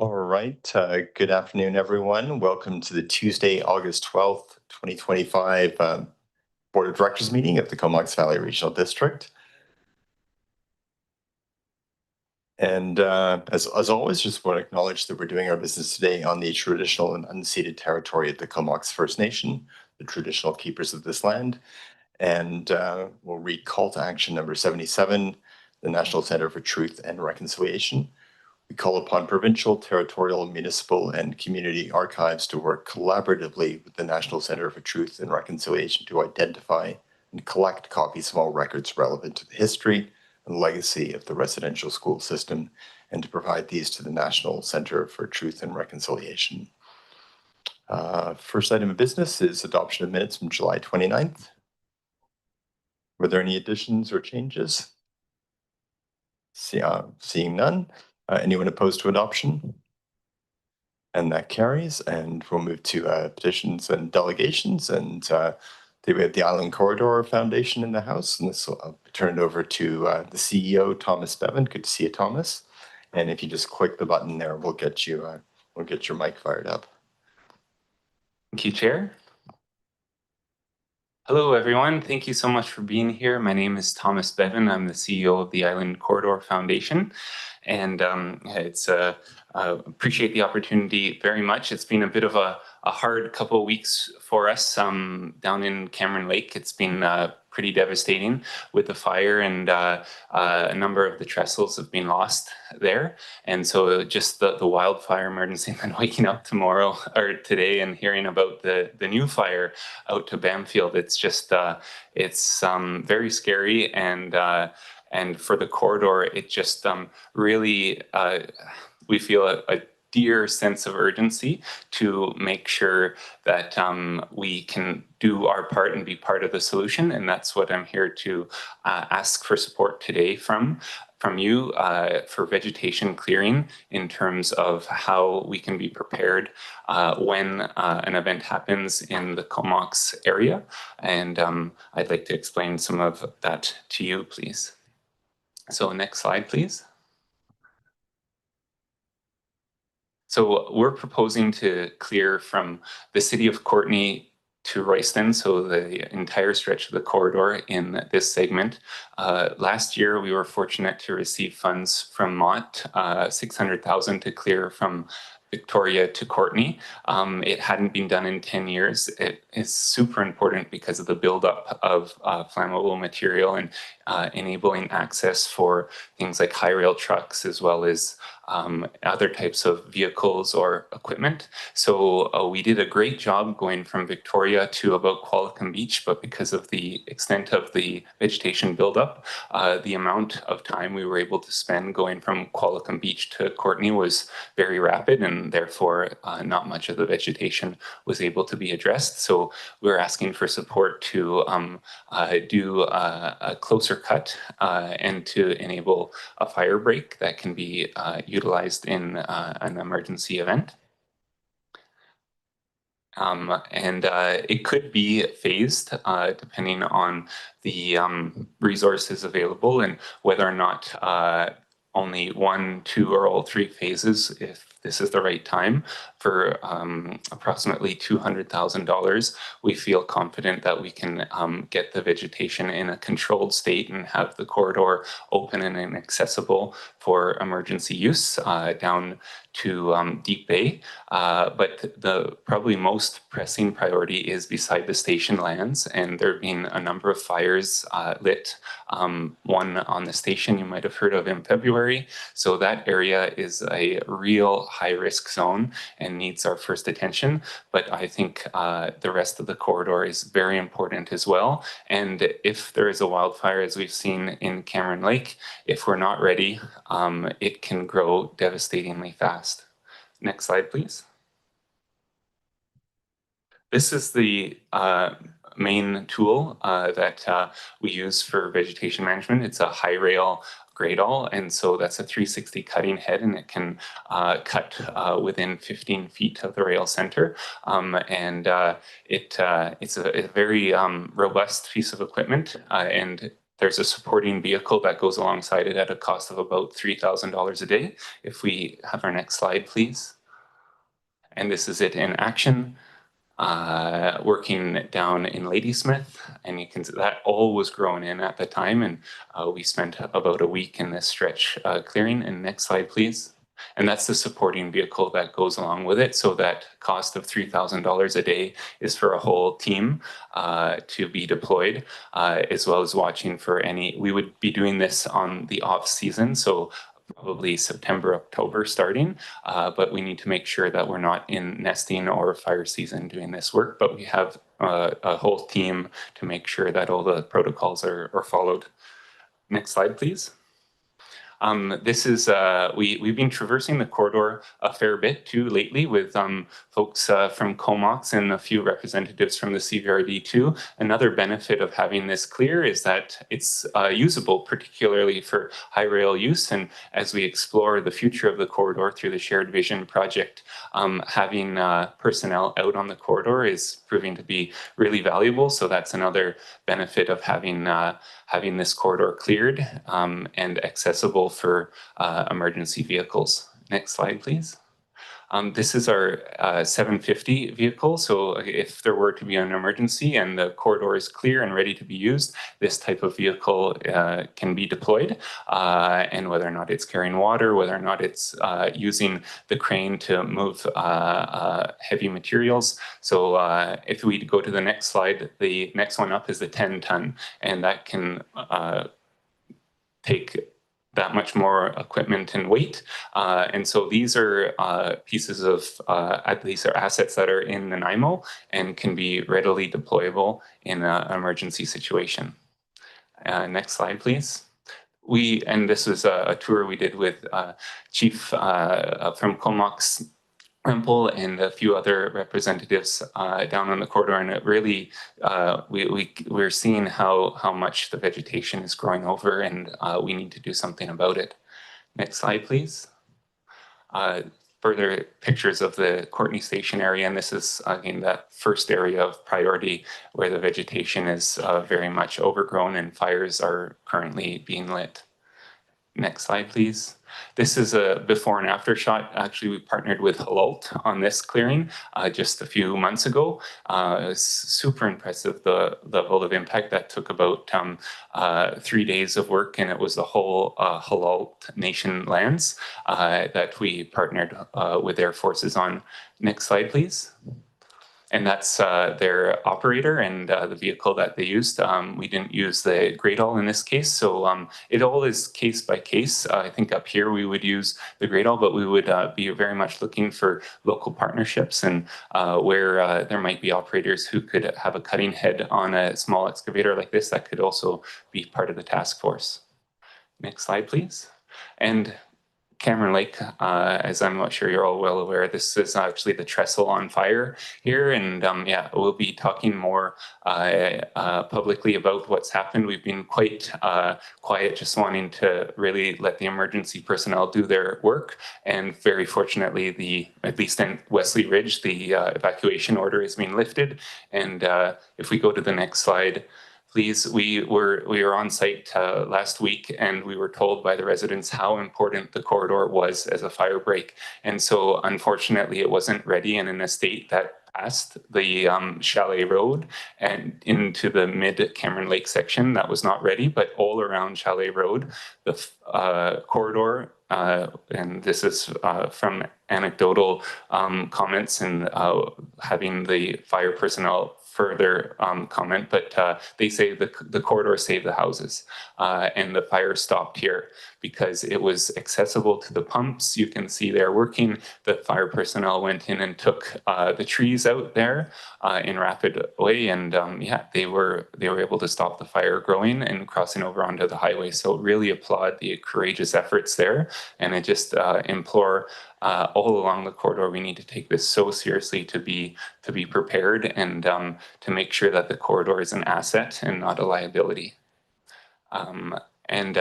All right. Good afternoon, everyone. Welcome to the Tuesday, August 12th, 2025 Board of Directors meeting of the Comox Valley Regional District. And as always, just want to acknowledge that we're doing our business today on the traditional and unceded territory of the Comox First Nation, the traditional keepers of this land. And we'll read call to action number 77, the National Center for Truth and Reconciliation. We call upon provincial, territorial, municipal, and community archives to work collaboratively with the National Center for Truth and Reconciliation to identify and collect copies of all records relevant to the history and legacy of the residential school system, and to provide these to the National Center for Truth and Reconciliation. First item of business is adoption of minutes from July 29th. Were there any additions or changes? Seeing none. Anyone opposed to adoption? And that carries, and we'll move to petitions and delegations. And we have the Island Corridor Foundation in the house, and this will turn it over to the CEO, Thomas Bevan. Good to see you, Thomas. And if you just click the button there, we'll get your mic fired up. Thank you, Chair. Hello, everyone. Thank you so much for being here. My name is Thomas Bevan. I'm the CEO of the Island Corridor Foundation, and it's appreciate the opportunity very much. It's been a bit of a hard couple of weeks for us down in Cameron Lake. It's been pretty devastating with the fire, and a number of the trestles have been lost there. And so just the wildfire emergency, and then waking up tomorrow or today and hearing about the new fire out to Bamfield, it's just it's very scary. And for the corridor, it just really we feel a dear sense of urgency to make sure that we can do our part and be part of the solution. And that's what I'm here to ask for support today from you for vegetation clearing, in terms of how we can be prepared when an event happens in the Comox area. And I'd like to explain some of that to you, please. So next slide, please. So we're proposing to clear from the city of Courtenay to Royston, so the entire stretch of the corridor in this segment. Last year, we were fortunate to receive funds from Mott, $600,000 to clear from Victoria to Courtenay. It hadn't been done in 10 years. It is super important because of the buildup of flammable material and enabling access for things like high rail trucks, as well as other types of vehicles or equipment. So we did a great job going from Victoria to about Qualicum Beach, but because of the extent of the vegetation buildup, the amount of time we were able to spend going from Qualicum Beach to Courtenay was very rapid, and therefore not much of the vegetation was able to be addressed. So we're asking for support to do a closer cut and to enable a fire break that can be utilized in an emergency event. And it could be phased depending on the resources available, and whether or not only one, two, or all three phases, if this is the right time. For approximately $200,000, we feel confident that we can get the vegetation in a controlled state and have the corridor open and inaccessible for emergency use down to Deep Bay. But the probably most pressing priority is beside the station lands, and there have been a number of fires lit. One on the station you might have heard of in February. So that area is a real high-risk zone and needs our first attention. But I think the rest of the corridor is very important as well. And if there is a wildfire, as we've seen in Cameron Lake, if we're not ready, it can grow devastatingly fast. Next slide, please. This is the main tool that we use for vegetation management. It's a high rail gradle, and so that's a 360 cutting head, and it can cut within 15 feet of the rail center. It's a very robust piece of equipment, and There's a supporting vehicle that goes alongside it at a cost of about $3,000 a day. If we have our next slide, please. And this is it in action, working down in Ladysmith. And you can see that all was grown in at the time. And we spent about a week in this stretch clearing. And next slide, please. And that's the supporting vehicle that goes along with it. So that cost of $3,000 a day is for a whole team to be deployed, as well as watching for any. We would be doing this on the off season, so probably September, October starting, but we need to make sure that we're not in nesting or fire season doing this work, but we have a whole team to make sure that all the protocols are followed. Next slide, please. This is, we've been traversing the corridor a fair bit too lately with folks from Comox and a few representatives from the CVRD too. Another benefit of having this clear is that it's usable, particularly for high rail use. And as we explore the future of the corridor through the Shared Vision project, having personnel out on the corridor is proving to be really valuable. So that's another benefit of having this corridor cleared and accessible for emergency vehicles. Next slide, please. This is our 750 vehicle. So if there were to be an emergency and the corridor is clear and ready to be used, this type of vehicle can be deployed. And whether or not it's carrying water, whether or not it's using the crane to move heavy materials. So if we go to the next slide, the next one up is the 10-ton, and that can take that much more equipment and weight. And so these are pieces of, these are assets that are in Nanaimo and can be readily deployable in an emergency situation. Next slide, please. And this was a tour we did with Chief from Comox Rempel and a few other representatives down on the corridor, and it really we're seeing how much the vegetation is growing over, and we need to do something about it. Next slide, please. Further pictures of the Courtney Station area, and this is again that first area of priority where the vegetation is very much overgrown and fires are currently being lit. Next slide, please. This is a before and after shot. Actually, we partnered with Halalt on this clearing just a few months ago. It was super impressive, the level of impact. That took about 3 days of work, and it was the whole Halalt Nation lands that we partnered with their forces on. Next slide, please. And that's their operator and the vehicle that they used. We didn't use the Gradall in this case, so it all is case by case. I think up here we would use the Gradall, but we would be very much looking for local partnerships and where there might be operators who could have a cutting head on a small excavator like this that could also be part of the task force. Next slide, please. And Cameron Lake, as I'm sure you're all well aware, this is actually the trestle on fire here. And yeah, we'll be talking more publicly about what's happened. We've been quite quiet, just wanting to really let the emergency personnel do their work. And very fortunately, at least in Wesley Ridge, the evacuation order is being lifted. And if we go to the next slide, please. We were on site last week, and we were told by the residents how important the corridor was as a fire break. And so unfortunately it wasn't ready and in a state that past the Chalet Road and into the mid Cameron Lake section that was not ready, but all around Chalet Road, the corridor, and this is from anecdotal comments and having the fire personnel further comment, but they say the corridor saved the houses and the fire stopped here because it was accessible to the pumps. You can see they're working. The fire personnel went in and took the trees out there in rapid way, and yeah, they were able to stop the fire growing and crossing over onto the highway. So really applaud the courageous efforts there, and I just implore all along the corridor, we need to take this so seriously to be prepared and to make sure that the corridor is an asset and not a liability. And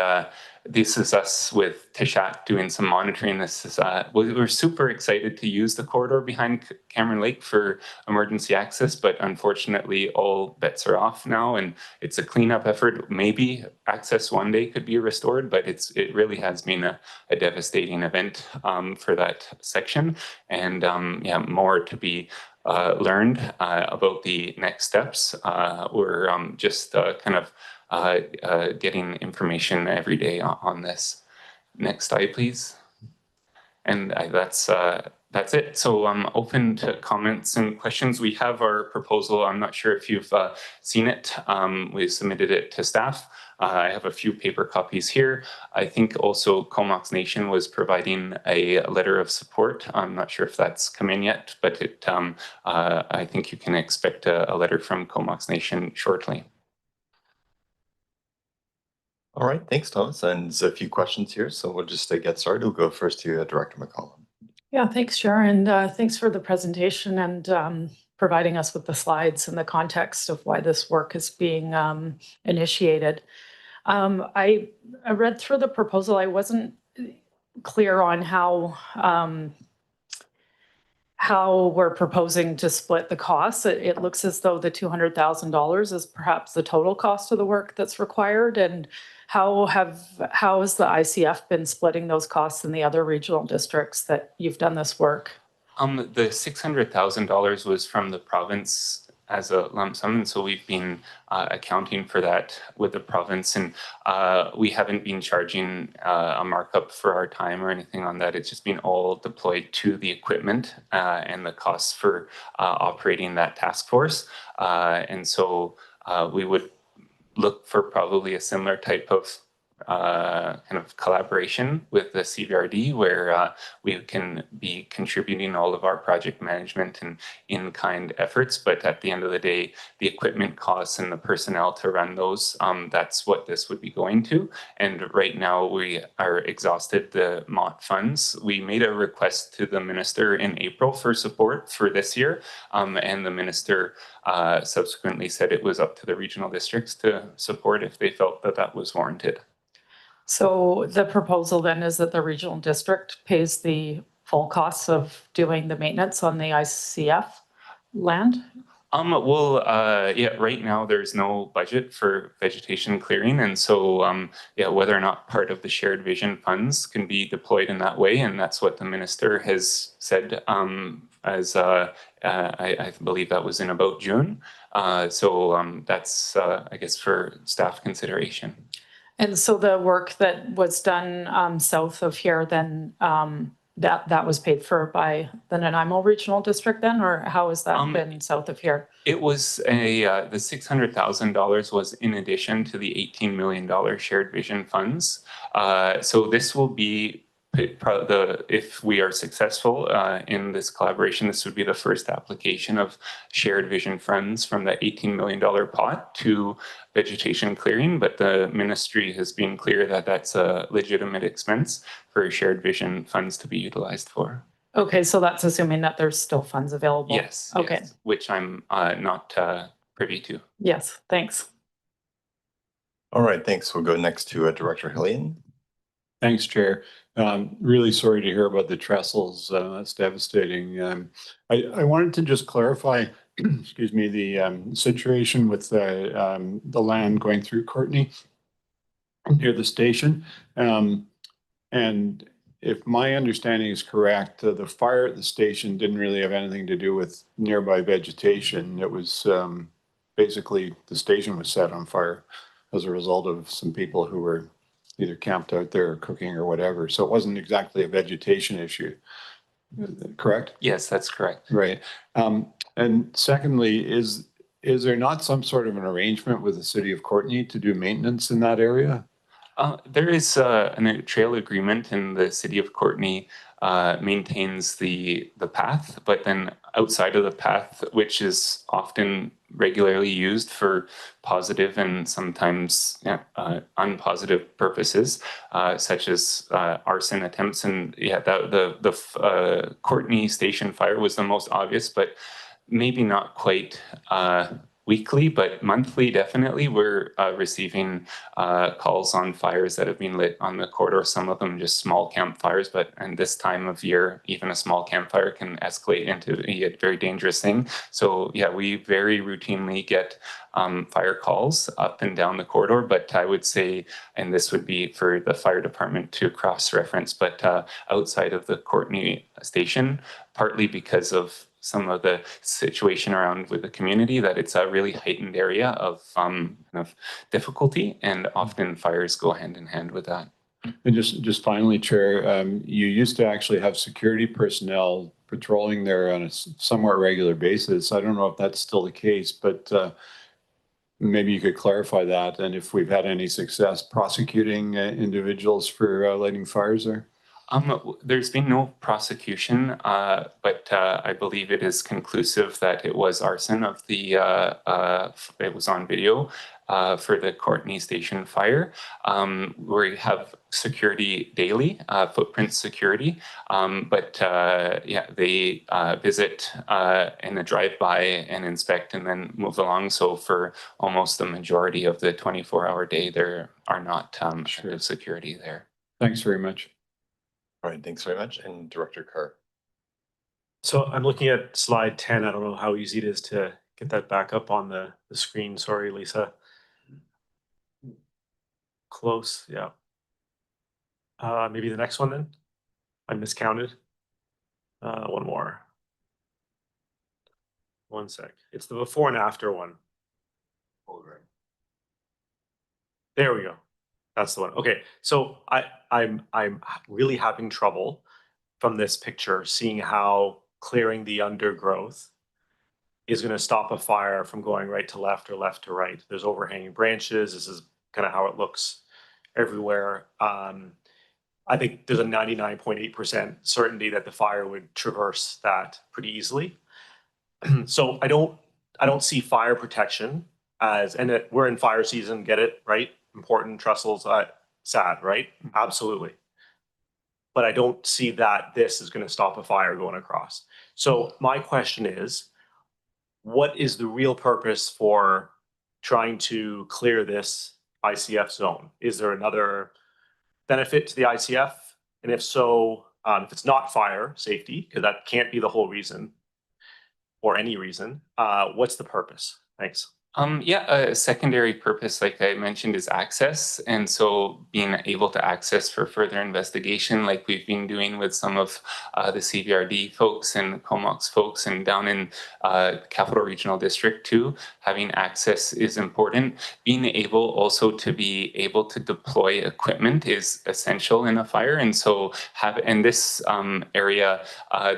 this is us with Tishat doing some monitoring. This is we're super excited to use the corridor behind Cameron Lake for emergency access, but unfortunately all bets are off now, and it's a cleanup effort. Maybe access one day could be restored, but it really has been a devastating event for that section, and yeah, more to be learned about the next steps. We're just kind of getting information every day on this. Next slide, please. And that's it. So I'm open to comments and questions. We have our proposal. I'm not sure if you've seen it. We submitted it to staff. I have a few paper copies here. I think also Comox Nation was providing a letter of support. I'm not sure if that's come in yet, but I think you can expect a letter from Comox Nation shortly. All right, thanks, Thomas. And there's a few questions here, so we'll just get started. We'll go first to Director McCollum. Yeah, thanks, Sharon. Thanks for the presentation and providing us with the slides and the context of why this work is being initiated. I read through the proposal. I wasn't clear on how we're proposing to split the costs. It looks as though the $200,000 is perhaps the total cost of the work that's required. And how has the ICF been splitting those costs in the other regional districts that you've done this work? The $600,000 was from the province as a lump sum, and so we've been accounting for that with the province, and we haven't been charging a markup for our time or anything on that. It's just been all deployed to the equipment and the costs for operating that task force, and so we would look for probably a similar type of kind of collaboration with the CVRD, where we can be contributing all of our project management and in-kind efforts, but at the end of the day, the equipment costs and the personnel to run those, that's what this would be going to. And right now we are exhausted the MOT funds. We made a request to the minister in April for support for this year, and the minister subsequently said it was up to the regional districts to support if they felt that that was warranted. So the proposal then is that the regional district pays the full costs of doing the maintenance on the ICF land? Well, yeah, right now there's no budget for vegetation clearing. And so, yeah, whether or not part of the shared vision funds can be deployed in that way. And that's what the minister has said, I believe that was in about June. So that's, I guess, for staff consideration. And so the work that was done south of here, then that was paid for by the Nanaimo Regional District then, or how has that been south of here? It was the $600,000 was in addition to the $18 million shared vision funds. So this will be if we are successful in this collaboration, this would be the first application of shared vision funds from the $18 million pot to vegetation clearing, but the ministry has been clear that that's a legitimate expense for shared vision funds to be utilized for. Okay, so that's assuming that there's still funds available. Yes. Okay. Yes, which I'm not privy to. Yes, thanks. All right, thanks. We'll go next to Director Hillian. Thanks, Chair. Really sorry to hear about the trestles. That's devastating. I wanted to just clarify, excuse me, the situation with the land going through Courtney near the station. And if my understanding is correct, the fire at the station didn't really have anything to do with nearby vegetation. It was basically the station was set on fire as a result of some people who were either camped out there or cooking or whatever. So it wasn't exactly a vegetation issue, correct? Yes, that's correct. Right. And secondly, is there not some sort of an arrangement with the city of Courtney to do maintenance in that area? There is a trail agreement, and the city of Courtney maintains the path, but then outside of the path, which is often regularly used for positive and sometimes unpositive purposes, such as arson attempts. And yeah, the Courtney station fire was the most obvious, but maybe not quite weekly, but monthly, definitely, we're receiving calls on fires that have been lit on the corridor. Some of them just small campfires, but and this time of year, even a small campfire can escalate into a very dangerous thing. So yeah, we very routinely get fire calls up and down the corridor, but I would say, and this would be for the fire department to cross-reference, but outside of the Courtney station, partly because of some of the situation around with the community, that it's a really heightened area of kind of difficulty, and often fires go hand in hand with that. And just finally, Chair, you used to actually have security personnel patrolling there on a somewhat regular basis. I don't know if that's still the case, but maybe you could clarify that, and if we've had any success prosecuting individuals for lighting fires there. There's been no prosecution, but I believe it is conclusive that it was arson of the, it was on video for the Courtney Station fire. We have security daily, footprint security, but yeah, they visit in a drive-by and inspect and then move along. So for almost the majority of the 24-hour day, there are not active security there. Thanks very much. All right, thanks very much. And Director Carr. So I'm looking at slide 10. I don't know how easy it is to get that back up on the screen. Sorry, Lisa. Close, yeah. Maybe the next one then. I miscounted. One more. One sec. It's the before and after one. There we go. That's the one. Okay, so I'm really having trouble from this picture seeing how clearing the undergrowth is going to stop a fire from going right to left or left to right. There's overhanging branches. This is kind of how it looks everywhere. I think there's a 99.8% certainty that the fire would traverse that pretty easily. So I don't see fire protection as, and we're in fire season, get it, right? Important trestles, sad, right? Absolutely. But I don't see that this is going to stop a fire going across. So my question is, what is the real purpose for trying to clear this ICF zone? Is there another benefit to the ICF? And if so, if it's not fire safety, because that can't be the whole reason or any reason, what's the purpose? Thanks. Yeah, a secondary purpose, like I mentioned, is access. And so being able to access for further investigation, like we've been doing with some of the CVRD folks and Comox folks, and down in Capital Regional District too, having access is important. Being able also to be able to deploy equipment is essential in a fire. And so in this area,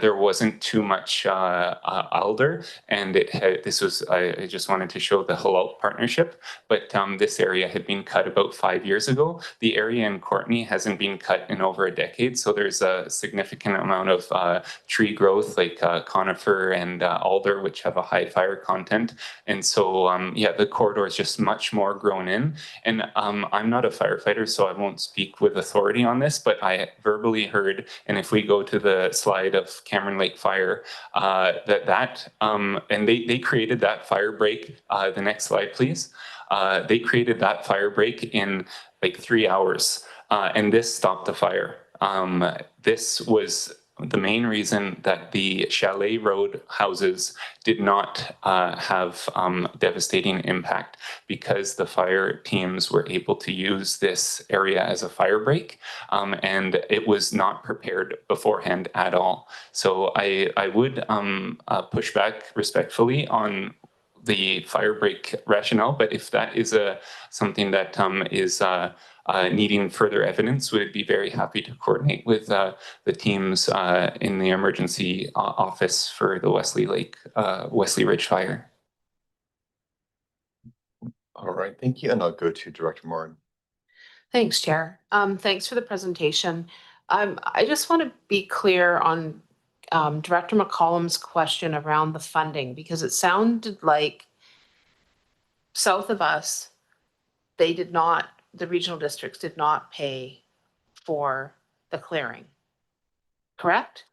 there wasn't too much alder, and this was, I just wanted to show the Halal partnership, but this area had been cut about 5 years ago. The area in Courtney hasn't been cut in over a decade, so there's a significant amount of tree growth, like conifer and alder, which have a high fire content. And so, yeah, the corridor is just much more grown in. And I'm not a firefighter, so I won't speak with authority on this, but I verbally heard, and if we go to the slide of Cameron Lake Fire, and they created that fire break. The next slide, please. They created that fire break in like 3 hours, and this stopped the fire. This was the main reason that the Chalet Road houses did not have devastating impact, because the fire teams were able to use this area as a fire break, and it was not prepared beforehand at all. So I would push back respectfully on the fire break rationale, but if that is something that is needing further evidence, we'd be very happy to coordinate with the teams in the emergency office for the Wesley Ridge fire. All right, thank you. And I'll go to Director Morin. Thanks, Chair. Thanks for the presentation. I just want to be clear on Director McCollum's question around the funding, because it sounded like south of us, the regional districts did not pay for the clearing, correct?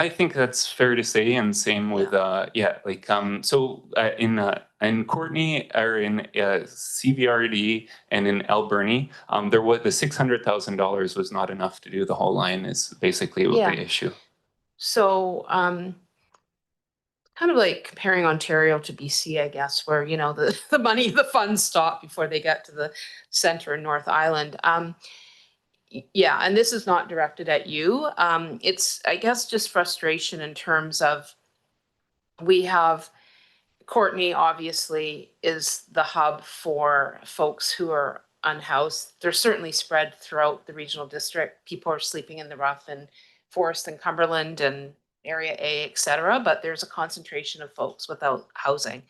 I think that's fair to say, and same with in Courtney or in CVRD and in Alberni, there was the $600,000 was not enough to do the whole line. Is basically what Yeah. the issue. So, kind of like comparing Ontario to BC, I guess, where, you know, the money, the funds stop before they get to the center in North Island. Yeah, and this is not directed at you. It's, I guess, just frustration in terms of we have Courtney obviously is the hub for folks who are unhoused. They're certainly spread throughout the regional district. People are sleeping in the rough in Forest and Cumberland and Area A, et cetera, but there's a concentration of folks without housing.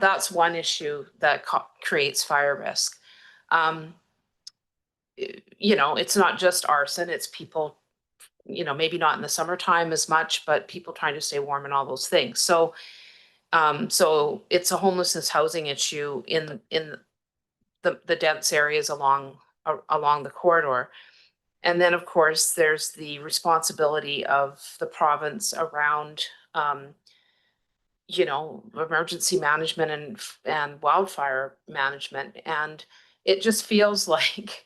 That's one issue that creates fire risk. You know, it's not just arson, it's people, you know, maybe not in the summertime as much, but people trying to stay warm and all those things. So it's a homelessness housing issue in the dense areas along the corridor. And then, of course, there's the responsibility of the province around, you know, emergency management and wildfire management. And it just feels like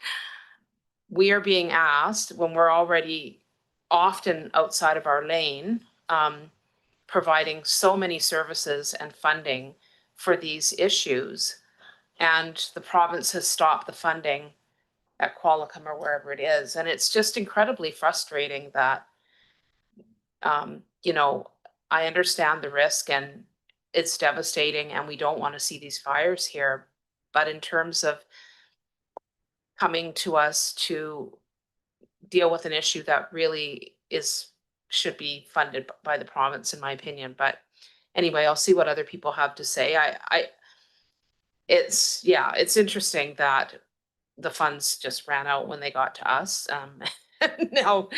we are being asked when we're already often outside of our lane, providing so many services and funding for these issues. And the province has stopped the funding at Qualicum or wherever it is. And it's just incredibly frustrating that, you know, I understand the risk and it's devastating and we don't want to see these fires here. But in terms of coming to us to deal with an issue that really should be funded by the province, in my opinion. But anyway, I'll see what other people have to say. It's interesting that the funds just ran out when they got to us. And now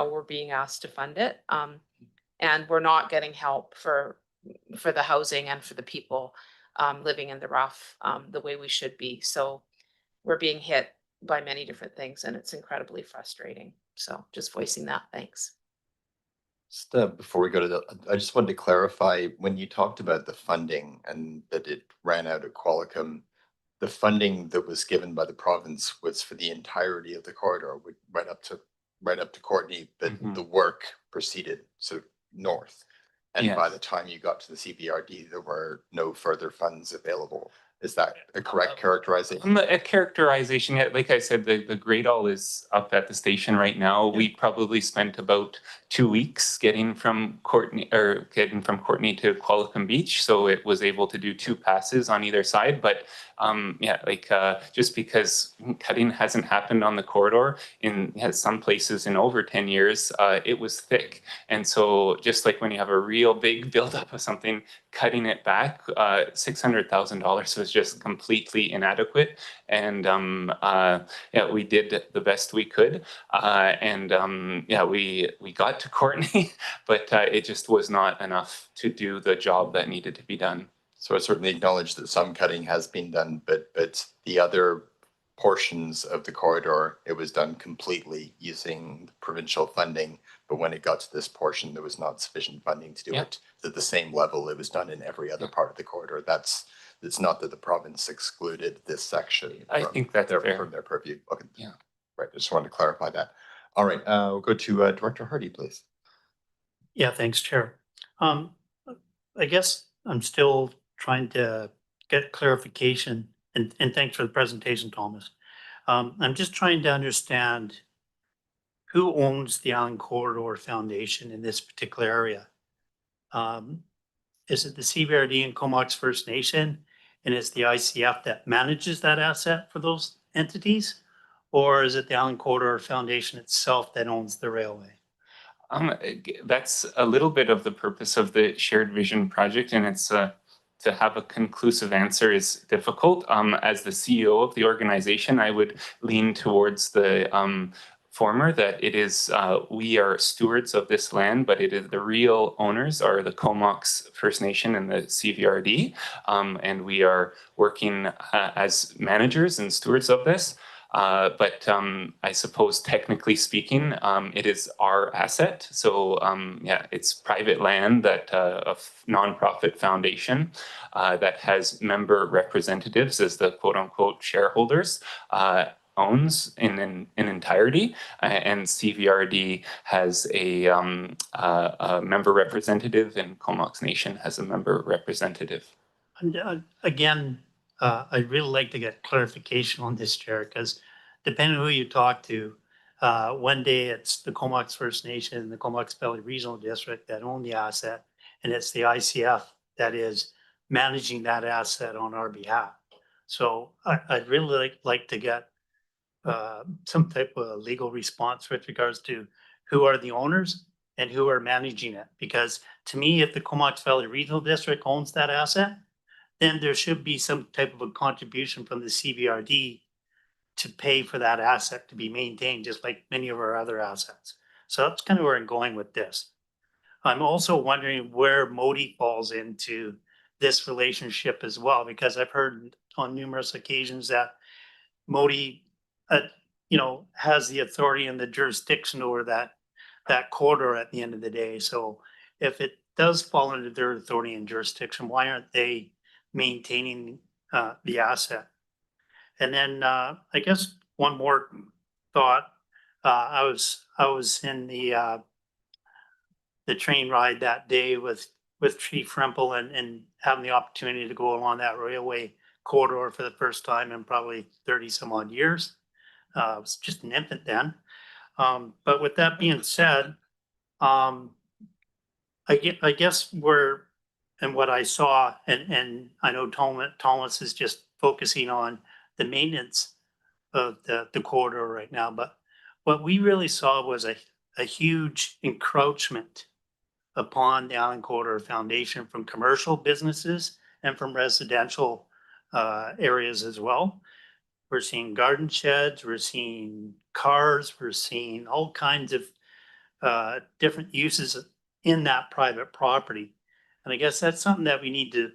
we're being asked to fund it. And we're not getting help for the housing and for the people living in the rough the way we should be. So we're being hit by many different things and it's incredibly frustrating. So just voicing that, thanks. Just before we go to I just wanted to clarify, when you talked about the funding and that it ran out at Qualicum, the funding that was given by the province was for the entirety of the corridor, right up to Courtney, but the work proceeded sort of north. And by the time you got to the CBRD, there were no further funds available. Is that a correct characterization? A characterization, like I said, the grade all is up at the station right now. We probably spent about 2 weeks getting from Courtney to Qualicum Beach, so it was able to do 2 passes on either side. But just because cutting hasn't happened on the corridor in some places in over 10 years, it was thick. And so just like when you have a real big buildup of something, cutting it back, $600,000 was just completely inadequate. And we did the best we could. We got to Courtney, but it just was not enough to do the job that needed to be done. So I certainly acknowledge that some cutting has been done, but the other portions of the corridor, it was done completely using provincial funding. But when it got to this portion, there was not sufficient funding to do it at the same level it was done in every other part of the corridor. It's not that the province excluded this section. I think that's fair. From their purview. Okay. Yeah. Right. I just wanted to clarify that. All right. We'll go to Director Hardy, please. Yeah, thanks, Chair. I guess I'm still trying to get clarification, and thanks for the presentation, Thomas. I'm just trying to understand who owns the Island Corridor Foundation in this particular area. Is it the CVRD and Comox First Nation, and it's the ICF that manages that asset for those entities? Or is it the Island Corridor Foundation itself that owns the railway? That's a little bit of the purpose of the Shared Vision project, and it's to have a conclusive answer is difficult. As the CEO of the organization, I would lean towards the former, that it is, we are stewards of this land, but it is the real owners are the Comox First Nation and the CVRD, and we are working as managers and stewards of this. But I suppose technically speaking, it is our asset. So yeah, it's private land that a nonprofit foundation that has member representatives as the quote unquote shareholders owns in entirety, and CVRD has a member representative, and Comox Nation has a member representative. And again, I'd really like to get clarification on this, Chair, because depending on who you talk to, one day it's the Comox First Nation, the Comox Valley Regional District that own the asset, and it's the ICF that is managing that asset on our behalf. So I'd really like to get some type of legal response with regards to who are the owners and who are managing it. Because to me, if the Comox Valley Regional District owns that asset, then there should be some type of a contribution from the CVRD to pay for that asset to be maintained, just like many of our other assets. So that's kind of where I'm going with this. I'm also wondering where Modi falls into this relationship as well, because I've heard on numerous occasions that Modi, has the authority and the jurisdiction over that corridor at the end of the day. So if it does fall under their authority and jurisdiction, why aren't they maintaining the asset? And then I guess one more thought. I was in the train ride that day with Chief Rempel and having the opportunity to go along that railway corridor for the first time in probably 30 some odd years. I was just an infant then. But with that being said, I guess and what I saw, and I know Thomas is just focusing on the maintenance of the corridor right now, but what we really saw was a huge encroachment upon the Island Corridor Foundation from commercial businesses and from residential areas as well. We're seeing garden sheds, we're seeing cars, we're seeing all kinds of different uses in that private property. And I guess that's something that we need to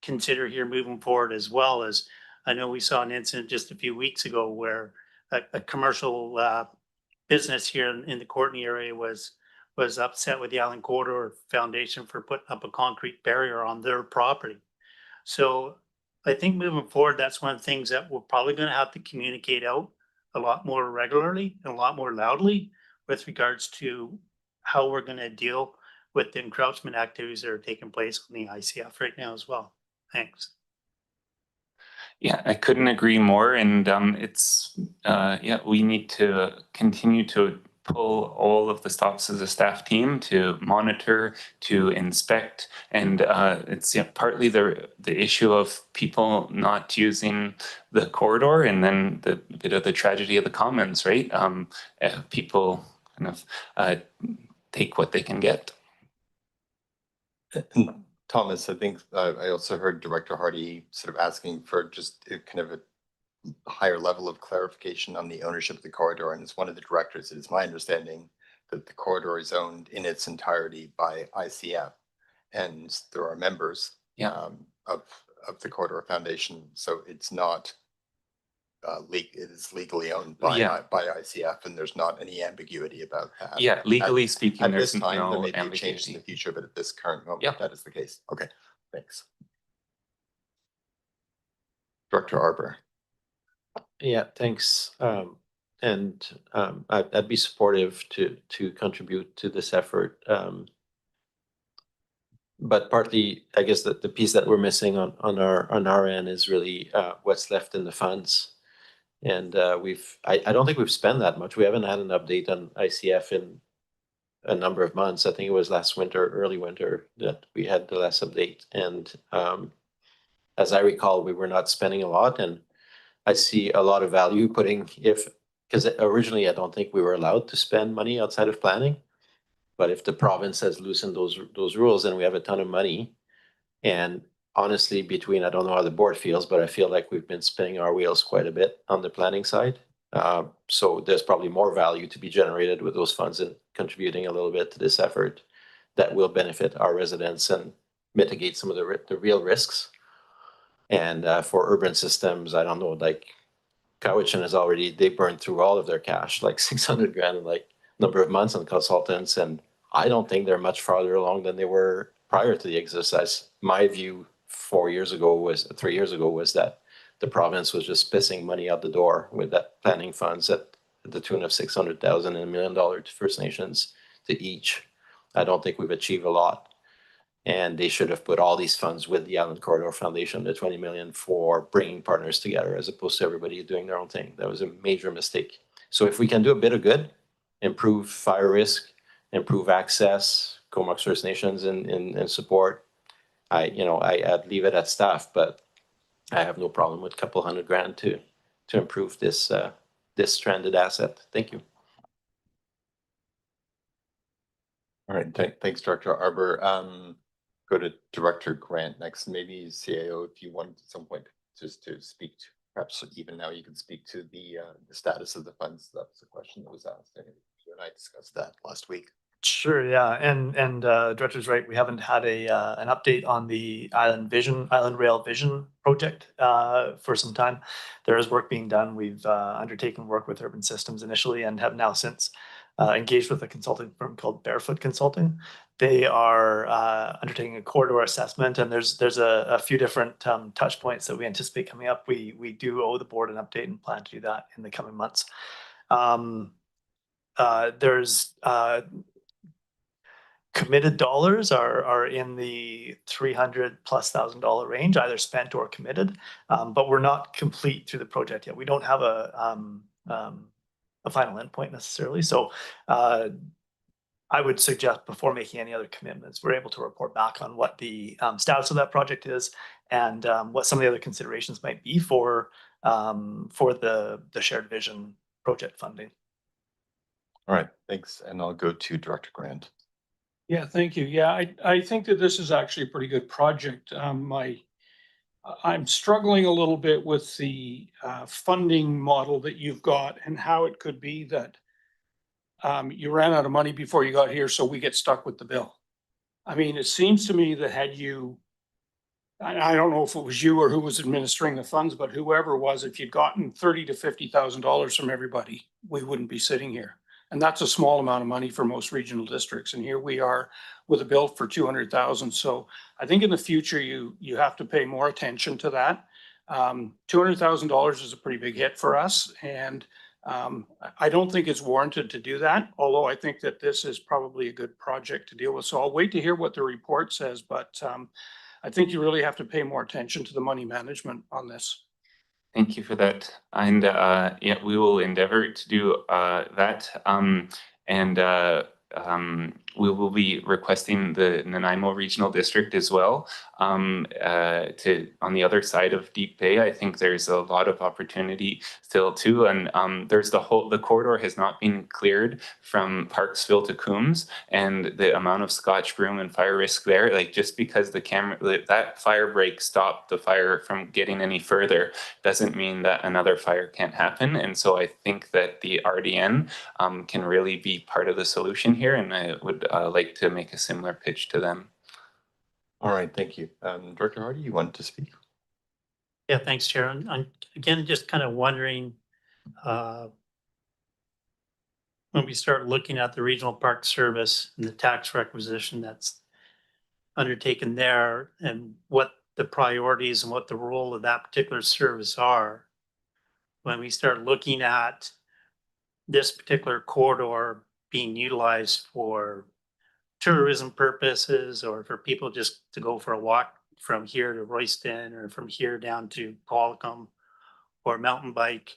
consider here moving forward, as well as I know we saw an incident just a few weeks ago where a commercial business here in the Courtney area was upset with the Island Corridor Foundation for putting up a concrete barrier on their property. So I think moving forward, that's one of the things that we're probably going to have to communicate out a lot more regularly and a lot more loudly with regards to how we're going to deal with the encroachment activities that are taking place on the ICF right now as well. Thanks. Yeah, I couldn't agree more. And we need to continue to pull all of the stops as a staff team to monitor, to inspect, and it's partly the issue of people not using the corridor, and then the bit of the tragedy of the commons, right? People kind of take what they can get. And Thomas, I think I also heard Director Hardy sort of asking for just kind of a higher level of clarification on the ownership of the corridor. And as one of the directors, it is my understanding that the corridor is owned in its entirety by ICF, and there are members of the Corridor Foundation. So it's not it is legally owned by ICF, and there's not any ambiguity about that. Yeah, legally speaking, at there's this time, no there may be a ambiguity. change in the future, but at this current moment, that is the case. Okay, thanks. Director Arbor. Yeah, thanks. I'd be supportive to contribute to this effort. But partly, I guess that the piece that we're missing on our end is really what's left in the funds. And I don't think we've spent that much. We haven't had an update on ICF in a number of months. I think it was last winter, early winter, that we had the last update. And as I recall, we were not spending a lot, and I see a lot of value because originally I don't think we were allowed to spend money outside of planning. But if the province has loosened those rules, then we have a ton of money. And honestly, I don't know how the board feels, but I feel like we've been spinning our wheels quite a bit on the planning side. So there's probably more value to be generated with those funds and contributing a little bit to this effort that will benefit our residents and mitigate some of the real risks. And for urban systems, I don't know, like Cowichan is already, they burned through all of their cash, like 600 grand in like number of months on consultants. And I don't think they're much farther along than they were prior to the exercise. My view 3 years ago was that the province was just pissing money out the door with that planning funds at the tune of 600,000 and $1 million to First Nations to each. I don't think we've achieved a lot. And they should have put all these funds with the Island Corridor Foundation, the 20 million, for bringing partners together as opposed to everybody doing their own thing. That was a major mistake. So if we can do a bit of good, improve fire risk, improve access, Comox First Nations in support, I'd leave it at staff, but I have no problem with a couple $100,000 to improve this stranded asset. Thank you. All right, thanks, Director Arbor. Go to Director Grant next. Maybe CAO, if you want at some point just to speak to, perhaps even now you can speak to the status of the funds. That was a question that was asked. And you and I discussed that last week. Sure, yeah, and Director's right. We haven't had an update on the Island Rail Vision project for some time. There is work being done. We've undertaken work with Urban Systems initially and have now since engaged with a consulting firm called Barefoot Consulting. They are undertaking a corridor assessment, and there's a few different touch points that we anticipate coming up. We do owe the board an update and plan to do that in the coming months. There's committed dollars are in the $300,000+ range, either spent or committed, but we're not complete through the project yet. We don't have a final endpoint necessarily. So I would suggest before making any other commitments, we're able to report back on what the status of that project is and what some of the other considerations might be for the shared vision project funding. All right, thanks. And I'll go to Director Grant. Yeah, thank you. Yeah, I think that this is actually a pretty good project. I'm struggling a little bit with the funding model that you've got and how it could be that you ran out of money before you got here, so we get stuck with the bill. I mean, it seems to me that had you, I don't know if it was you or who was administering the funds, but whoever it was, if you'd gotten $30,000 to $50,000 from everybody, we wouldn't be sitting here. And that's a small amount of money for most regional districts. And here we are with a bill for 200,000. So I think in the future, you have to pay more attention to that. $200,000 is a pretty big hit for us. And I don't think it's warranted to do that, although I think that this is probably a good project to deal with. So I'll wait to hear what the report says, but I think you really have to pay more attention to the money management on this. Thank you for that. And yeah, we will endeavor to do that. We will be requesting the Nanaimo Regional District as well on the other side of Deep Bay. I think there's a lot of opportunity still too. And there's the corridor has not been cleared from Parksville to Coombs, and the amount of Scotch broom and fire risk there, like just because that fire break stopped the fire from getting any further doesn't mean that another fire can't happen. And so I think that the RDN can really be part of the solution here, and I would like to make a similar pitch to them. All right, thank you. Director Hardy, you wanted to speak? Yeah, thanks, Chair. I'm again just kind of wondering when we start looking at the Regional Park Service and the tax requisition that's undertaken there and what the priorities and what the role of that particular service are, when we start looking at this particular corridor being utilized for tourism purposes or for people just to go for a walk from here to Royston or from here down to Qualicum or mountain bike,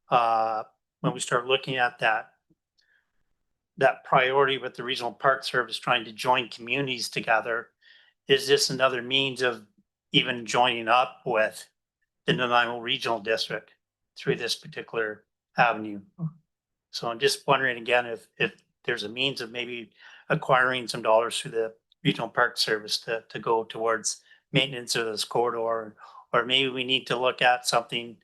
when we start looking at that priority with the Regional Park Service trying to join communities together, is this another means of even joining up with the Nanaimo Regional District through this particular avenue? So I'm just wondering again if there's a means of maybe acquiring some dollars through the Regional Park Service to go towards maintenance of this corridor, or maybe we need to look at something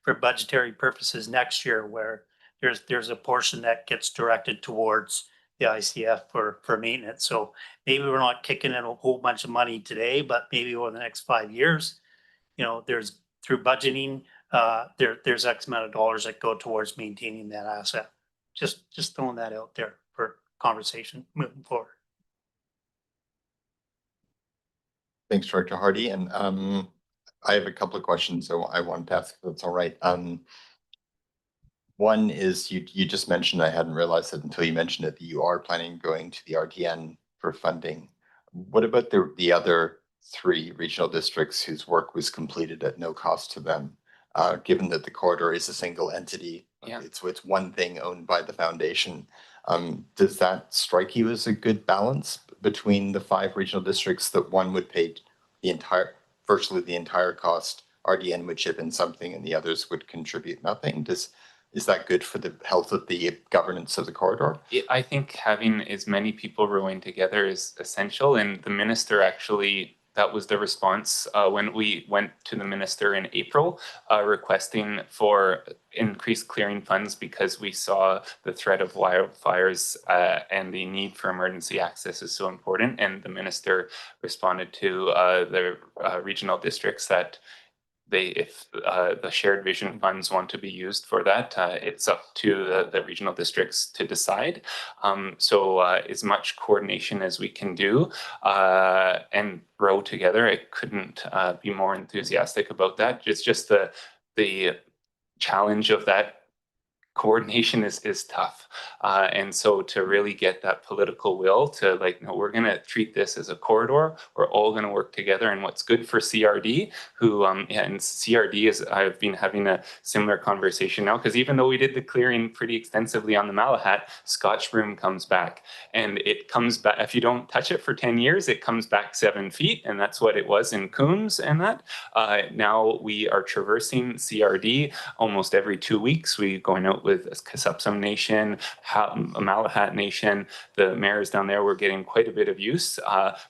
for budgetary purposes next year where there's a portion that gets directed towards the ICF for maintenance. So maybe we're not kicking in a whole bunch of money today, but maybe over the next 5 years, there's through budgeting there's X amount of dollars that go towards maintaining that asset. Just throwing that out there for conversation moving forward. Thanks, Director Hardy. And I have a couple of questions so I want to ask, if that's all right. One is you just mentioned, I hadn't realized it until you mentioned it, that you are planning going to the RTN for funding. What about the other 3 regional districts whose work was completed at no cost to them? Given that the corridor is a single entity, it's one thing owned by the foundation. Does that strike you as a good balance between the 5 regional districts, that one would pay virtually the entire cost, RDN would chip in something, and the others would contribute nothing? Is that good for the health of the governance of the corridor? I think having as many people rowing together is essential, and the minister actually, that was the response when we went to the minister in April, requesting for increased clearing funds because we saw the threat of wildfires and the need for emergency access is so important. And the minister responded to the regional districts that if the shared vision funds want to be used for that, it's up to the regional districts to decide. So as much coordination as we can do and row together, I couldn't be more enthusiastic about that. It's just the challenge of that coordination is tough. And so to really get that political will to like, no, we're going to treat this as a corridor. We're all going to work together. And what's good for CRD, who, and CRD is, I've been having a similar conversation now, because even though we did the clearing pretty extensively on the Malahat, Scotch broom comes back. And it comes back, if you don't touch it for 10 years, it comes back 7 feet. And that's what it was in Coombs and that. Now we are traversing CRD almost every 2 weeks. We're going out with Kasupsum Nation, Malahat Nation. The mayors down there were getting quite a bit of use,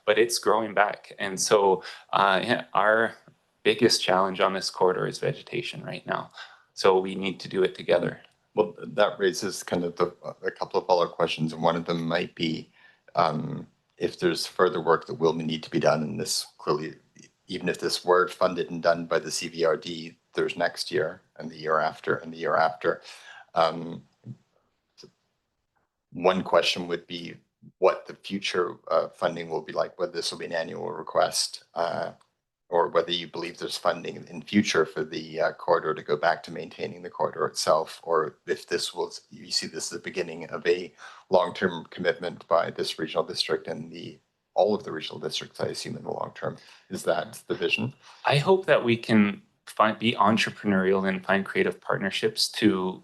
but it's growing back. And so our biggest challenge on this corridor is vegetation right now. So we need to do it together. Well, that raises kind of a couple of follow-up questions, and one of them might be if there's further work that will need to be done, and this clearly, even if this were funded and done by the CVRD, there's next year and the year after and the year after. One question would be what the future funding will be like, whether this will be an annual request or whether you believe there's funding in future for the corridor to go back to maintaining the corridor itself, or if this was, you see this as the beginning of a long-term commitment by this regional district and all of the regional districts, I assume, in the long term. Is that the vision? I hope that we can be entrepreneurial and find creative partnerships to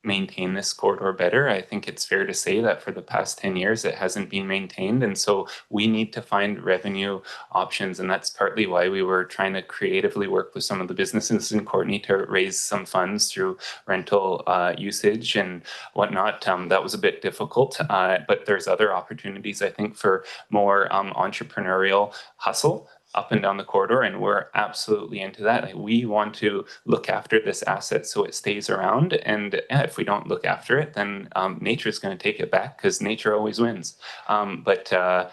maintain this corridor better. I think it's fair to say that for the past 10 years, it hasn't been maintained. And so we need to find revenue options. And that's partly why we were trying to creatively work with some of the businesses in Courtenay to raise some funds through rental usage and whatnot. That was a bit difficult, but there's other opportunities, I think, for more entrepreneurial hustle up and down the corridor, and we're absolutely into that. Like, we want to look after this asset so it stays around, and if we don't look after it, then nature is going to take it back because nature always wins. I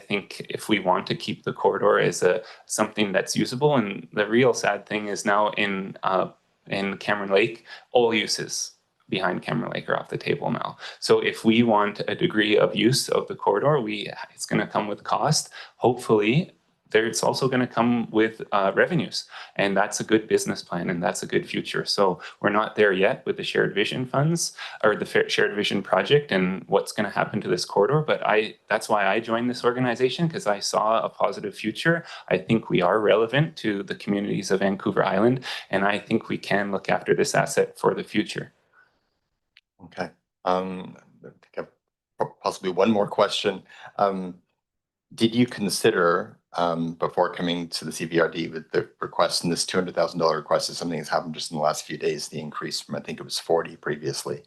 think if we want to keep the corridor as something that's usable, and the real sad thing is now in Cameron Lake, all uses behind Cameron Lake are off the table now. So if we want a degree of use of the corridor, it's going to come with cost. Hopefully, it's also going to come with revenues, and that's a good business plan, and that's a good future. So we're not there yet with the shared vision funds or the shared vision project and what's going to happen to this corridor. But that's why I joined this organization, because I saw a positive future. I think we are relevant to the communities of Vancouver Island, and I think we can look after this asset for the future. Okay. I think possibly one more question. Did you consider, before coming to the CVRD with the request, and this $200,000 request is something that's happened just in the last few days, the increase from, I think it was 40 previously.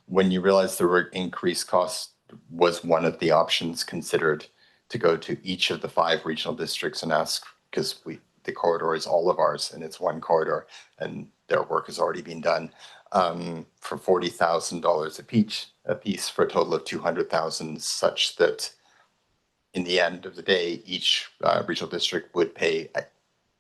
When you realized the increased cost, was one of the options considered to go to each of the 5 regional districts and ask, because the corridor is all of ours and it's one corridor and their work has already been done, for $40,000 a piece for a total of $200,000, such that in the end of the day, each regional district would pay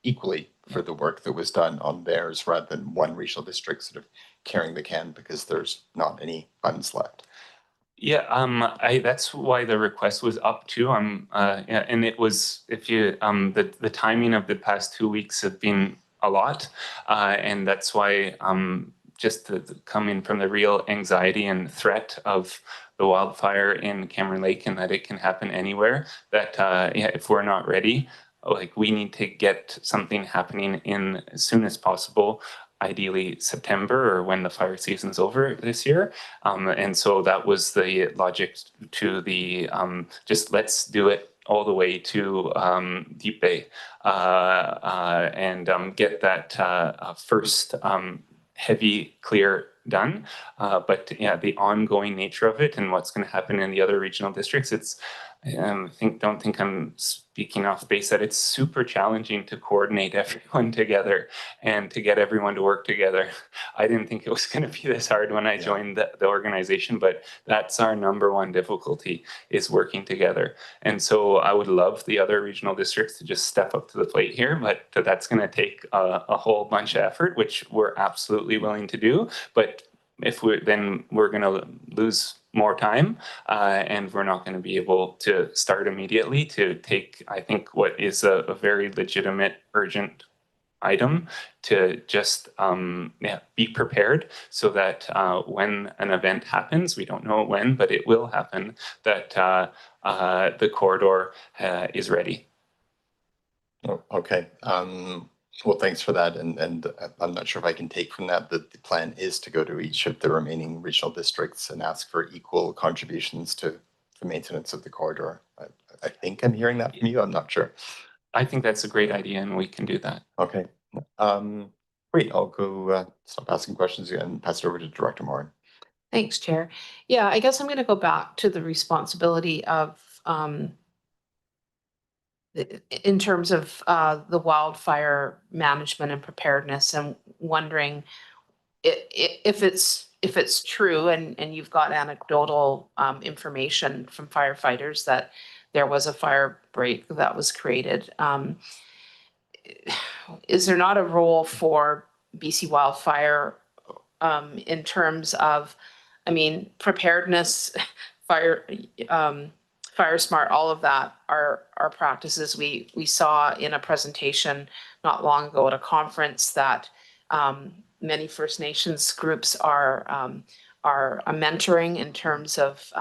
equally for the work that was done on theirs rather than one regional district sort of carrying the can because there's not any funds left. Yeah, that's why the request was up too. Yeah, and it was, if you, the timing of the past 2 weeks have been a lot. And that's why, just coming from the real anxiety and threat of the wildfire in Cameron Lake and that it can happen anywhere, that, yeah, if we're not ready, like we need to get something happening in as soon as possible, ideally September or when the fire season's over this year. And so that was the logic to the, just let's do it all the way to Deep Bay and get that first heavy clear done. But yeah, the ongoing nature of it and what's going to happen in the other regional districts, it's, don't think I'm speaking off base, that it's super challenging to coordinate everyone together and to get everyone to work together. I didn't think it was going to be this hard when I joined the organization, but that's our number one difficulty, is working together. And so I would love the other regional districts to just step up to the plate here, but that's going to take a whole bunch of effort, which we're absolutely willing to do. But if then we're going to lose more time and we're not going to be able to start immediately to take, I think, what is a very legitimate, urgent item to just be prepared so that when an event happens, we don't know when, but it will happen, that the corridor is ready. Oh, okay. Well, thanks for that. And I'm not sure if I can take from that the plan is to go to each of the remaining regional districts and ask for equal contributions to the maintenance of the corridor. I think I'm hearing that from you. I'm not sure. I think that's a great idea and we can do that. Okay. Great. I'll go stop asking questions again and pass it over to Director Morin. Thanks, Chair. Yeah, I guess I'm going to go back to the responsibility of in terms of the wildfire management and preparedness, and wondering if it's true, and you've got anecdotal information from firefighters that there was a fire break that was created. Is there not a role for BC Wildfire in terms of, I mean, preparedness, fire, Fire Smart, all of that are practices. We saw in a presentation not long ago at a conference that many First Nations groups are mentoring in terms of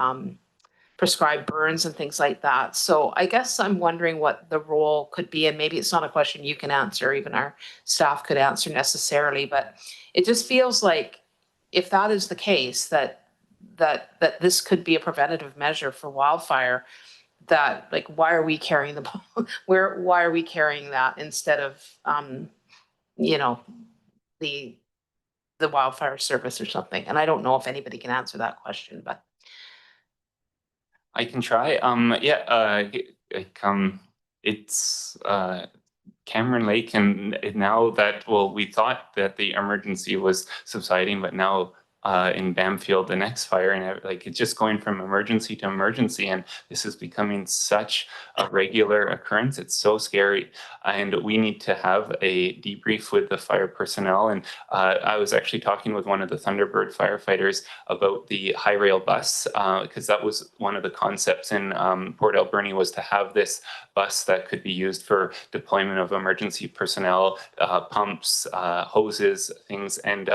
prescribed burns and things like that. So I guess I'm wondering what the role could be, and maybe it's not a question you can answer, even our staff could answer necessarily, but it just feels like if that is the case, that this could be a preventative measure for wildfire, that like, why are we carrying the ball? Why are we carrying that instead of you know, the wildfire service or something? And I don't know if anybody can answer that question, but I can try. It's Cameron Lake, and now that, well, we thought that the emergency was subsiding, but now in Bamfield, the next fire, and like it's just going from emergency to emergency, and this is becoming such a regular occurrence. It's so scary, and we need to have a debrief with the fire personnel. And I was actually talking with one of the Thunderbird firefighters about the high rail bus, because that was one of the concepts in Port Alberni, was to have this bus that could be used for deployment of emergency personnel, pumps, hoses, things, and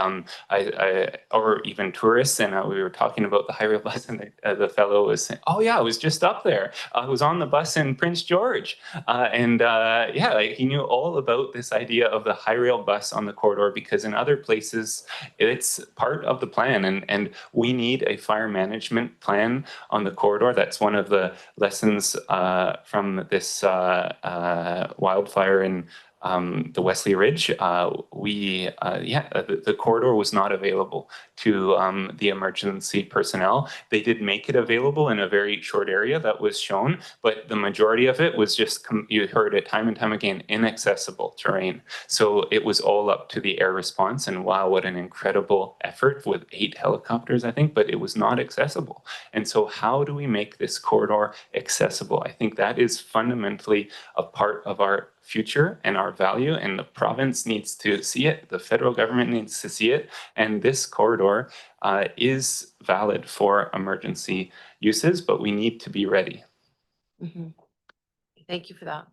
or even tourists. And we were talking about the high rail bus, and the fellow was saying, "Oh yeah, I was just up there. I was on the bus in Prince George," yeah, like he knew all about this idea of the high rail bus on the corridor, because in other places it's part of the plan, and we need a fire management plan on the corridor. That's one of the lessons from this wildfire in the Wesley Ridge. The corridor was not available to the emergency personnel. They did make it available in a very short area that was shown, but the majority of it was just, you heard it time and time again, inaccessible terrain. So it was all up to the air response, and wow, what an incredible effort with 8 helicopters, I think, but it was not accessible. And so how do we make this corridor accessible? I think that is fundamentally a part of our future and our value, and the province needs to see it, the federal government needs to see it, and this corridor is valid for emergency uses, but we need to be ready. Thank you for that.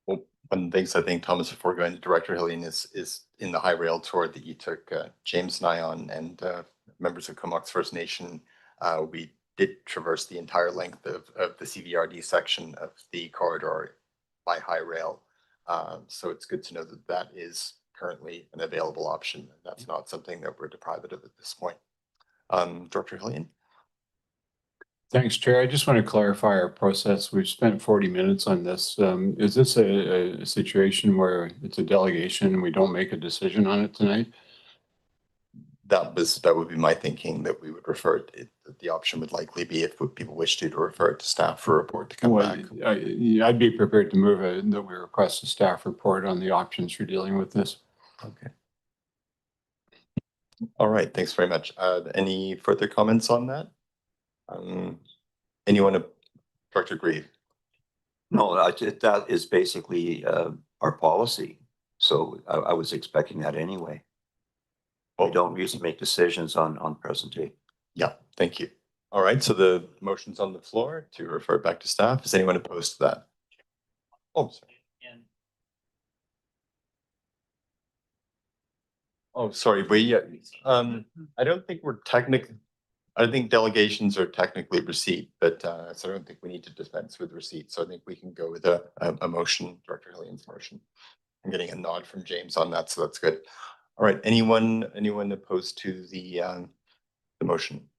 Well, one of the things I think, Thomas, before going to Director Hillian, is in the high rail tour that you took James and I on, and members of Comox First Nation, we did traverse the entire length of the CVRD section of the corridor by high rail. So it's good to know that that is currently an available option. That's not something that we're deprived of at this point. Director Hillian? Thanks, Chair. I just want to clarify our process. We've spent 40 minutes on this. Is this a situation where it's a delegation and we don't make a decision on it tonight? That would be my thinking, that we would refer it. The option would likely be, if people wish to refer it to staff for a report to come back. I'd be prepared to move that we request a staff report on the options for dealing with this. Okay. All right. Thanks very much. Any further comments on that? Anyone? Dr. Grieve? No, that is basically our policy. So I was expecting that anyway. We don't usually make decisions on present day. Yeah, thank you. All right, so the motion's on the floor to refer back to staff. Is anyone opposed to that? Oh, sorry. Oh, sorry. I don't think we're technically. I think delegations are technically receipt, but so I don't think we need to dispense with receipt. So I think we can go with a motion, Director Hillian's motion. I'm getting a nod from James on that, so that's good. All right, anyone opposed to the motion?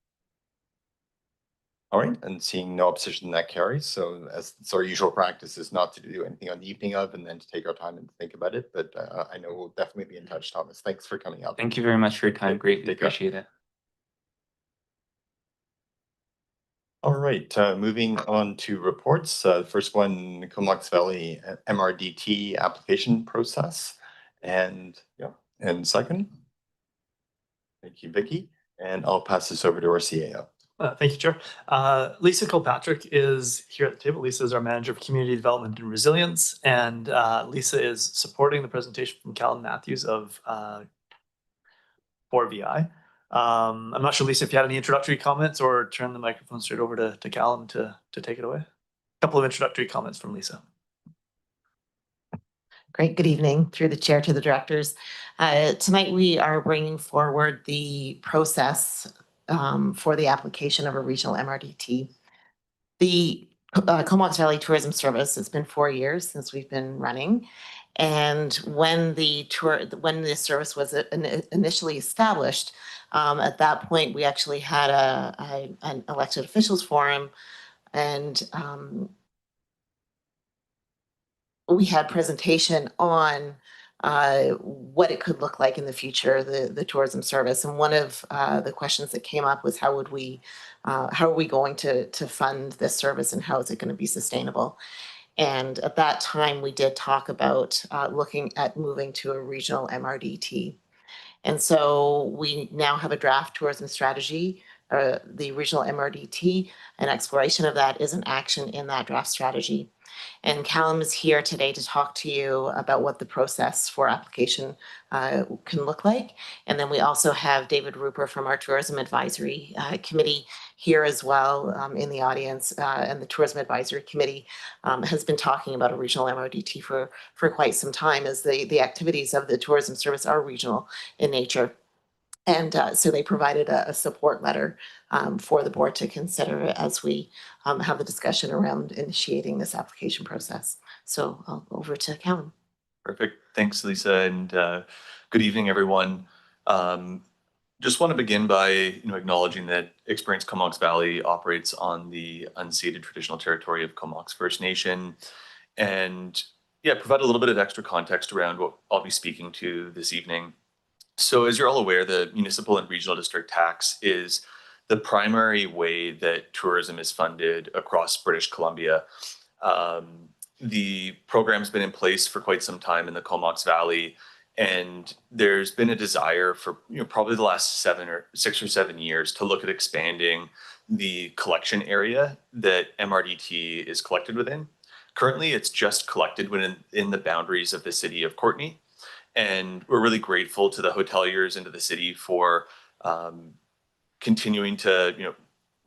All right, and seeing no opposition, that carries. So as it's our usual practice is not to do anything on the evening of, and then to take our time and think about it. But I know we'll definitely be in touch, Thomas. Thanks for coming out. Thank you very much for your time. Greatly appreciate it. All right, moving on to reports. First one, Comox Valley MRDT application process. And second. Thank you, Vicky. And I'll pass this over to our CAO. Thank you, Chair. Lisa Kilpatrick is here at the table. Lisa is our Manager of Community Development and Resilience, and Lisa is supporting the presentation from Callum Matthews of 4VI. I'm not sure, Lisa, if you had any introductory comments, or turn the microphone straight over to Callum to take it away. A couple of introductory comments from Lisa. Great. Good evening, through the chair to the directors. Tonight we are bringing forward the process for the application of a regional MRDT. The Comox Valley Tourism Service, it's been 4 years since we've been running. And when the service was initially established, at that point, we actually had an elected officials forum, and we had presentation on what it could look like in the future, the tourism service. And one of the questions that came up was how are we going to fund this service, and how is it going to be sustainable? And at that time, we did talk about looking at moving to a regional MRDT. And so we now have a draft tourism strategy, the regional MRDT, and exploration of that is an action in that draft strategy. And Callum is here today to talk to you about what the process for application can look like. And then we also have David Rupert from our Tourism Advisory Committee here as well in the audience. And the Tourism Advisory Committee has been talking about a regional MRDT for quite some time, as the activities of the tourism service are regional in nature. And so they provided a support letter for the board to consider as we have the discussion around initiating this application process. So I'll over to Callum. Perfect. Thanks, Lisa, and good evening, everyone. Just want to begin by acknowledging that Experience Comox Valley operates on the unceded traditional territory of Comox First Nation, and provide a little bit of extra context around what I'll be speaking to this evening. So as you're all aware, the municipal and regional district tax is the primary way that tourism is funded across British Columbia. The program's been in place for quite some time in the Comox Valley, and there's been a desire for probably the last 6 or 7 years to look at expanding the collection area that MRDT is collected within. Currently, it's just collected in the boundaries of the city of Courtenay. And we're really grateful to the hoteliers and to the city for continuing to,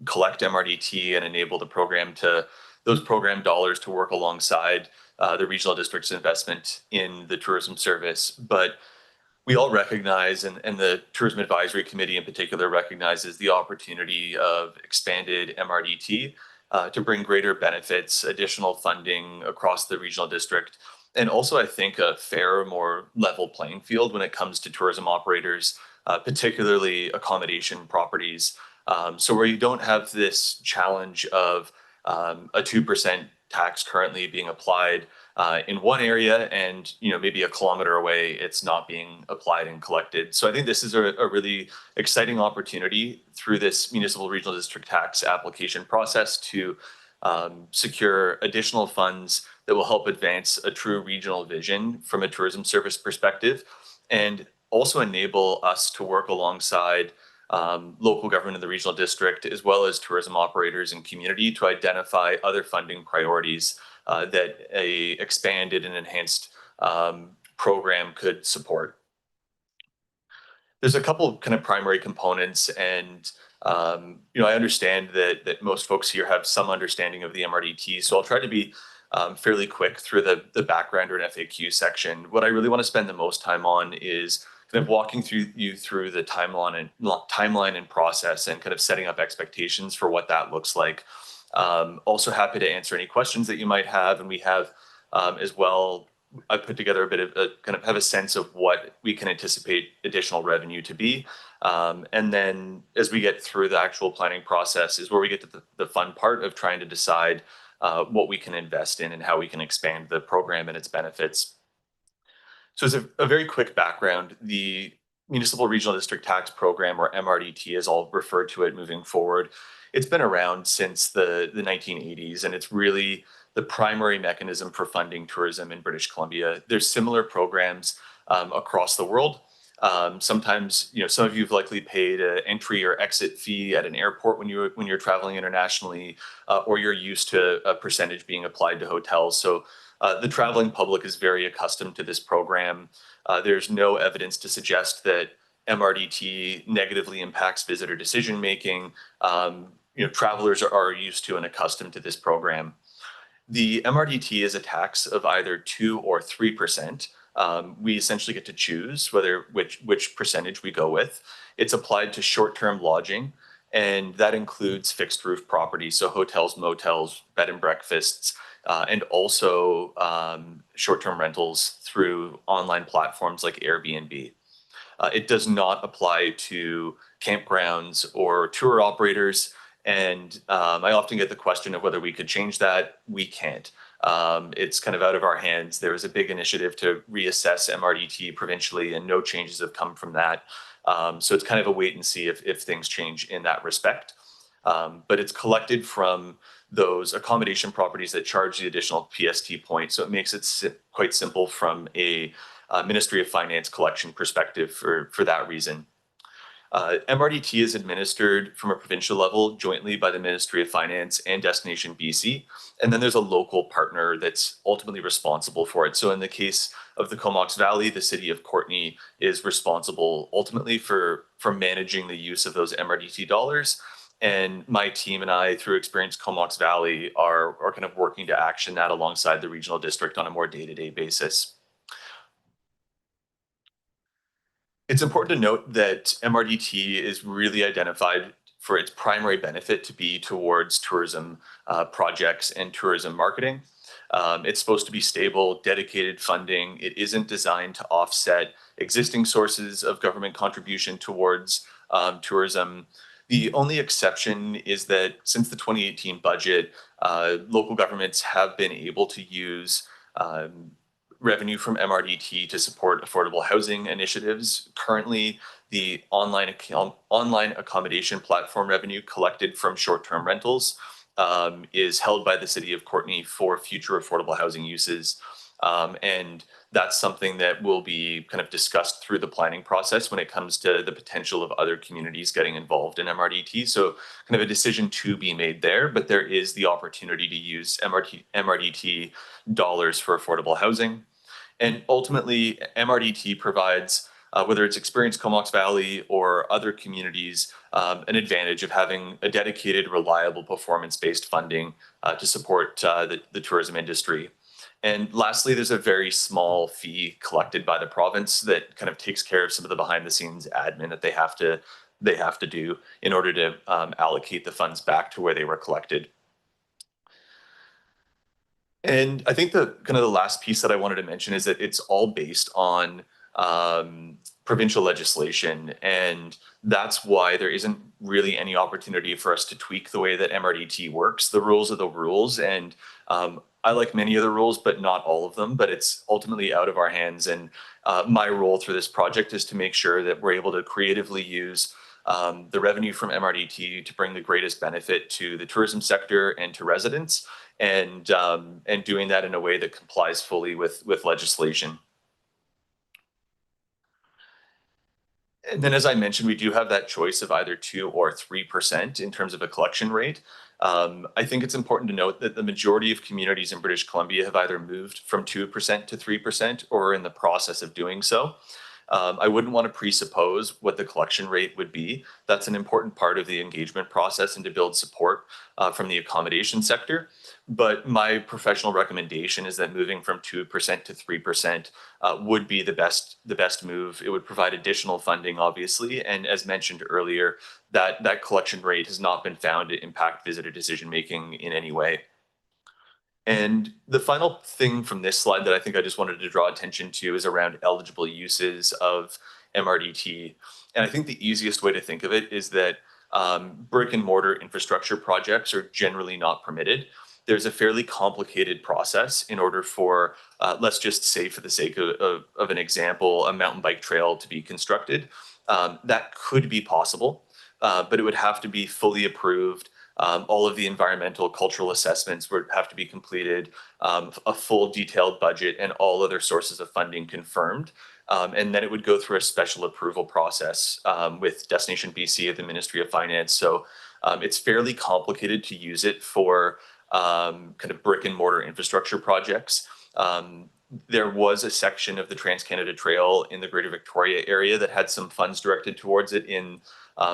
collect MRDT and enable those program dollars to work alongside the regional district's investment in the tourism service. But we all recognize, and the Tourism Advisory Committee in particular recognizes the opportunity of expanded MRDT to bring greater benefits, additional funding across the regional district, and also I think a fair, more level playing field when it comes to tourism operators, particularly accommodation properties. So where you don't have this challenge of a 2% tax currently being applied in one area, and maybe a kilometer away it's not being applied and collected. So I think this is a really exciting opportunity through this municipal regional district tax application process to secure additional funds that will help advance a true regional vision from a tourism service perspective, and also enable us to work alongside local government in the regional district, as well as tourism operators and community, to identify other funding priorities that a expanded and enhanced program could support. There's a couple of kind of primary components, and I understand that most folks here have some understanding of the MRDT, so I'll try to be fairly quick through the background or an FAQ section. What I really want to spend the most time on is kind of walking you through the timeline and process, and kind of setting up expectations for what that looks like. Also happy to answer any questions that you might have, and we have as well. I put together a bit of kind of have a sense of what we can anticipate additional revenue to be. And then as we get through the actual planning process is where we get to the fun part of trying to decide what we can invest in and how we can expand the program and its benefits. So as a very quick background, the Municipal Regional District Tax Program, or MRDT as I'll refer to it moving forward, it's been around since the 1980s, and it's really the primary mechanism for funding tourism in British Columbia. There's similar programs across the world. Sometimes, some of you've likely paid an entry or exit fee at an airport when you're traveling internationally, or you're used to a percentage being applied to hotels. So the traveling public is very accustomed to this program. There's no evidence to suggest that MRDT negatively impacts visitor decision making. Travelers are used to and accustomed to this program. The MRDT is a tax of either 2 or 3%. We essentially get to choose which percentage we go with. It's applied to short-term lodging, and that includes fixed roof properties, so hotels, motels, bed and breakfasts, and also short-term rentals through online platforms like Airbnb. It does not apply to campgrounds or tour operators. And I often get the question of whether we could change that. We can't. It's kind of out of our hands. There was a big initiative to reassess MRDT provincially, and no changes have come from that. So it's kind of a wait and see if things change in that respect. But it's collected from those accommodation properties that charge the additional PST point. So it makes it quite simple from a Ministry of Finance collection perspective for that reason. MRDT is administered from a provincial level jointly by the Ministry of Finance and Destination BC. And then there's a local partner that's ultimately responsible for it. So in the case of the Comox Valley, the city of Courtenay is responsible ultimately for managing the use of those MRDT dollars. And my team and I, through Experience Comox Valley, are kind of working to action that alongside the regional district on a more day-to-day basis. It's important to note that MRDT is really identified for its primary benefit to be towards tourism projects and tourism marketing. It's supposed to be stable, dedicated funding. It isn't designed to offset existing sources of government contribution towards tourism. The only exception is that since the 2018 budget, local governments have been able to use revenue from MRDT to support affordable housing initiatives. Currently, the online accommodation platform revenue collected from short-term rentals is held by the city of Courtenay for future affordable housing uses. And that's something that will be kind of discussed through the planning process when it comes to the potential of other communities getting involved in MRDT. So kind of a decision to be made there, but there is the opportunity to use MRDT dollars for affordable housing. And ultimately, MRDT provides, whether it's Experience Comox Valley or other communities, an advantage of having a dedicated, reliable, performance-based funding to support the tourism industry. And lastly, there's a very small fee collected by the province that kind of takes care of some of the behind-the-scenes admin that they have to do in order to allocate the funds back to where they were collected. And I think the kind of the last piece that I wanted to mention is that it's all based on provincial legislation, and that's why there isn't really any opportunity for us to tweak the way that MRDT works. The rules are the rules, and I like many of the rules, but not all of them. But it's ultimately out of our hands, and my role through this project is to make sure that we're able to creatively use the revenue from MRDT to bring the greatest benefit to the tourism sector and to residents, and doing that in a way that complies fully with legislation. And then, as I mentioned, we do have that choice of either 2 or 3% in terms of a collection rate. I think it's important to note that the majority of communities in British Columbia have either moved from 2% to 3% or are in the process of doing so. I wouldn't want to presuppose what the collection rate would be. That's an important part of the engagement process and to build support from the accommodation sector. But my professional recommendation is that moving from 2% to 3% would be the best move. It would provide additional funding, obviously, and as mentioned earlier, that collection rate has not been found to impact visitor decision making in any way. And the final thing from this slide that I think I just wanted to draw attention to is around eligible uses of MRDT. And I think the easiest way to think of it is that brick and mortar infrastructure projects are generally not permitted. There's a fairly complicated process in order for, let's just say for the sake of an example, a mountain bike trail to be constructed. That could be possible, but it would have to be fully approved. All of the environmental, cultural assessments would have to be completed, a full detailed budget and all other sources of funding confirmed. And then it would go through a special approval process with Destination BC at the Ministry of Finance. So it's fairly complicated to use it for kind of brick and mortar infrastructure projects. There was a section of the Trans-Canada Trail in the Greater Victoria area that had some funds directed towards it in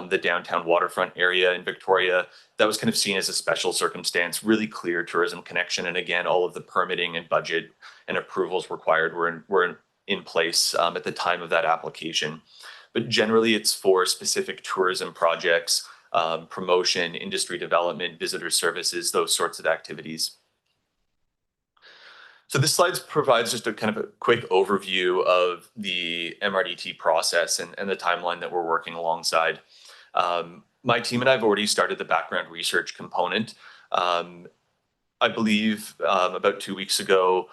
the downtown waterfront area in Victoria. That was kind of seen as a special circumstance, really clear tourism connection. And again, all of the permitting and budget and approvals required were in place at the time of that application. But generally, it's for specific tourism projects, promotion, industry development, visitor services, those sorts of activities. So this slide provides just a kind of a quick overview of the MRDT process and the timeline that we're working alongside. My team and I have already started the background research component. I believe about 2 weeks ago,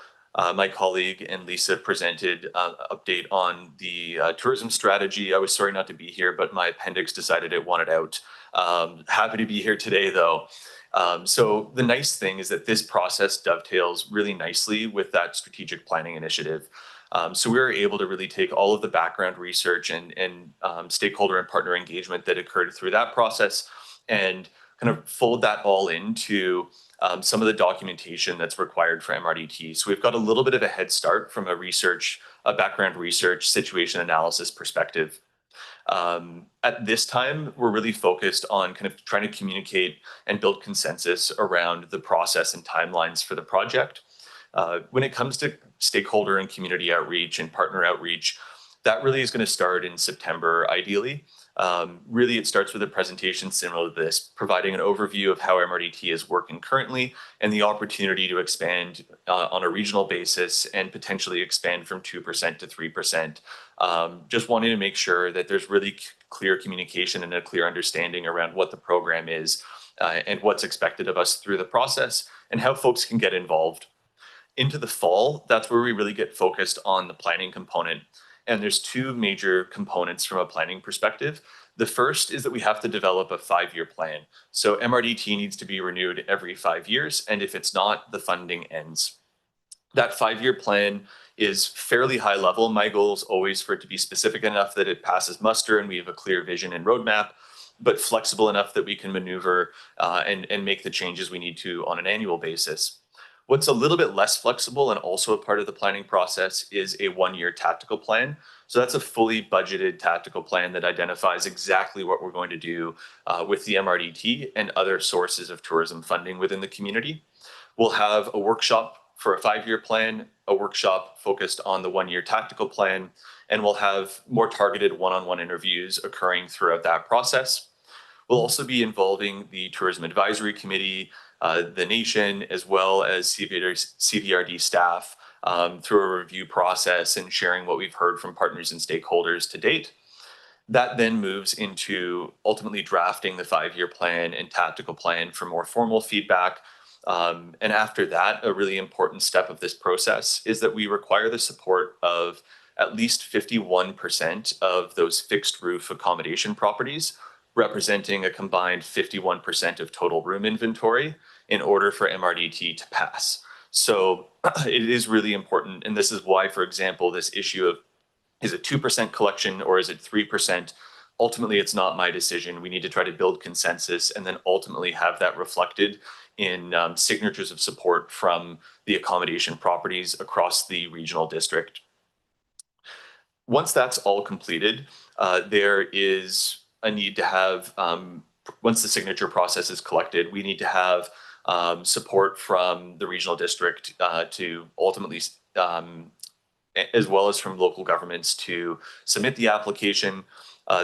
my colleague and Lisa presented an update on the tourism strategy. I was sorry not to be here, but my appendix decided it wanted out. Happy to be here today, though. So the nice thing is that this process dovetails really nicely with that strategic planning initiative. So we were able to really take all of the background research and stakeholder and partner engagement that occurred through that process and kind of fold that all into some of the documentation that's required for MRDT. So we've got a little bit of a head start from a background research situation analysis perspective. At this time, we're really focused on kind of trying to communicate and build consensus around the process and timelines for the project. When it comes to stakeholder and community outreach and partner outreach, that really is going to start in September, ideally. Really, it starts with a presentation similar to this, providing an overview of how MRDT is working currently and the opportunity to expand on a regional basis and potentially expand from 2% to 3%. Just wanting to make sure that there's really clear communication and a clear understanding around what the program is and what's expected of us through the process and how folks can get involved. Into the fall, that's where we really get focused on the planning component. And there's two major components from a planning perspective. The first is that we have to develop a 5-year plan. So MRDT needs to be renewed every 5 years. And if it's not, the funding ends. That 5-year plan is fairly high level. My goal is always for it to be specific enough that it passes muster and we have a clear vision and roadmap, but flexible enough that we can maneuver and make the changes we need to on an annual basis. What's a little bit less flexible and also a part of the planning process is a 1-year tactical plan. So that's a fully budgeted tactical plan that identifies exactly what we're going to do with the MRDT and other sources of tourism funding within the community. We'll have a workshop for a 5-year plan, a workshop focused on the 1-year tactical plan, and we'll have more targeted one-on-one interviews occurring throughout that process. We'll also be involving the Tourism Advisory Committee, the nation, as well as CVRD staff through a review process and sharing what we've heard from partners and stakeholders to date. That then moves into ultimately drafting the 5-year plan and tactical plan for more formal feedback. And after that, a really important step of this process is that we require the support of at least 51% of those fixed roof accommodation properties, representing a combined 51% of total room inventory in order for MRDT to pass. So it is really important. And this is why, for example, this issue of is it 2% collection or is it 3%? Ultimately, it's not my decision. We need to try to build consensus and then ultimately have that reflected in signatures of support from the accommodation properties across the regional district. Once that's all completed, there is a need to have, once the signature process is collected, we need to have support from the regional district to ultimately as well as from local governments to submit the application.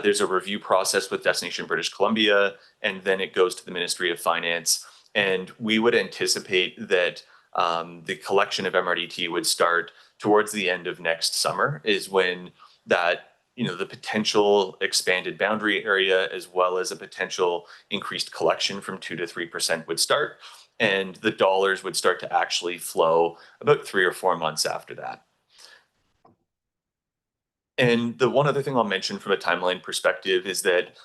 There's a review process with Destination British Columbia, and then it goes to the Ministry of Finance. And we would anticipate that the collection of MRDT would start towards the end of next summer, is when that, the potential expanded boundary area, as well as a potential increased collection from 2 to 3% would start. And the dollars would start to actually flow about 3 or 4 months after that. And the one other thing I'll mention from a timeline perspective is that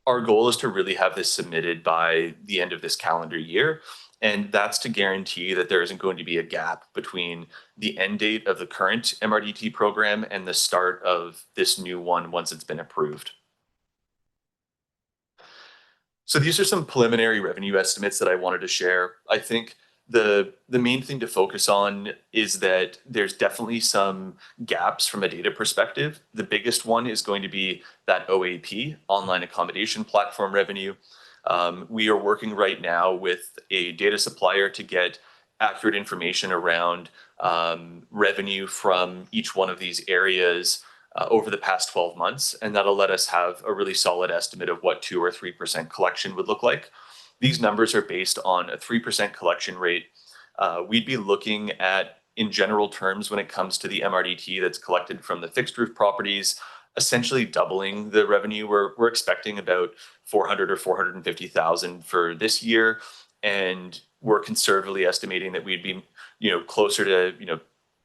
our goal is to really have this submitted by the end of this calendar year. And that's to guarantee that there isn't going to be a gap between the end date of the current MRDT program and the start of this new one once it's been approved. So these are some preliminary revenue estimates that I wanted to share. I think the main thing to focus on is that there's definitely some gaps from a data perspective. The biggest one is going to be that OAP, online accommodation platform revenue. We are working right now with a data supplier to get accurate information around revenue from each one of these areas over the past 12 months, and that'll let us have a really solid estimate of what 2 or 3% collection would look like. These numbers are based on a 3% collection rate. We'd be looking at, in general terms, when it comes to the MRDT that's collected from the fixed roof properties, essentially doubling the revenue. We're expecting about 400 or 450,000 for this year, and we're conservatively estimating that we'd be, closer to,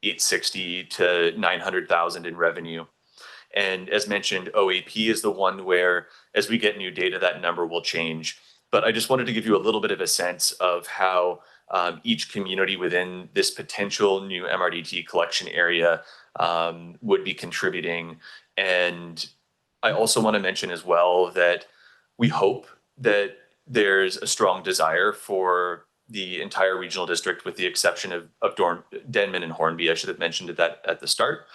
860 to 900,000 in revenue. And as mentioned, OAP is the one where, as we get new data, that number will change. But I just wanted to give you a little bit of a sense of how each community within this potential new MRDT collection area would be contributing. And I also want to mention as well that we hope that there's a strong desire for the entire regional district, with the exception of Denman and Hornby, I should have mentioned that at the start,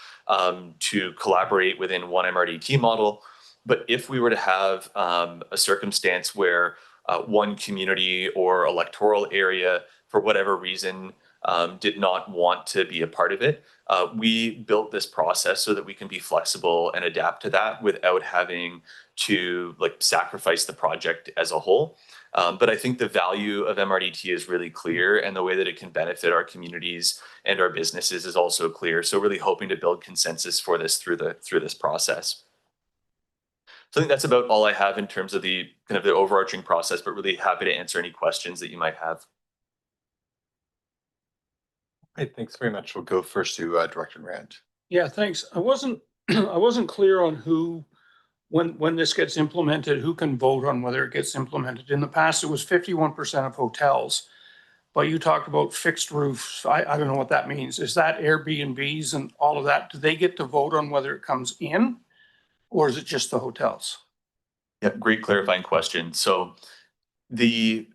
to collaborate within one MRDT model. But if we were to have a circumstance where one community or electoral area, for whatever reason, did not want to be a part of it, we built this process so that we can be flexible and adapt to that without having to sacrifice the project as a whole. But I think the value of MRDT is really clear, and the way that it can benefit our communities and our businesses is also clear. So really hoping to build consensus for this through this process. So I think that's about all I have in terms of the kind of the overarching process, but really happy to answer any questions that you might have. Great, thanks very much. We'll go first to Director Rand. Yeah, thanks. I wasn't clear on who, when this gets implemented, who can vote on whether it gets implemented. In the past, it was 51% of hotels. but you talked about fixed roofs. I don't know what that means. Is that Airbnbs and all of that? Do they get to vote on whether it comes in? Or is it just the hotels? Yeah, great clarifying question. So the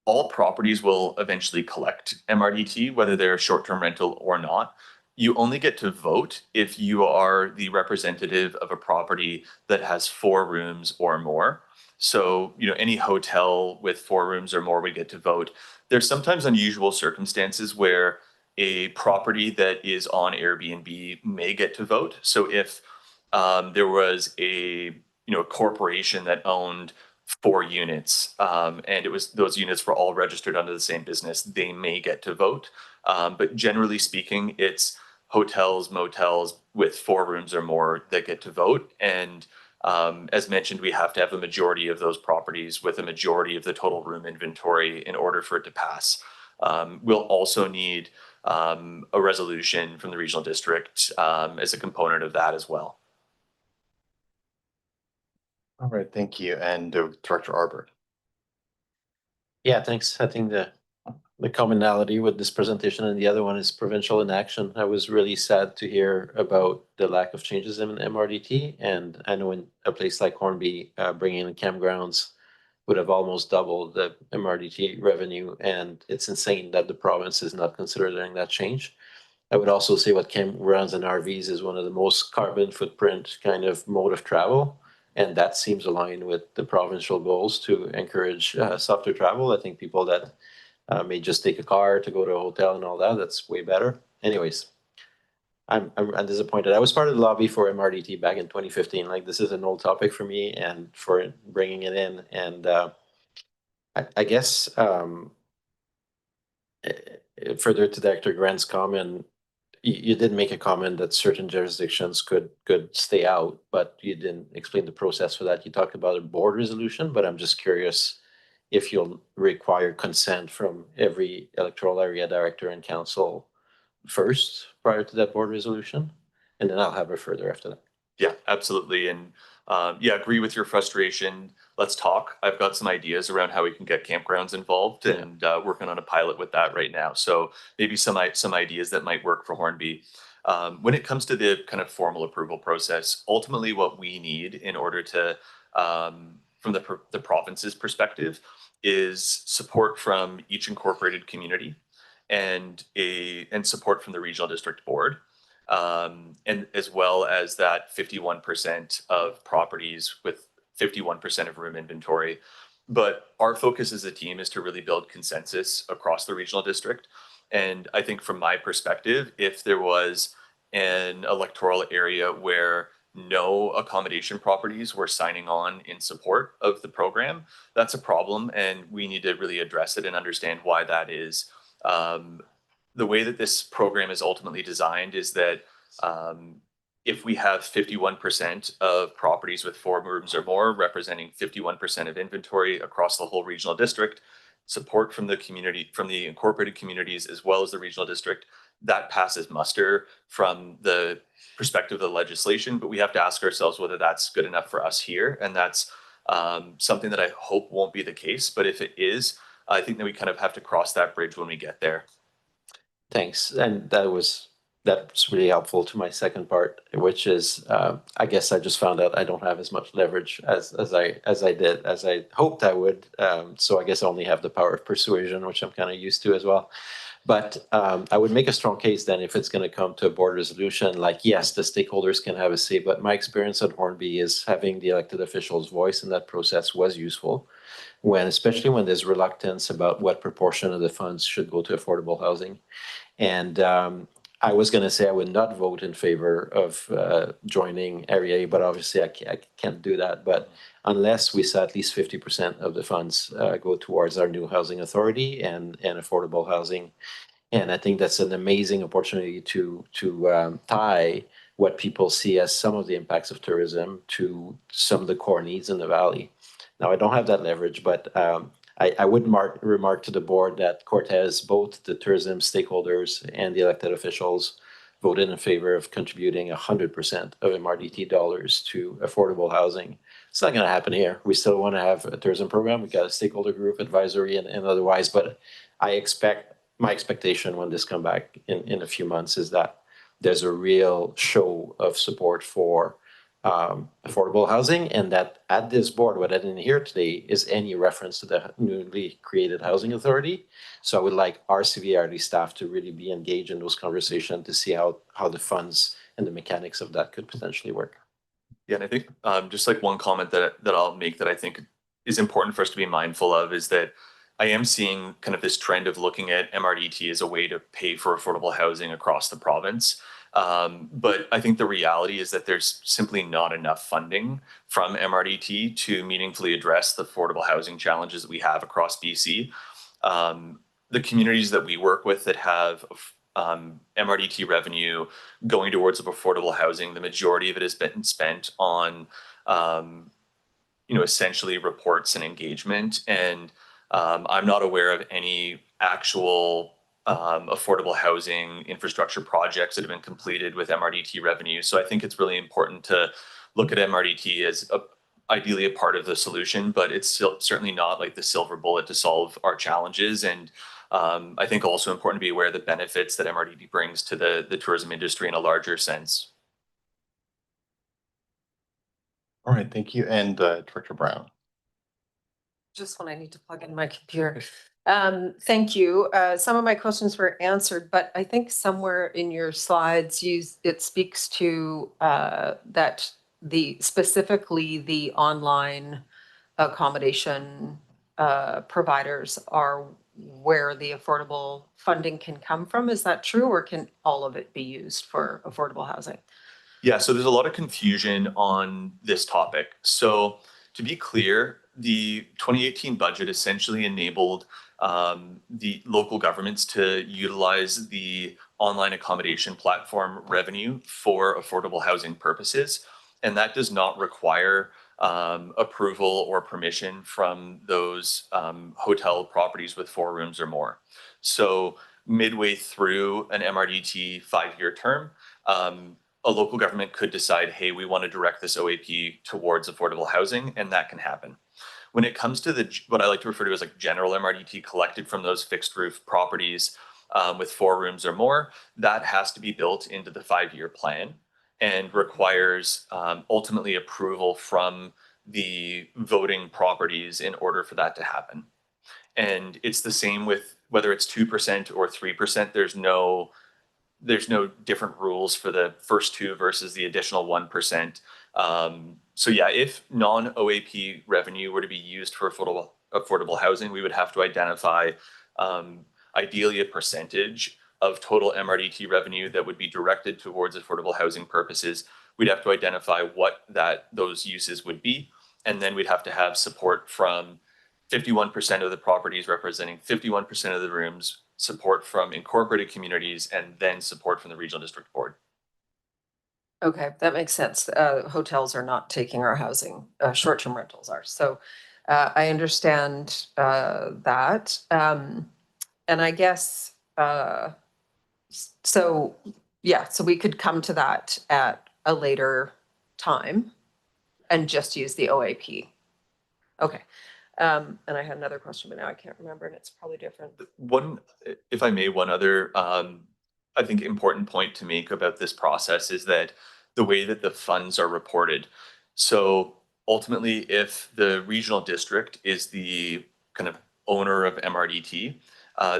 all properties will eventually collect MRDT, whether they're short-term rental or not. You only get to vote if you are the representative of a property that has 4 rooms or more. So, any hotel with 4 rooms or more would get to vote. There's sometimes unusual circumstances where a property that is on Airbnb may get to vote. So if there was a corporation that owned 4 units, and those units were all registered under the same business, they may get to vote. But generally speaking, it's hotels, motels with 4 rooms or more that get to vote. And as mentioned, we have to have a majority of those properties with a majority of the total room inventory in order for it to pass. We'll also need a resolution from the regional district as a component of that as well. All right, thank you. And Director Arbor. Yeah, thanks. I think the commonality with this presentation and the other one is provincial inaction. I was really sad to hear about the lack of changes in MRDT. And I know in a place like Hornby, bringing in campgrounds would have almost doubled the MRDT revenue. And it's insane that the province is not considering that change. I would also say what campgrounds and RVs is one of the most carbon footprint kind of mode of travel. And that seems aligned with the provincial goals to encourage softer travel. I think people that may just take a car to go to a hotel and all that, that's way better. Anyways, I'm disappointed. I was part of the lobby for MRDT back in 2015. Like, this is an old topic for me and for bringing it in. And I guess further to Dr. Grant's comment, you did make a comment that certain jurisdictions could stay out, but you didn't explain the process for that. You talked about a board resolution, but I'm just curious if you'll require consent from every electoral area director and council first prior to that board resolution, and then I'll have a further after that. Yeah, absolutely. And yeah, agree with your frustration. Let's talk. I've got some ideas around how we can get campgrounds involved, and working on a pilot with that right now. So maybe some ideas that might work for Hornby. When it comes to the kind of formal approval process, ultimately what we need in order to, from the province's perspective, is support from each incorporated community and support from the regional district board. And as well as that 51% of properties with 51% of room inventory. But our focus as a team is to really build consensus across the regional district. And I think from my perspective, if there was an electoral area where no accommodation properties were signing on in support of the program, that's a problem. And we need to really address it and understand why that is. The way that this program is ultimately designed is that if we have 51% of properties with 4 rooms or more, representing 51% of inventory across the whole regional district, support from the community, from the incorporated communities, as well as the regional district, that passes muster from the perspective of the legislation. But we have to ask ourselves whether that's good enough for us here. And that's something that I hope won't be the case. But if it is, I think that we kind of have to cross that bridge when we get there. Thanks. And that's really helpful to my second part, which is I guess I just found out I don't have as much leverage as I hoped I would. So I guess I only have the power of persuasion, which I'm kind of used to as well. But I would make a strong case then if it's going to come to a board resolution, like, yes, the stakeholders can have a say, but my experience at Hornby is having the elected officials' voice in that process was useful, especially when there's reluctance about what proportion of the funds should go to affordable housing. And I was going to say I would not vote in favor of joining Area A, but obviously I can't do that. But unless we saw at least 50% of the funds go towards our new housing authority and affordable housing. And I think that's an amazing opportunity to tie what people see as some of the impacts of tourism to some of the core needs in the valley. Now, I don't have that leverage, but I would remark to the board that Cortez, both the tourism stakeholders and the elected officials, voted in favor of contributing 100% of MRDT dollars to affordable housing. It's not going to happen here. We still want to have a tourism program. We got a stakeholder group, advisory, and otherwise. But my expectation when this come back in a few months is that there's a real show of support for affordable housing, and that at this board, what I didn't hear today is any reference to the newly created housing authority. So I would like our CVRD staff to really be engaged in those conversations to see how the funds and the mechanics of that could potentially work. Yeah, and I think just like one comment that I'll make that I think is important for us to be mindful of is that I am seeing kind of this trend of looking at MRDT as a way to pay for affordable housing across the province. But I think the reality is that there's simply not enough funding from MRDT to meaningfully address the affordable housing challenges that we have across BC. The communities that we work with that have MRDT revenue going towards affordable housing, the majority of it has been spent on essentially reports and engagement. And I'm not aware of any actual affordable housing infrastructure projects that have been completed with MRDT revenue. So I think it's really important to look at MRDT as ideally a part of the solution, but it's still certainly not like the silver bullet to solve our challenges. And I think also important to be aware of the benefits that MRDT brings to the tourism industry in a larger sense. All right, thank you. And Director Brown. Just when I need to plug in my computer. Thank you. Some of my questions were answered, but I think somewhere in your slides, it speaks to that specifically the online accommodation providers are where the affordable funding can come from. Is that true, or can all of it be used for affordable housing? Yeah, so there's a lot of confusion on this topic. So to be clear, the 2018 budget essentially enabled the local governments to utilize the online accommodation platform revenue for affordable housing purposes. And that does not require approval or permission from those hotel properties with 4 rooms or more. So midway through an MRDT 5-year term, a local government could decide, hey, we want to direct this OAP towards affordable housing, and that can happen. When it comes to what I like to refer to as like general MRDT collected from those fixed roof properties with 4 rooms or more, that has to be built into the 5-year plan and requires ultimately approval from the voting properties in order for that to happen. And it's the same with whether it's 2% or 3%, there's no different rules for the first 2 versus the additional 1%. So yeah, if non-OAP revenue were to be used for affordable housing, we would have to identify ideally a percentage of total MRDT revenue that would be directed towards affordable housing purposes. We'd have to identify what those uses would be, and then we'd have to have support from 51% of the properties representing 51% of the rooms, support from incorporated communities, and then support from the regional district board. Okay, that makes sense. Hotels are not taking our housing, short-term rentals are. So I understand that. And I guess, so we could come to that at a later time and just use the OAP. Okay. And I had another question, but now I can't remember, and it's probably different. If I may, one other, I think important point to make about this process is that the way that the funds are reported. So ultimately, if the regional district is the kind of owner of MRDT,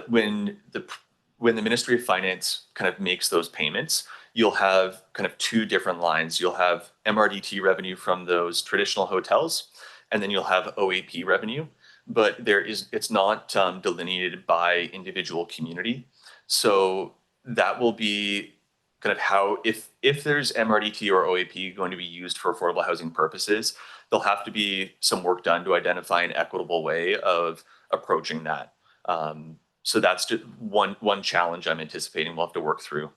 when the Ministry of Finance kind of makes those payments, you'll have kind of 2 different lines. You'll have MRDT revenue from those traditional hotels, and then you'll have OAP revenue, but it's not delineated by individual community. So that will be kind of how, if there's MRDT or OAP going to be used for affordable housing purposes, there'll have to be some work done to identify an equitable way of approaching that. So that's just one challenge I'm anticipating we'll have to work through.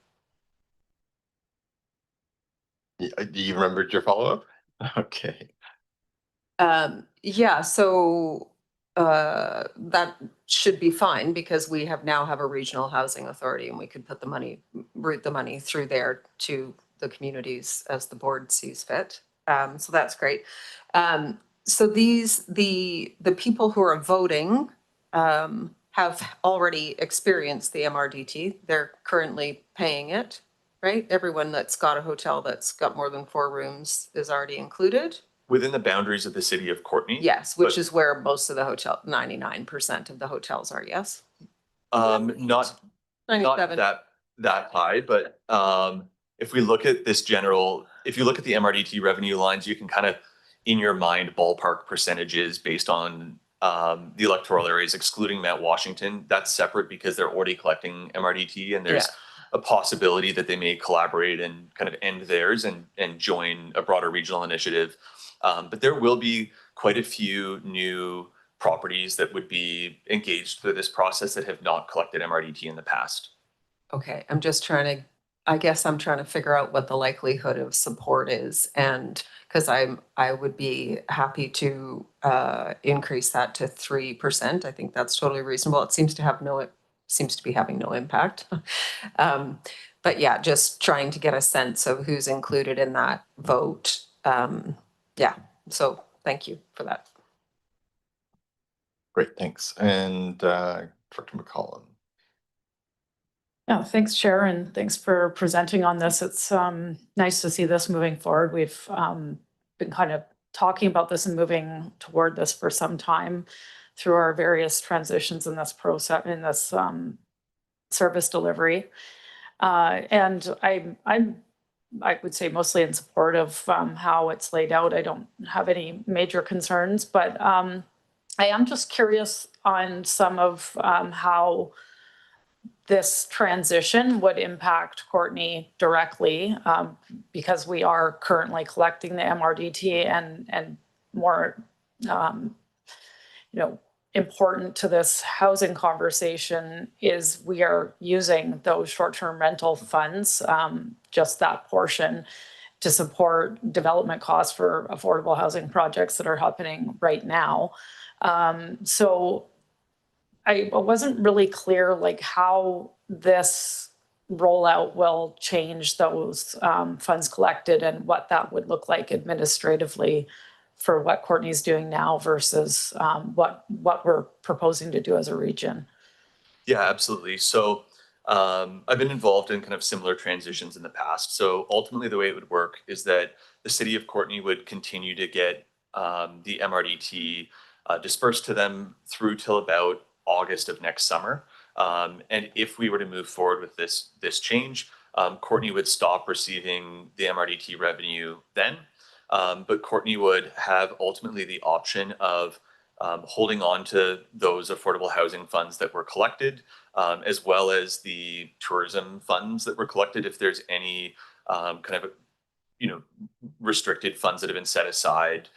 Do you remember your follow-up? Okay. Yeah, so that should be fine because we now have a regional housing authority, and we could route the money through there to the communities as the board sees fit. So that's great. So the people who are voting, have already experienced the MRDT. They're currently paying it, right? Everyone that's got a hotel that's got more than 4 rooms is already included. Within the boundaries of the city of Courtney. Yes, which but, is where most of the 99% of the hotels are, yes? not 97. that high, but if we look at this if you look at the MRDT revenue lines, you can kind of in your mind ballpark percentages based on the electoral areas, excluding Mount Washington. That's separate because they're already collecting MRDT, and there's a possibility that they may collaborate and kind of end theirs and join a broader regional initiative. But there will be quite a few new properties that would be engaged through this process that have not collected MRDT in the past. Okay, I guess I'm trying to figure out what the likelihood of support is, and because I would be happy to increase that to 3%. I think that's totally reasonable. It seems to be having no impact. But yeah, just trying to get a sense of who's included in that vote. Yeah, so thank you for that. Great, thanks. And Director McCollum. Yeah, thanks, Chair, and thanks for presenting on this. It's nice to see this moving forward. We've been kind of talking about this and moving toward this for some time through our various transitions in this process, in this service delivery. And I would say mostly in support of how it's laid out. I don't have any major concerns, but I am just curious on some of how this transition would impact Courtney directly, because we are currently collecting the MRDT, and more, important to this housing conversation is we are using those short-term rental funds, just that portion, to support development costs for affordable housing projects that are happening right now. So I wasn't really clear like how this rollout will change those funds collected and what that would look like administratively for what Courtney's doing now versus what we're proposing to do as a region. Yeah, absolutely. So I've been involved in kind of similar transitions in the past. So ultimately the way it would work is that the city of Courtney would continue to get the MRDT dispersed to them through till about August of next summer. And if we were to move forward with this change, Courtney would stop receiving the MRDT revenue then. But Courtney would have ultimately the option of holding on to those affordable housing funds that were collected, as well as the tourism funds that were collected if there's any kind of restricted funds that have been set aside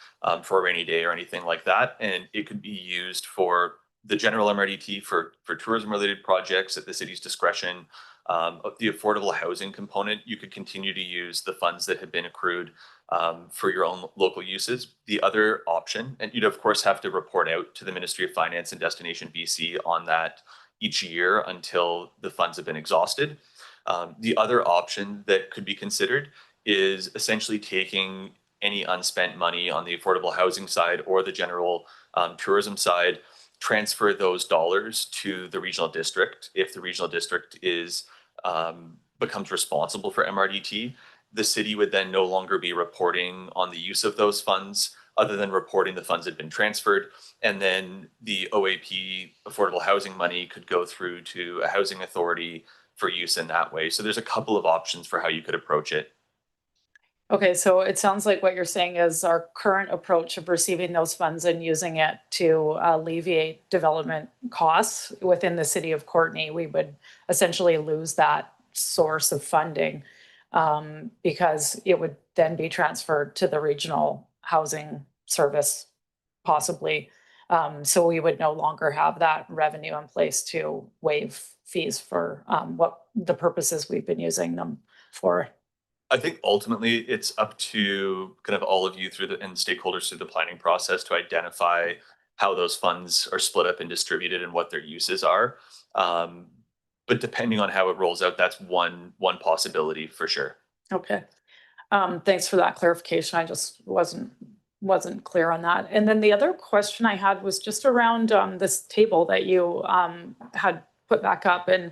for a rainy day or anything like that. And it could be used for the general MRDT for tourism related projects at the city's discretion. The affordable housing component, you could continue to use the funds that have been accrued for your own local uses. The other option, and you'd of course have to report out to the Ministry of Finance and Destination BC on that each year until the funds have been exhausted. The other option that could be considered is essentially taking any unspent money on the affordable housing side or the general tourism side, transfer those dollars to the regional district. If the regional district becomes responsible for MRDT, the city would then no longer be reporting on the use of those funds other than reporting the funds had been transferred. And then the OAP affordable housing money could go through to a housing authority for use in that way. So there's a couple of options for how you could approach it. Okay, so it sounds like what you're saying is our current approach of receiving those funds and using it to alleviate development costs within the city of Courtney, we would essentially lose that source of funding because it would then be transferred to the regional housing service, possibly. So we would no longer have that revenue in place to waive fees for what the purposes we've been using them for. I think ultimately it's up to kind of all of you and stakeholders through the planning process to identify how those funds are split up and distributed and what their uses are. But depending on how it rolls out, that's one possibility for sure. Okay. Thanks for that clarification. I just wasn't wasn't clear on that. And then the other question I had was just around this table that you had put back up and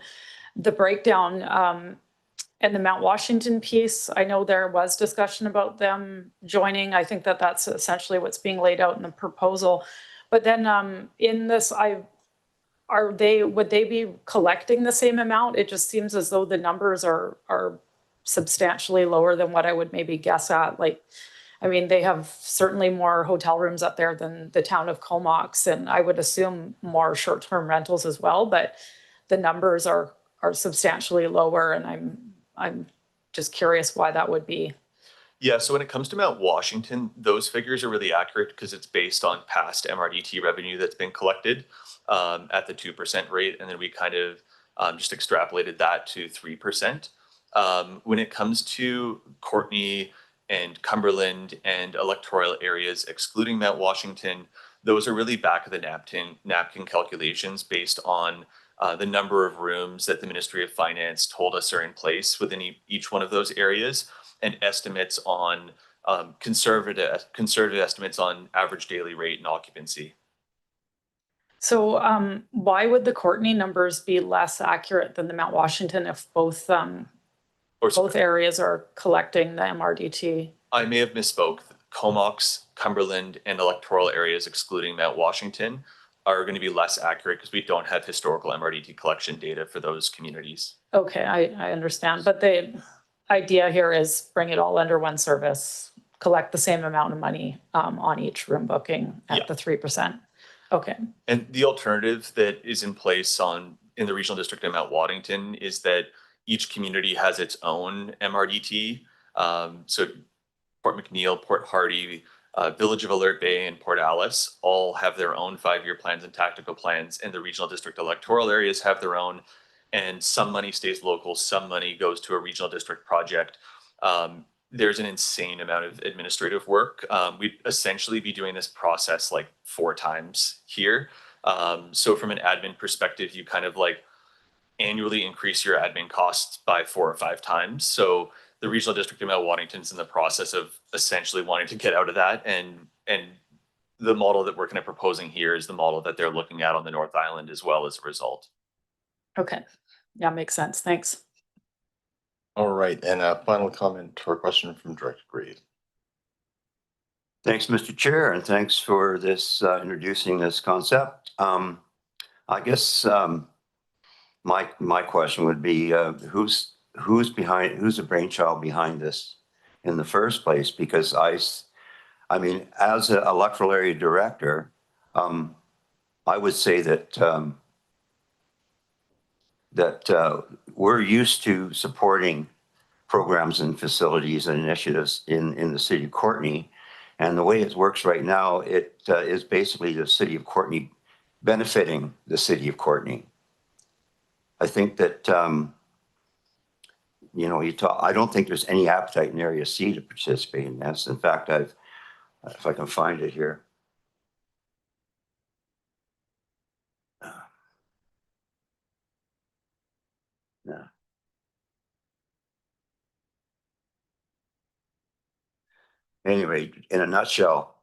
the breakdown and the Mount Washington piece. I know there was discussion about them joining. I think that that's essentially what's being laid out in the proposal. But then in this, would they be collecting the same amount? It just seems as though the numbers are substantially lower than what I would maybe guess at. Like, I mean, they have certainly more hotel rooms up there than the town of Comox, and I would assume more short-term rentals as well, but the numbers are substantially lower, and I'm just curious why that would be. Yeah, so when it comes to Mount Washington, those figures are really accurate because it's based on past MRDT revenue that's been collected at the 2% rate, and then we kind of just extrapolated that to 3%. When it comes to Courtney and Cumberland and electoral areas, excluding Mount Washington, those are really back of the napkin calculations based on the number of rooms that the Ministry of Finance told us are in place within each one of those areas, and estimates on conservative estimates on average daily rate and occupancy. So why would the Courtney numbers be less accurate than the Mount Washington if both areas are collecting the MRDT? I may have misspoke. Comox, Cumberland, and electoral areas excluding Mount Washington are going to be less accurate because we don't have historical MRDT collection data for those communities. Okay, I understand. But the idea here is bring it all under one service, collect the same amount of money on each room booking at the 3%. Okay. And the alternative that is in place in the regional district of Mount Waddington is that each community has its own MRDT. So Port McNeil, Port Hardy, Village of Alert Bay, and Port Alice all have their own 5-year plans and tactical plans, and the regional district electoral areas have their own. And some money stays local, some money goes to a regional district project. There's an insane amount of administrative work. We'd essentially be doing this process like 4 times here. So from an admin perspective, you kind of like annually increase your admin costs by 4 or 5 times. So the regional district of Mount Waddington's in the process of essentially wanting to get out of that. And the model that we're kind of proposing here is the model that they're looking at on the North Island as well as a result. Okay. Yeah, makes sense. Thanks. All right, and a final comment or question from Director Reid. Thanks, Mr. Chair, and thanks for this introducing this concept. I guess my question would be who's the brainchild behind this in the first place? Because I mean, as an electoral area director, I would say that we're used to supporting programs and facilities and initiatives in the city of Courtney. And the way it works right now, it is basically the city of Courtney benefiting the city of Courtney. I think that, I don't think there's any appetite in Area C to participate in this. In fact, if I can find it here. Yeah. Anyway, in a nutshell,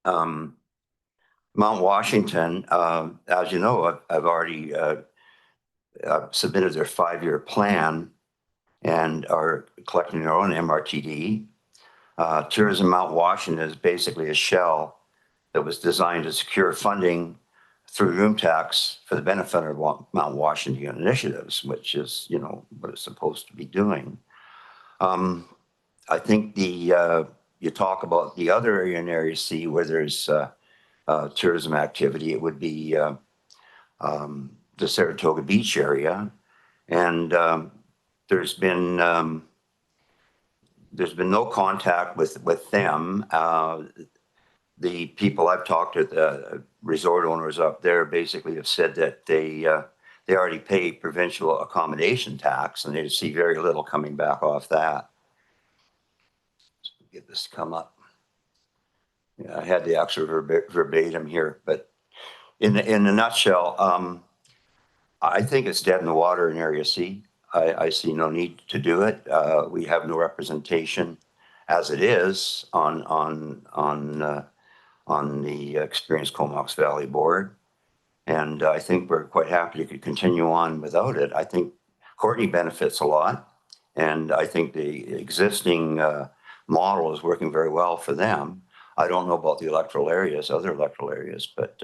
Mount Washington, as you know, I've already submitted their 5-year plan and are collecting their own MRTD. Tourism Mount Washington is basically a shell that was designed to secure funding through room tax for the benefit of Mount Washington initiatives, which is, what it's supposed to be doing. I think you talk about the other area in Area C where there's tourism activity, it would be the Saratoga Beach area. And there's been no contact with them. The people I've talked to, the resort owners up there, basically have said that they already pay provincial accommodation tax, and they see very little coming back off that. Get this to come up. Yeah, I had the actual verbatim here, but in a nutshell, I think it's dead in the water in Area C. I see no need to do it. We have no representation as it is on the experienced Comox Valley board. And I think we're quite happy to continue on without it. I think Courtney benefits a lot. And I think the existing model is working very well for them. I don't know about the other electoral areas, but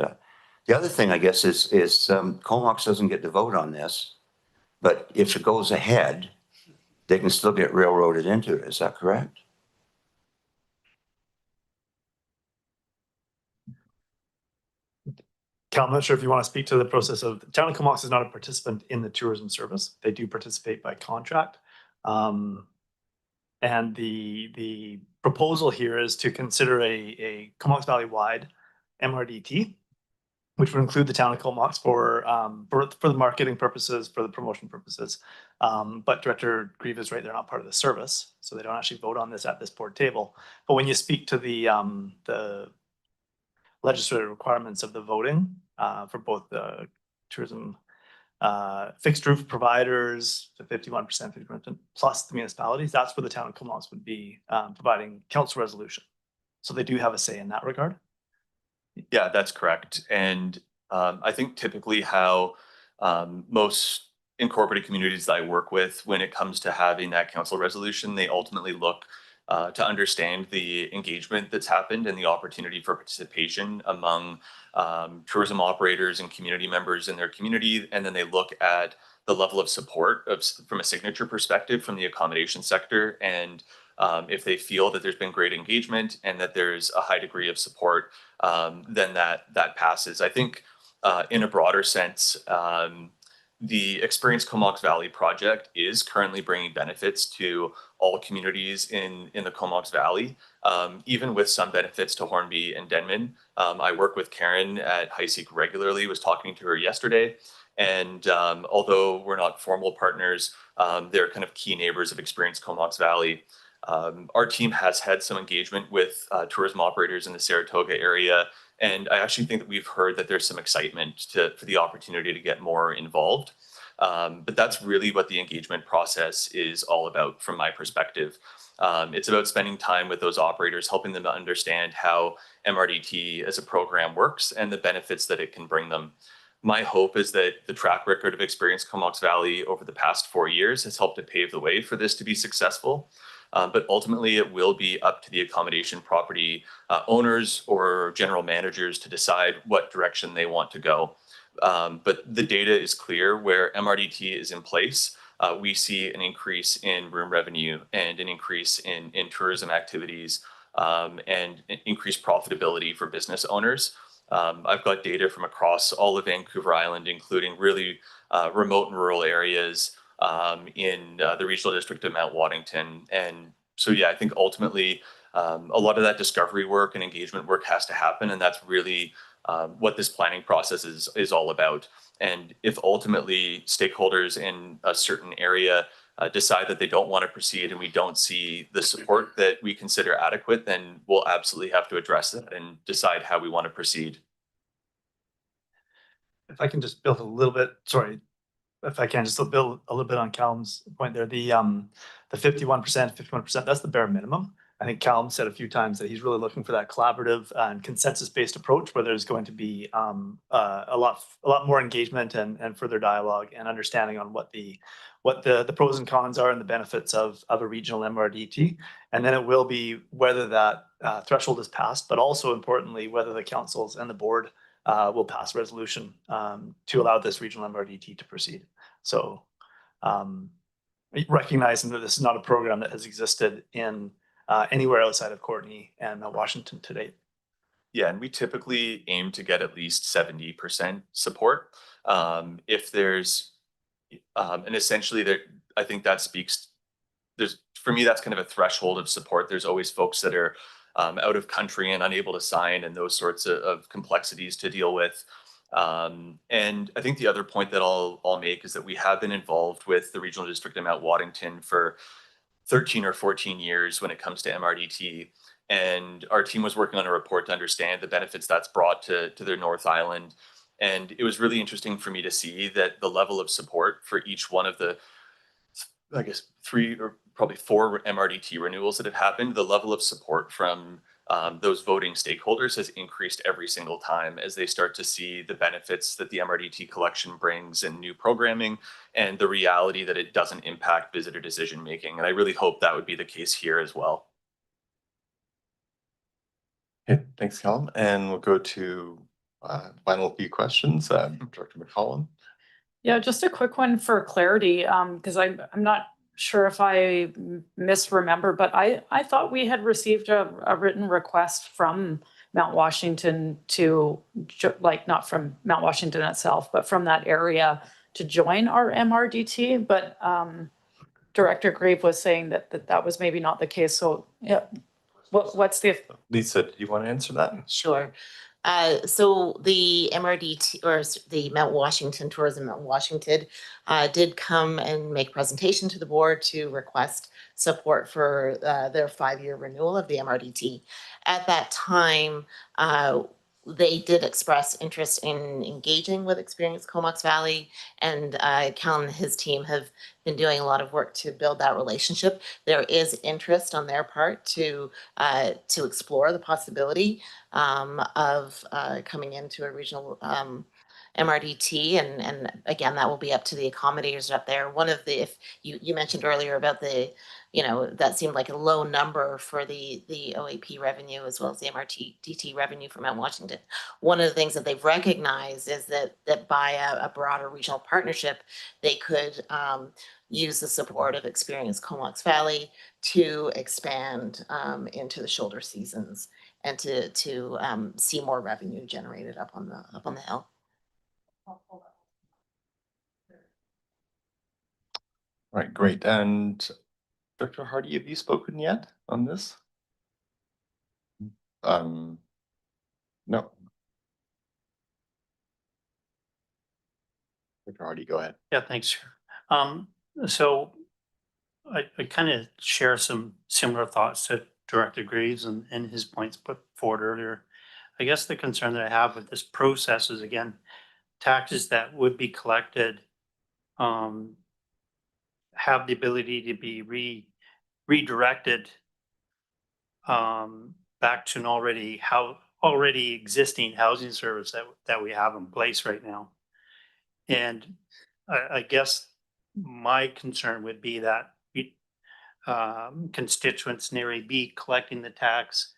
the other thing, I guess, is Comox doesn't get to vote on this, but if it goes ahead, they can still get railroaded into it. Is that correct? Cal, I'm not sure if you want to speak to the process of, the town of Comox is not a participant in the tourism service. They do participate by contract. And the proposal here is to consider a Comox Valley-wide MRDT, which would include the town of Comox for the marketing purposes, for the promotion purposes. But Director Grieve is right, they're not part of the service, so they don't actually vote on this at this board table. But when you speak to the legislative requirements of the voting for both the tourism fixed roof providers, the 51%, 50% plus the municipalities, that's where the town of Comox would be providing council resolution. So they do have a say in that regard. Yeah, that's correct. And I think typically how most incorporated communities that I work with, when it comes to having that council resolution, they ultimately look to understand the engagement that's happened and the opportunity for participation among tourism operators and community members in their community. And then they look at the level of support from a signature perspective from the accommodation sector. And if they feel that there's been great engagement and that there's a high degree of support, then that passes. I think in a broader sense, the Experience Comox Valley project is currently bringing benefits to all communities in the Comox Valley, even with some benefits to Hornby and Denman. I work with Karen at HiSeek regularly, was talking to her yesterday. And although we're not formal partners, they're kind of key neighbors of Experience Comox Valley. Our team has had some engagement with tourism operators in the Saratoga area. And I actually think that we've heard that there's some excitement for the opportunity to get more involved. But that's really what the engagement process is all about from my perspective. It's about spending time with those operators, helping them to understand how MRDT as a program works and the benefits that it can bring them. My hope is that the track record of Experience Comox Valley over the past 4 years has helped to pave the way for this to be successful. But ultimately, it will be up to the accommodation property owners or general managers to decide what direction they want to go. But the data is clear where MRDT is in place. We see an increase in room revenue and an increase in tourism activities and increased profitability for business owners. I've got data from across all of Vancouver Island, including really remote and rural areas in the regional district of Mount Waddington. And so, yeah, I think ultimately a lot of that discovery work and engagement work has to happen. And that's really what this planning process is all about. And if ultimately stakeholders in a certain area decide that they don't want to proceed and we don't see the support that we consider adequate, then we'll absolutely have to address that and decide how we want to proceed. If I can just build a little bit, sorry, if I can just build a little bit on Callum's point there, the 51%, that's the bare minimum. I think Callum said a few times that he's really looking for that collaborative and consensus-based approach where there's going to be a lot more engagement and further dialogue and understanding on what the pros and cons are and the benefits of a regional MRDT. And then it will be whether that threshold is passed, but also importantly, whether the councils and the board will pass resolution to allow this regional MRDT to proceed. So recognizing that this is not a program that has existed in anywhere outside of Courtney and Washington to date. Yeah, and we typically aim to get at least 70% support. If there's, and essentially there, I think that speaks, for me, that's kind of a threshold of support. There's always folks that are out of country and unable to sign and those sorts of complexities to deal with. And I think the other point that I'll make is that we have been involved with the regional district of Mount Waddington for 13 or 14 years when it comes to MRDT. And our team was working on a report to understand the benefits that's brought to their North Island. And it was really interesting for me to see that the level of support for each one of the I guess, 3 or probably 4 MRDT renewals that have happened, the level of support from those voting stakeholders has increased every single time as they start to see the benefits that the MRDT collection brings and new programming and the reality that it doesn't impact visitor decision making. And I really hope that would be the case here as well. Okay, thanks, Callum. And we'll go to final few questions. Director McCollum. Yeah, just a quick one for clarity, because I'm not sure if I misremember, but I thought we had received a written request from Mount Washington to, like, not from Mount Washington itself, but from that area to join our MRDT. But Director Grieve was saying that was maybe not the case. So yeah, what's the Lisa, do you want to answer that? Sure. So the MRDT or the Mount Washington Tourism Mount Washington did come and make a presentation to the board to request support for their 5-year renewal of the MRDT. At that time, they did express interest in engaging with Experience Comox Valley, and Callum and his team have been doing a lot of work to build that relationship. There is interest on their part to explore the possibility of coming into a regional MRDT, and again, that will be up to the accommodators up there. One of the, if you mentioned earlier about the, that seemed like a low number for the OAP revenue as well as the MRDT revenue from Mount Washington. One of the things that they've recognized is that by a broader regional partnership, they could use the support of Experience Comox Valley to expand into the shoulder seasons and to see more revenue generated up on the hill. All right, great. And Dr. Hardy, have you spoken yet on this? No. Dr. Hardy, go ahead. Yeah, thanks, Chair. So I kind of share some similar thoughts to Director Graves and his points put forward earlier. I guess the concern that I have with this process is, again, taxes that would be collected have the ability to be redirected back to an already existing housing service that we have in place right now. And I guess my concern would be that constituents nearly be collecting the tax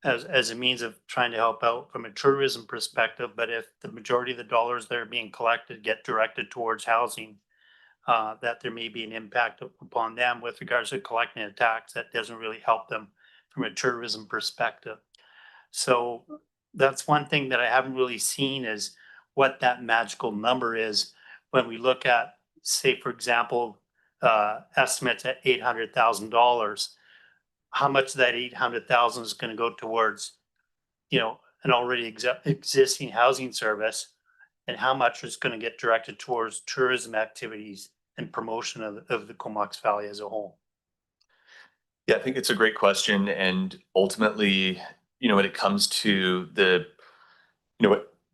as a means of trying to help out from a tourism perspective. But if the majority of the dollars that are being collected get directed towards housing, that there may be an impact upon them with regards to collecting a tax that doesn't really help them from a tourism perspective. So that's one thing that I haven't really seen is what that magical number is when we look at, say, for example, estimates at $800,000. How much of that 800,000 is going to go towards, an already existing housing service, and how much is going to get directed towards tourism activities and promotion of the Comox Valley as a whole? Yeah, I think it's a great question. And ultimately, when it comes to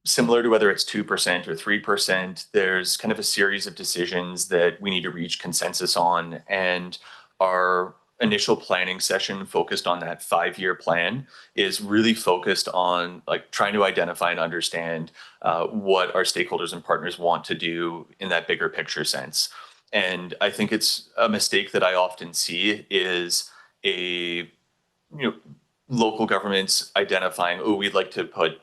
similar to whether it's 2% or 3%, there's kind of a series of decisions that we need to reach consensus on. And our initial planning session focused on that 5-year plan is really focused on like trying to identify and understand what our stakeholders and partners want to do in that bigger picture sense. And I think it's a mistake that I often see is local governments identifying, oh, we'd like to put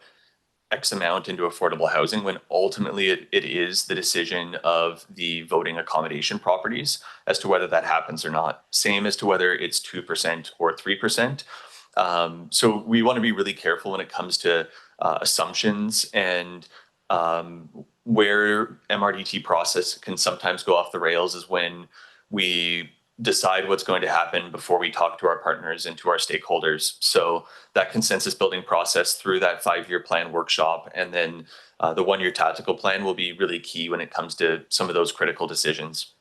X amount into affordable housing, when ultimately it is the decision of the voting accommodation properties as to whether that happens or not. Same as to whether it's 2% or 3%. So we want to be really careful when it comes to assumptions and where MRDT process can sometimes go off the rails is when we decide what's going to happen before we talk to our partners and to our stakeholders. So that consensus building process through that 5-year plan workshop and then the 1-year tactical plan will be really key when it comes to some of those critical decisions.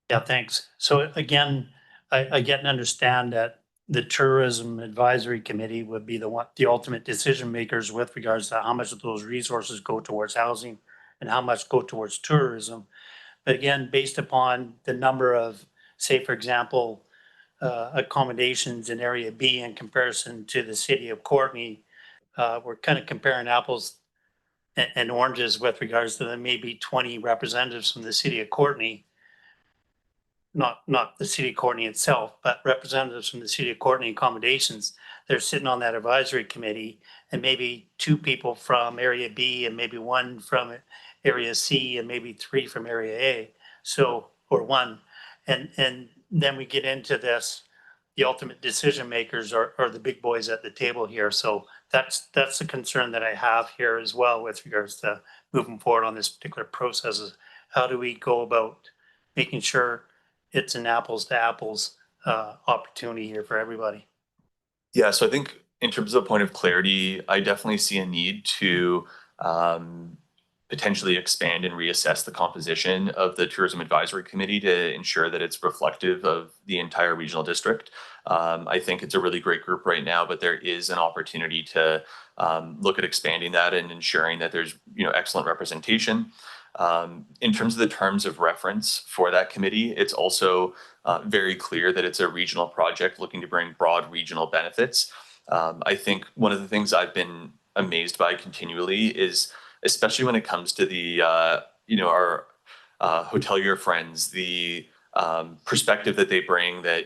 Yeah, thanks. So again, I get and understand that the tourism advisory committee would be the ultimate decision makers with regards to how much of those resources go towards housing and how much go towards tourism. But again, based upon the number of, say, for example, accommodations in Area B in comparison to the city of Courtenay, we're kind of comparing apples and oranges with regards to the maybe 20 representatives from the city of Courtenay. Not the city of Courtenay itself, but representatives from the city of Courtenay accommodations. They're sitting on that advisory committee, and maybe 2 people from Area B and maybe 1 from Area C and maybe 3 from Area A. So, or 1. And then we get into this, the ultimate decision makers are the big boys at the table here. So that's the concern that I have here as well with regards to moving forward on this particular process. Is how do we go about making sure it's an apples to apples opportunity here for everybody? Yeah, so I think in terms of point of clarity, I definitely see a need to potentially expand and reassess the composition of the Tourism Advisory Committee to ensure that it's reflective of the entire regional district. I think it's a really great group right now, but there is an opportunity to look at expanding that and ensuring that there's excellent representation. In terms of the terms of reference for that committee, it's also very clear that it's a regional project looking to bring broad regional benefits. I think one of the things I've been amazed by continually is, especially when it comes to the our hotelier friends, the perspective that they bring, that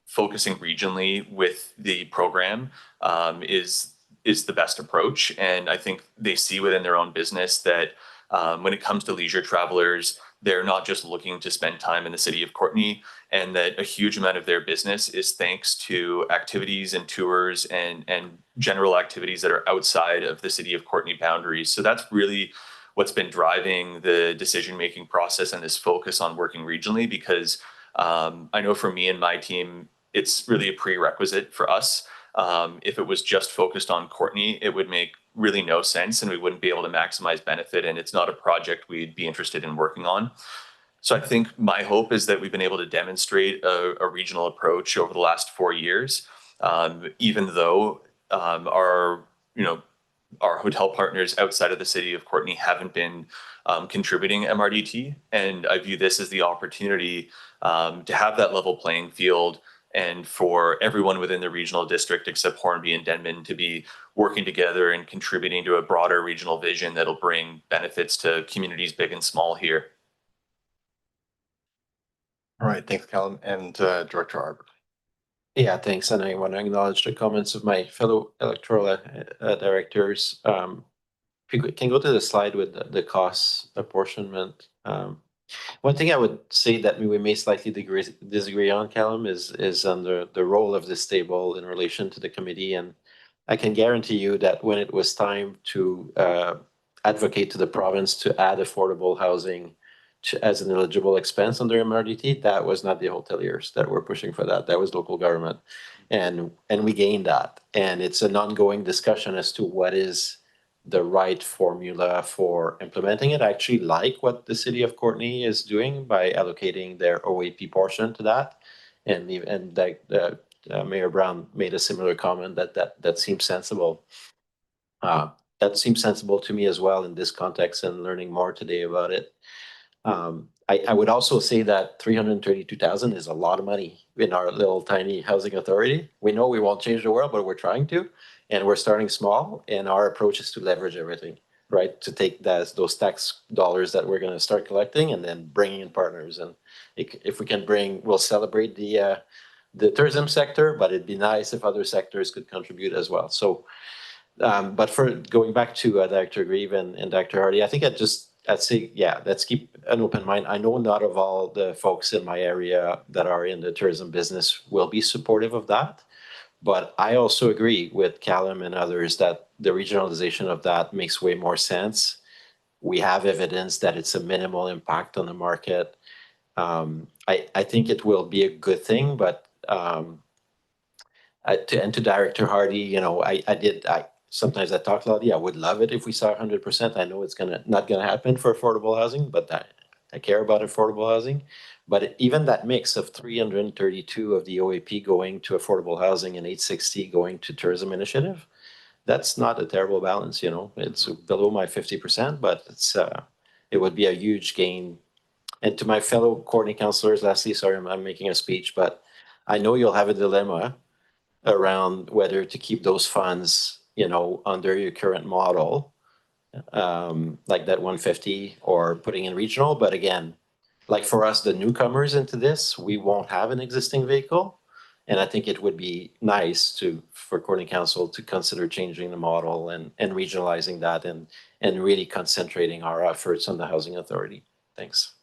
focusing regionally with the program is the best approach. And I think they see within their own business that when it comes to leisure travelers, they're not just looking to spend time in the city of Courtenay, and that a huge amount of their business is thanks to activities and tours and general activities that are outside of the city of Courtenay boundaries. So that's really what's been driving the decision-making process and this focus on working regionally, because I know for me and my team, it's really a prerequisite for us. If it was just focused on Courtenay, it would make really no sense and we wouldn't be able to maximize benefit, and it's not a project we'd be interested in working on. So I think my hope is that we've been able to demonstrate a regional approach over the last 4 years, even though our hotel partners outside of the city of Courtenay haven't been contributing MRDT. And I view this as the opportunity to have that level playing field and for everyone within the regional district except Hornby and Denman to be working together and contributing to a broader regional vision that'll bring benefits to communities big and small here. All right, thanks, Callum. And Director Arbor. Yeah, thanks. And I want to acknowledge the comments of my fellow electoral directors. If you can go to the slide with the cost apportionment. One thing I would say that we may slightly disagree on, Callum, is on the role of this table in relation to the committee. And I can guarantee you that when it was time to advocate to the province to add affordable housing as an eligible expense under MRDT, that was not the hoteliers that were pushing for that. That was local government. And we gained that. And it's an ongoing discussion as to what is the right formula for implementing it. I actually like what the city of Courtenay is doing by allocating their OAP portion to that. And Mayor Brown made a similar comment that seems sensible. That seems sensible to me as well in this context, and learning more today about it. I would also say that 332,000 is a lot of money in our little tiny housing authority. We know we won't change the world, but we're trying to, and we're starting small. And our approach is to leverage everything, right? To take those tax dollars that we're going to start collecting and then bringing in partners. And if we can we'll celebrate the tourism sector, but it'd be nice if other sectors could contribute as well. So, but for going back to Dr. Grieve and Dr. Hardy, I think I'd say, yeah, let's keep an open mind. I know not of all the folks in my area that are in the tourism business will be supportive of that. But I also agree with Callum and others that the regionalization of that makes way more sense. We have evidence that it's a minimal impact on the market. I think it will be a good thing, but to Director Hardy, sometimes I talk a lot. Yeah, I would love it if we saw 100%. I know it's not gonna happen for affordable housing, but I care about affordable housing. But even that mix of 332 of the OAP going to affordable housing and 860 going to tourism initiative, that's not a terrible balance, you know. It's below my 50%, but it would be a huge gain. And to my fellow Courtney councillors, lastly, sorry, I'm making a speech, but I know you'll have a dilemma around whether to keep those funds, you know, under your current model, like that 150, or putting in regional. But again, like for us, the newcomers into this, we won't have an existing vehicle. And I think it would be nice for Courtney Council to consider changing the model and regionalizing that and really concentrating our efforts on the housing authority. Thanks.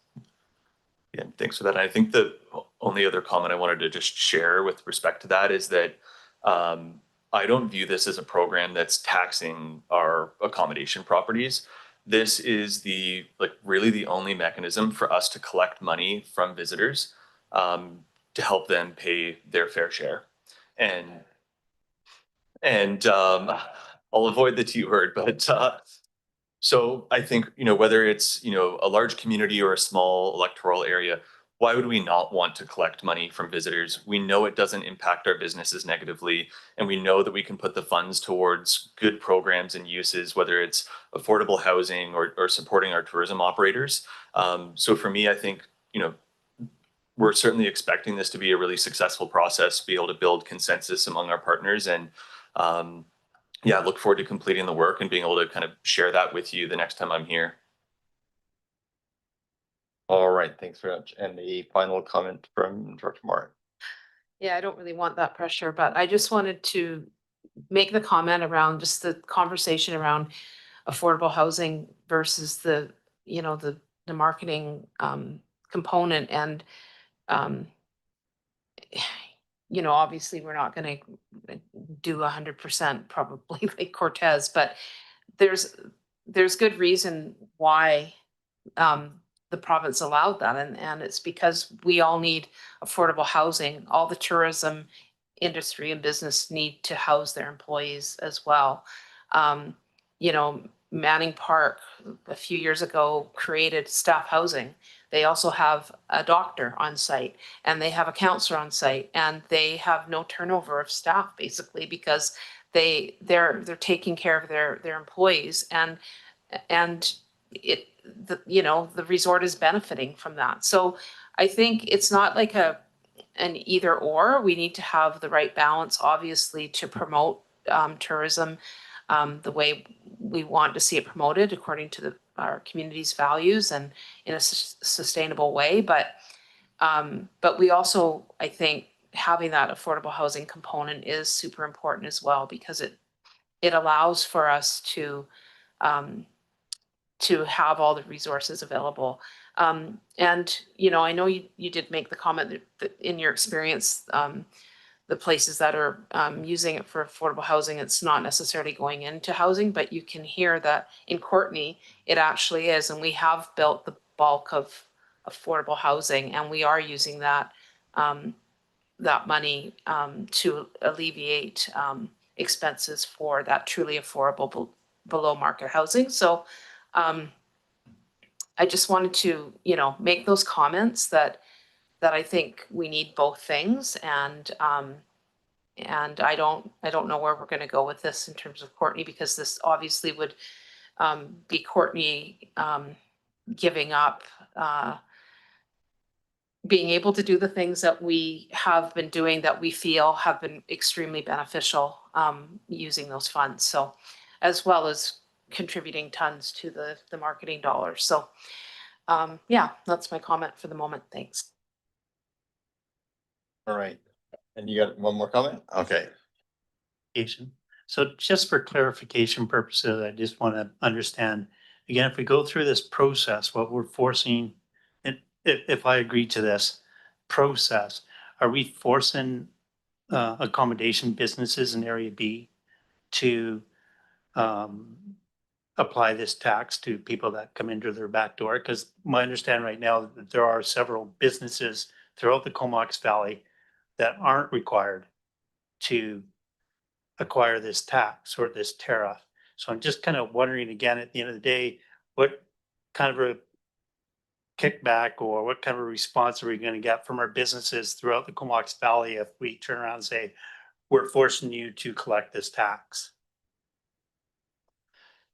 Yeah, thanks for that. I think the only other comment I wanted to just share with respect to that is that I don't view this as a program that's taxing our accommodation properties. This is really the only mechanism for us to collect money from visitors to help them pay their fair share. And I'll avoid the T word, but so I think, you know, whether it's, you know, a large community or a small electoral area, why would we not want to collect money from visitors? We know it doesn't impact our businesses negatively, and we know that we can put the funds towards good programs and uses, whether it's affordable housing or supporting our tourism operators. So for me, I think, you know, we're certainly expecting this to be a really successful process, to be able to build consensus among our partners, and yeah, look forward to completing the work and being able to kind of share that with you the next time I'm here. All right, thanks very much. And the final comment from Director Moore. Yeah, I don't really want that pressure, but I just wanted to make the comment around just the conversation around affordable housing versus the, you know, the marketing component. And you know, obviously we're not going to do 100% probably like Cortez, but there's good reason why the province allowed that, and it's because we all need affordable housing. All the tourism industry and business need to house their employees as well. You know, Manning Park a few years ago created staff housing. They also have a doctor on site, and they have a counselor on site, and they have no turnover of staff basically because they're taking care of their employees, and you know, the resort is benefiting from that. So I think it's not like an either or. We need to have the right balance, obviously, to promote tourism the way we want to see it promoted according to our community's values and in a sustainable way. But we also, I think, having that affordable housing component is super important as well, because it allows for us to have all the resources available. And, you know, I know you did make the comment that in your experience, the places that are using it for affordable housing, it's not necessarily going into housing, but you can hear that in Courtney, it actually is. And we have built the bulk of affordable housing, and we are using that money to alleviate expenses for that truly affordable below market housing. So I just wanted to, you know, make those comments that I think we need both things, and I don't know where we're going to go with this in terms of Courtney, because this obviously would be Courtney giving up being able to do the things that we have been doing that we feel have been extremely beneficial using those funds. So, as well as contributing tons to the marketing dollars. So yeah, that's my comment for the moment. Thanks. All right. And you got one more comment? Okay. So just for clarification purposes, I just want to understand, again, if we go through this process, what we're forcing, and if I agree to this process, are we forcing accommodation businesses in Area B to apply this tax to people that come into their back door? Because my understanding right now that there are several businesses throughout the Comox Valley that aren't required to acquire this tax or this tariff. So I'm just kind of wondering again, at the end of the day, what kind of kickback or what kind of response are we going to get from our businesses throughout the Comox Valley if we turn around and say, we're forcing you to collect this tax?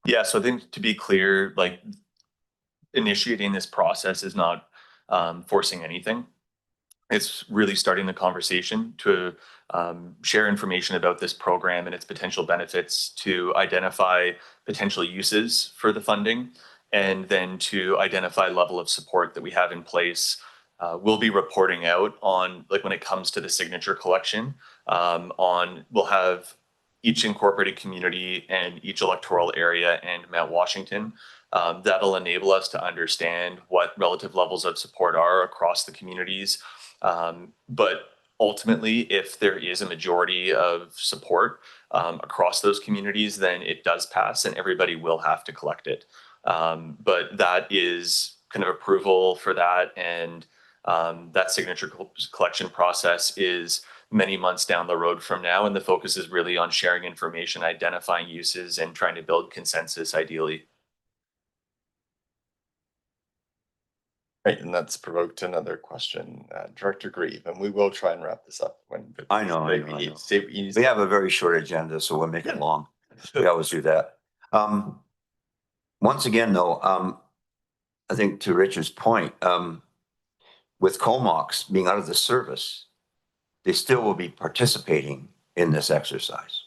Yeah, so I think to be clear, like initiating this process is not forcing anything. It's really starting the conversation to share information about this program and its potential benefits, to identify potential uses for the funding, and then to identify level of support that we have in place. We'll be reporting out on, like when it comes to the signature collection, we'll have each incorporated community and each electoral area and Mount Washington. That'll enable us to understand what relative levels of support are across the communities. But ultimately, if there is a majority of support across those communities, then it does pass and everybody will have to collect it. But that is kind of approval for that. And that signature collection process is many months down the road from now. And the focus is really on sharing information, identifying uses, and trying to build consensus ideally. Right, and that's provoked another question, Director Grieve, and we will try and wrap this up when. I know. We have a very short agenda, so we'll make it long. We always do that. Once again, though, I think to Richard's point, with Comox being out of the service, they still will be participating in this exercise.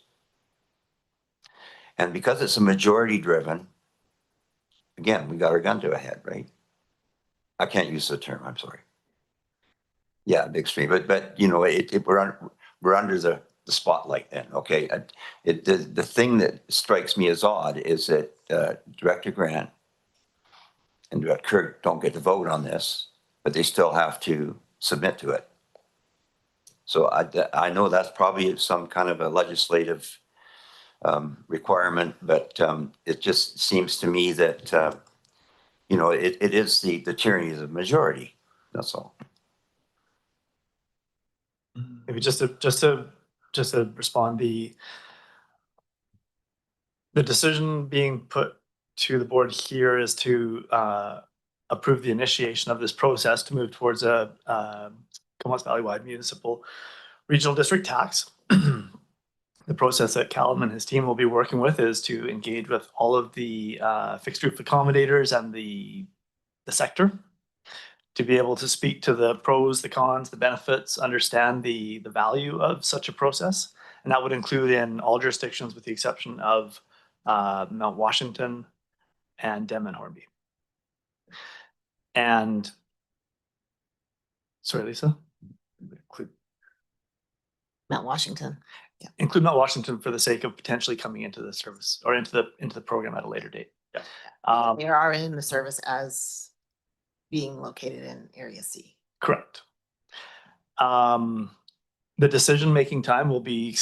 And because it's a majority driven, again, we got our gun to a head, right? I can't use the term, I'm sorry. Yeah, big stream, but you know, we're under the spotlight then, okay? The thing that strikes me as odd is that Director Grant and Director Kirk don't get to vote on this, but they still have to submit to it. So I know that's probably some kind of a legislative requirement, but it just seems to me that you know, it is the tyranny of the majority. That's all. Maybe just to respond, the decision being put to the board here is to approve the initiation of this process to move towards a Comox Valley-wide municipal regional district tax. The process that Callum and his team will be working with is to engage with all of the fixed roof accommodators and the sector to be able to speak to the pros, the cons, the benefits, understand the value of such a process. And that would include in all jurisdictions with the exception of Mount Washington and Denman Hornby. And sorry, Lisa? Mount Washington. Yeah. Include Mount Washington for the sake of potentially coming into the service or into the program at a later date. Yeah. They are in the service as being located in Area C. Correct. The decision-making time will be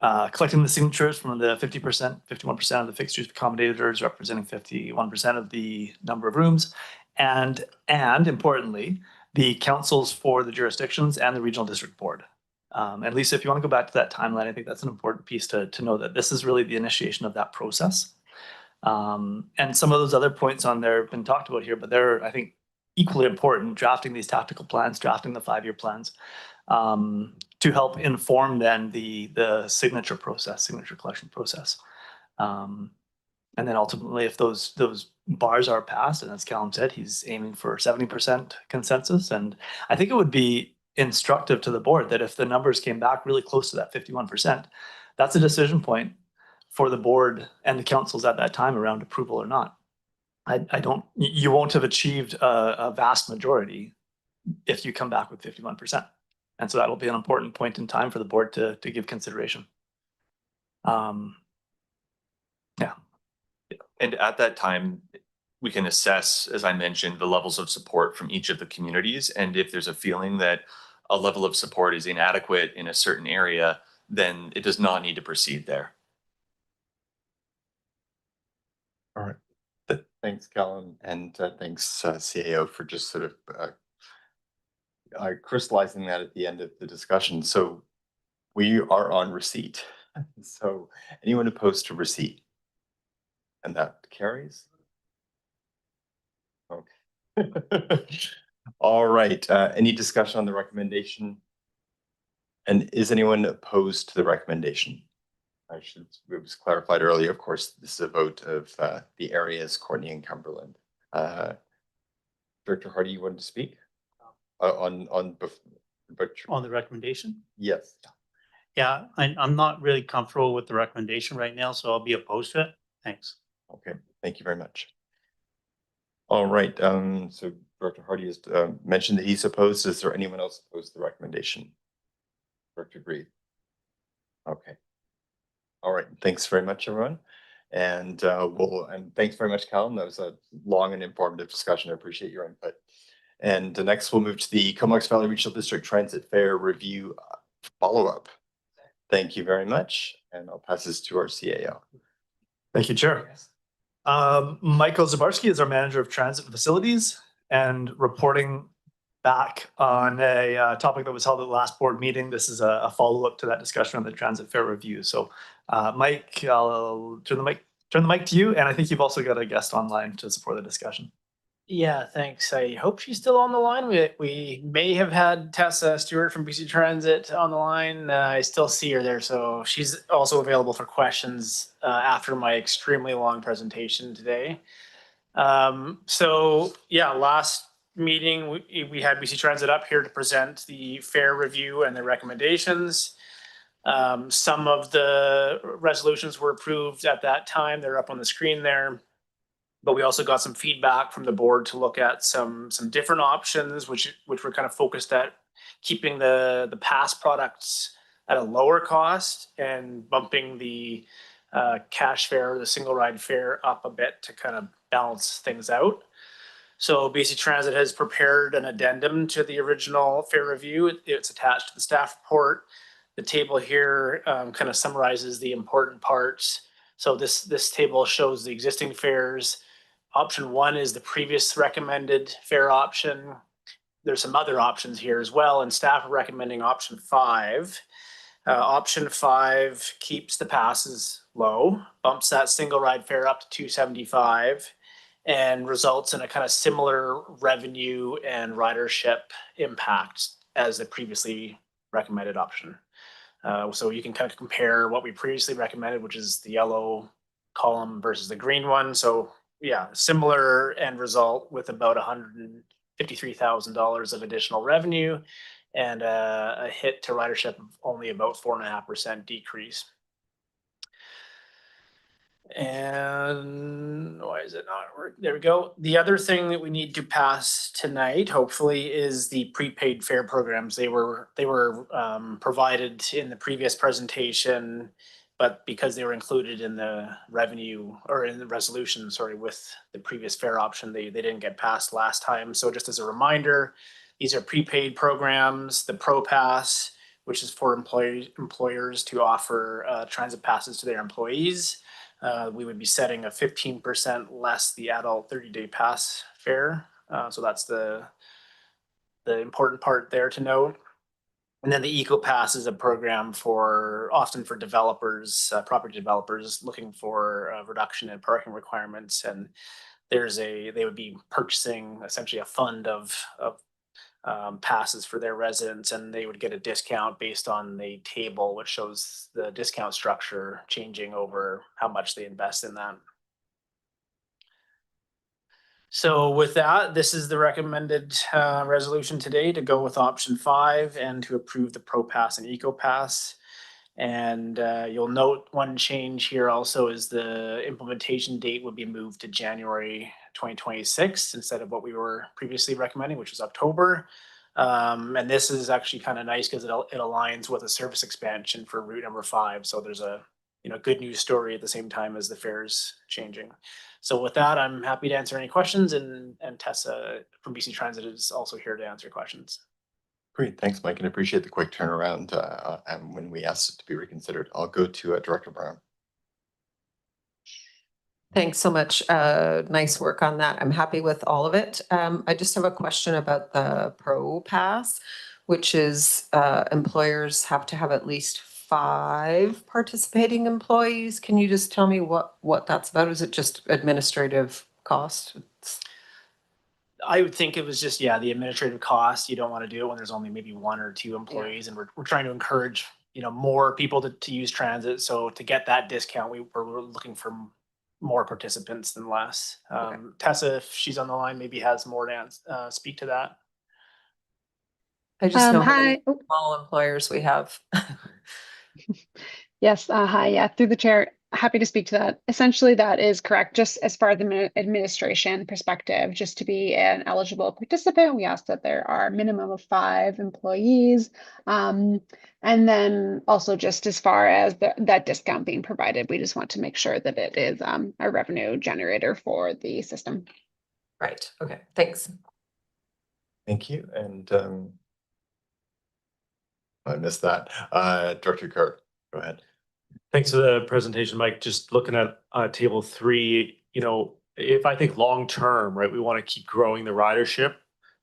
collecting the signatures from the 50%, 51% of the fixed use accommodators representing 51% of the number of rooms, and importantly, the councils for the jurisdictions and the regional district board. And Lisa, if you want to go back to that timeline, I think that's an important piece to know that this is really the initiation of that process. And some of those other points on there have been talked about here, but they're, I think, equally important, drafting these tactical plans, drafting the 5-year plans, to help inform then the signature collection process. And then ultimately, if those bars are passed, and as Callum said, he's aiming for 70% consensus. And I think it would be instructive to the board that if the numbers came back really close to that 51%, that's a decision point for the board and the councils at that time around approval or not. You won't have achieved a vast majority if you come back with 51%. And so that'll be an important point in time for the board to give consideration. Yeah. And at that time, we can assess, as I mentioned, the levels of support from each of the communities. And if there's a feeling that a level of support is inadequate in a certain area, then it does not need to proceed there. All right. Thanks, Callum, and thanks, CAO, for just sort of crystallizing that at the end of the discussion. So we are on receipt. So anyone opposed to receipt? And that carries? Okay. All right, any discussion on the recommendation? And is anyone opposed to the recommendation? It was clarified earlier, of course, this is a vote of the areas, Courtney and Cumberland. Director Hardy, you wanted to speak? On On the recommendation? yes. Yeah, I'm not really comfortable with the recommendation right now, so I'll be opposed to it. Thanks. Okay, thank you very much. All right, so Director Hardy has mentioned that he's opposed. Is there anyone else opposed to the recommendation? Director Breed. Okay. All right, thanks very much, everyone. And thanks very much, Callum. That was a long and informative discussion. I appreciate your input. And next we'll move to the Comox Valley Regional District Transit Fare Review follow-up. Thank you very much. And I'll pass this to our CAO. Thank you, Chair. Michael Zabarski is our manager of transit facilities and reporting back on a topic that was held at the last board meeting. This is a follow-up to that discussion on the transit fare review. So Mike, I'll turn the mic to you. And I think you've also got a guest online to support the discussion. Yeah, thanks. I hope she's still on the line. We may have had Tessa Stewart from BC Transit on the line. I still see her there, so she's also available for questions after my extremely long presentation today. So yeah, last meeting we had BC Transit up here to present the fare review and the recommendations. Some of the resolutions were approved at that time. They're up on the screen there. But we also got some feedback from the board to look at some different options, which were kind of focused at keeping the pass products at a lower cost and bumping the cash fare, the single ride fare up a bit to kind of balance things out. So BC Transit has prepared an addendum to the original fare review. It's attached to the staff report. The table here kind of summarizes the important parts. So this table shows the existing fares. Option 1 is the previous recommended fare option. There's some other options here as well, and staff are recommending option 5. Option 5 keeps the passes low, bumps that single ride fare up to $275, and results in a kind of similar revenue and ridership impact as the previously recommended option. So you can kind of compare what we previously recommended, which is the yellow column versus the green one. So yeah, similar end result with about $153,000 of additional revenue and a hit to ridership of only about 4.5% decrease. And why is it not working? There we go. The other thing that we need to pass tonight, hopefully, is the prepaid fare programs. They were provided in the previous presentation, but because they were included in the revenue or in the resolution, sorry, with the previous fare option, they didn't get passed last time. So just as a reminder, these are prepaid programs. The Pro Pass, which is for employers to offer transit passes to their employees. We would be setting a 15% less the adult 30-day pass fare. So that's the important part there to note. And then the Eco Pass is a program often for developers, property developers looking for a reduction in parking requirements. And they would be purchasing essentially a fund of passes for their residents, and they would get a discount based on the table, which shows the discount structure changing over how much they invest in that. So with that, this is the recommended resolution today to go with option 5 and to approve the Pro Pass and Eco Pass. And you'll note one change here also is the implementation date would be moved to January 2026 instead of what we were previously recommending, which was October. And this is actually kind of nice because it aligns with a service expansion for route number 5. So there's a good news story at the same time as the fares changing. So with that, I'm happy to answer any questions, and Tessa from BC Transit is also here to answer questions. Great, thanks, Mike, and I appreciate the quick turnaround and when we asked it to be reconsidered. I'll go to Director Brown. Thanks so much. Nice work on that. I'm happy with all of it. I just have a question about the Pro Pass, which is employers have to have at least 5 participating employees. Can you just tell me what that's about? Is it just administrative cost? I would think it was just, yeah, the administrative cost. You don't want to do it when there's only maybe one or two employees, and we're trying to encourage, more people to use transit. So to get that discount, we're looking for more participants than less. Tessa, if she's on the line, maybe has more to speak to that. I just know how Hi. many small employers we have. Yes, hi. Yeah, through the chair. Happy to speak to that. Essentially, that is correct. Just as far as the administration perspective, just to be an eligible participant, we ask that there are a minimum of 5 employees. And then also just as far as that discount being provided, we just want to make sure that it is a revenue generator for the system. Right. Okay. Thanks. Thank you. And I missed that. Director Curt, go ahead. Thanks for the presentation, Mike. Just looking at table 3, if I think long term, right, we want to keep growing the ridership.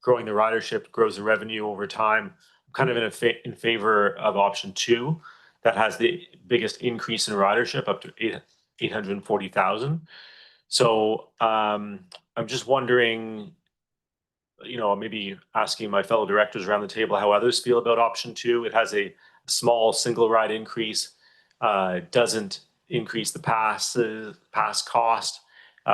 Growing the ridership grows the revenue over time. I'm kind of in favor of option 2 that has the biggest increase in ridership up to 840,000. So I'm just wondering, maybe asking my fellow directors around the table how others feel about option 2. It has a small single ride increase, doesn't increase the pass cost,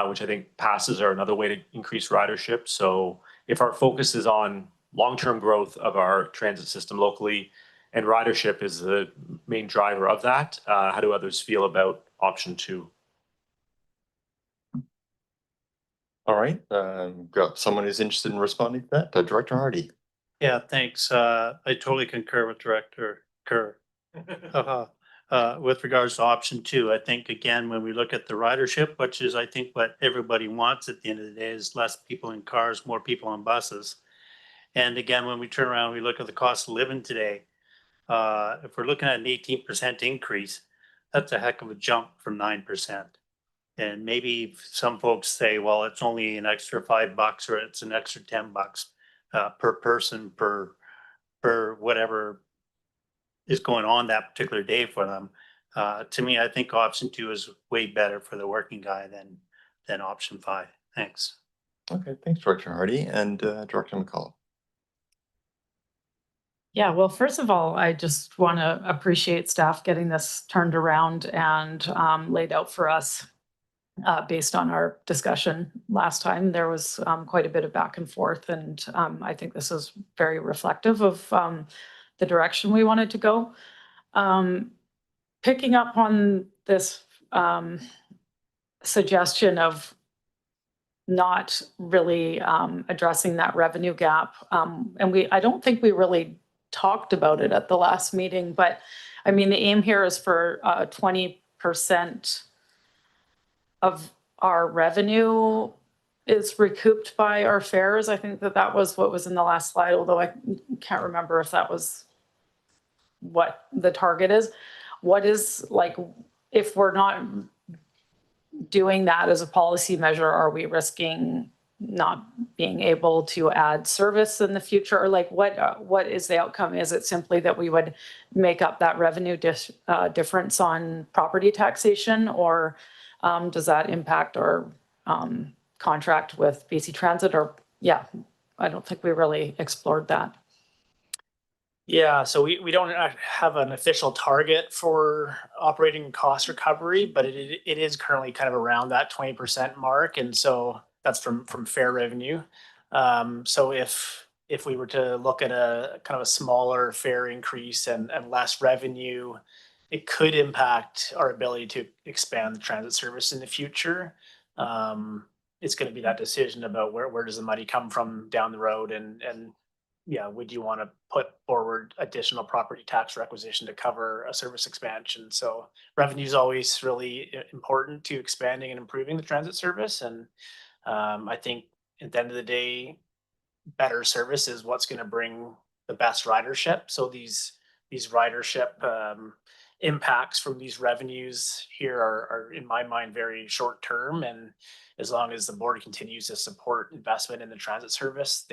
which I think passes are another way to increase ridership. So if our focus is on long-term growth of our transit system locally and ridership is the main driver of that, how do others feel about option 2? All right, got someone who's interested in responding to that, Director Hardy. Yeah, thanks. I totally concur with Director Kerr. With regards to option 2, I think again, when we look at the ridership, which is I think what everybody wants at the end of the day, is less people in cars, more people on buses. And again, when we turn around, we look at the cost of living today. If we're looking at an 18% increase, that's a heck of a jump from 9%. And maybe some folks say, well, it's only an extra $5 or it's an extra $10 per person per whatever is going on that particular day for them. To me, I think option 2 is way better for the working guy than option 5. Thanks. Okay, thanks, Director Hardy. And Director McCollum. Yeah, well, first of all, I just want to appreciate staff getting this turned around and laid out for us based on our discussion last time. There was quite a bit of back and forth, and I think this is very reflective of the direction we wanted to go. Picking up on this suggestion of not really addressing that revenue gap, and I don't think we really talked about it at the last meeting, but I mean, the aim here is for 20% of our revenue is recouped by our fares. I think that was what was in the last slide, although I can't remember if that was what the target is. What is, like, if we're not doing that as a policy measure, are we risking not being able to add service in the future? Or like, what is the outcome? Is it simply that we would make up that revenue difference on property taxation, or does that impact our contract with BC Transit? Or yeah, I don't think we really explored that. Yeah, so we don't have an official target for operating cost recovery, but it is currently kind of around that 20% mark, and so that's from fare revenue. So if we were to look at a kind of a smaller fare increase and less revenue, it could impact our ability to expand the transit service in the future. It's going to be that decision about where does the money come from down the road, and yeah, would you want to put forward additional property tax requisition to cover a service expansion? So revenue is always really important to expanding and improving the transit service. And I think at the end of the day, better service is what's going to bring the best ridership. So these ridership impacts from these revenues here are in my mind very short term. And as long as the board continues to support investment in the transit service,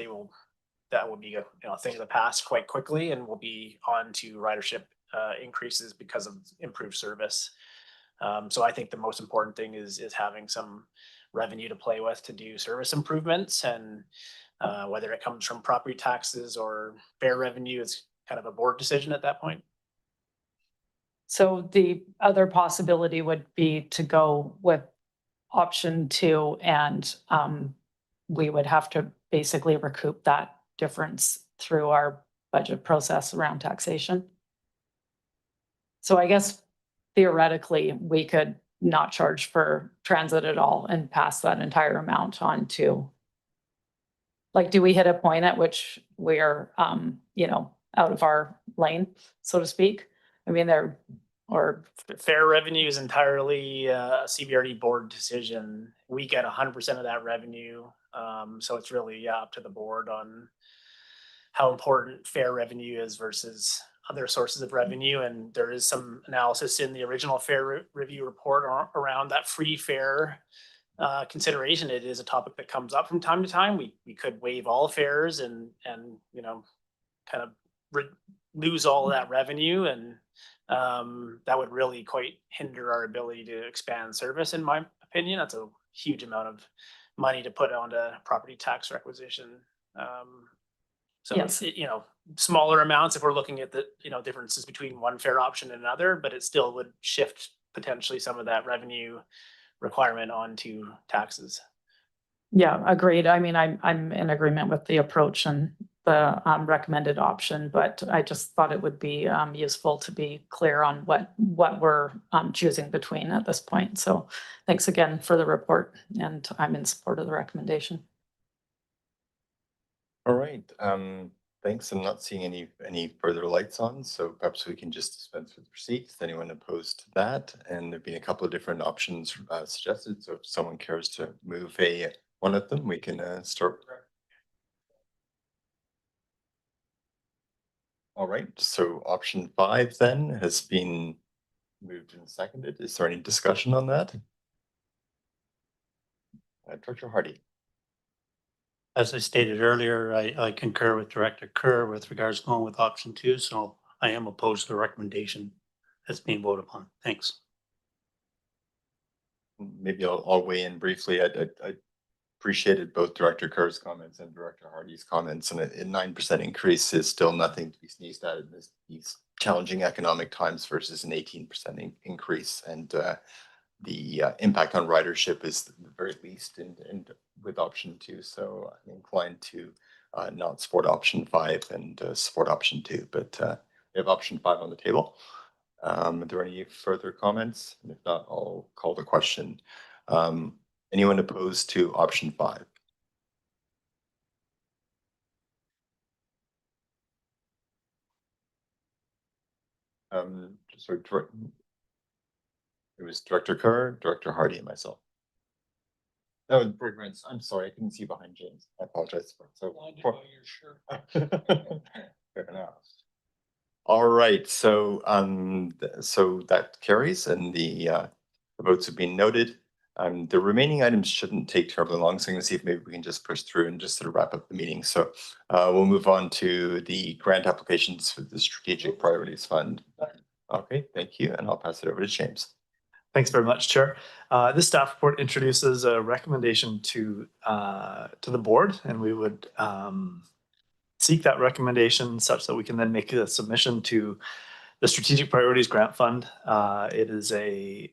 that will be a thing of the past quite quickly, and we'll be on to ridership increases because of improved service. So I think the most important thing is having some revenue to play with to do service improvements, and whether it comes from property taxes or fare revenue, it's kind of a board decision at that point. So the other possibility would be to go with option 2, and we would have to basically recoup that difference through our budget process around taxation. So I guess theoretically, we could not charge for transit at all and pass that entire amount on to, like, do we hit a point at which we're, out of our lane, so to speak? I mean, or Fare revenue is entirely a CBRD board decision. We get 100% of that revenue. So it's really up to the board on how important fare revenue is versus other sources of revenue. And there is some analysis in the original fare review report around that free fare consideration. It is a topic that comes up from time to time. We could waive all fares and kind of lose all of that revenue, and that would really quite hinder our ability to expand service, in my opinion. That's a huge amount of money to put onto property tax requisition. So Yes. smaller amounts if we're looking at the differences between one fare option and another, but it still would shift potentially some of that revenue requirement onto taxes. Yeah, agreed. I mean, I'm in agreement with the approach and the recommended option, but I just thought it would be useful to be clear on what we're choosing between at this point. So thanks again for the report, and I'm in support of the recommendation. All right. Thanks. I'm not seeing any further lights on, so perhaps we can just dispense with the proceed. Is anyone opposed to that? And there've been a couple of different options suggested. So if someone cares to move one of them, we can start. All right. So option 5 then has been moved and seconded. Is there any discussion on that? Director Hardy. As I stated earlier, I concur with Director Kerr with regards to going with option 2, so I am opposed to the recommendation that's being voted upon. Thanks. Maybe I'll weigh in briefly. I appreciated both Director Kerr's comments and Director Hardy's comments, and a 9% increase is still nothing to be sneezed at in these challenging economic times versus an 18% increase. And the impact on ridership is the very least in with option 2. So I'm inclined to not support option 5 and support option 2, but we have option 5 on the table. Are there any further comments? And if not, I'll call the question. Anyone opposed to option 5? Sorry, it was Director Kerr, Director Hardy, and myself. That was Briggs. I'm sorry, I couldn't see behind James. I apologize. So fair enough. All right, so so that carries, and the votes have been noted. The remaining items shouldn't take terribly long, so I'm going to see if maybe we can just push through and just sort of wrap up the meeting. So we'll move on to the grant applications for the Strategic Priorities Fund. Okay, thank you, and I'll pass it over to James. Thanks very much, Chair. This staff report introduces a recommendation to the board, and we would seek that recommendation such that we can then make a submission to the Strategic Priorities Grant Fund. It is a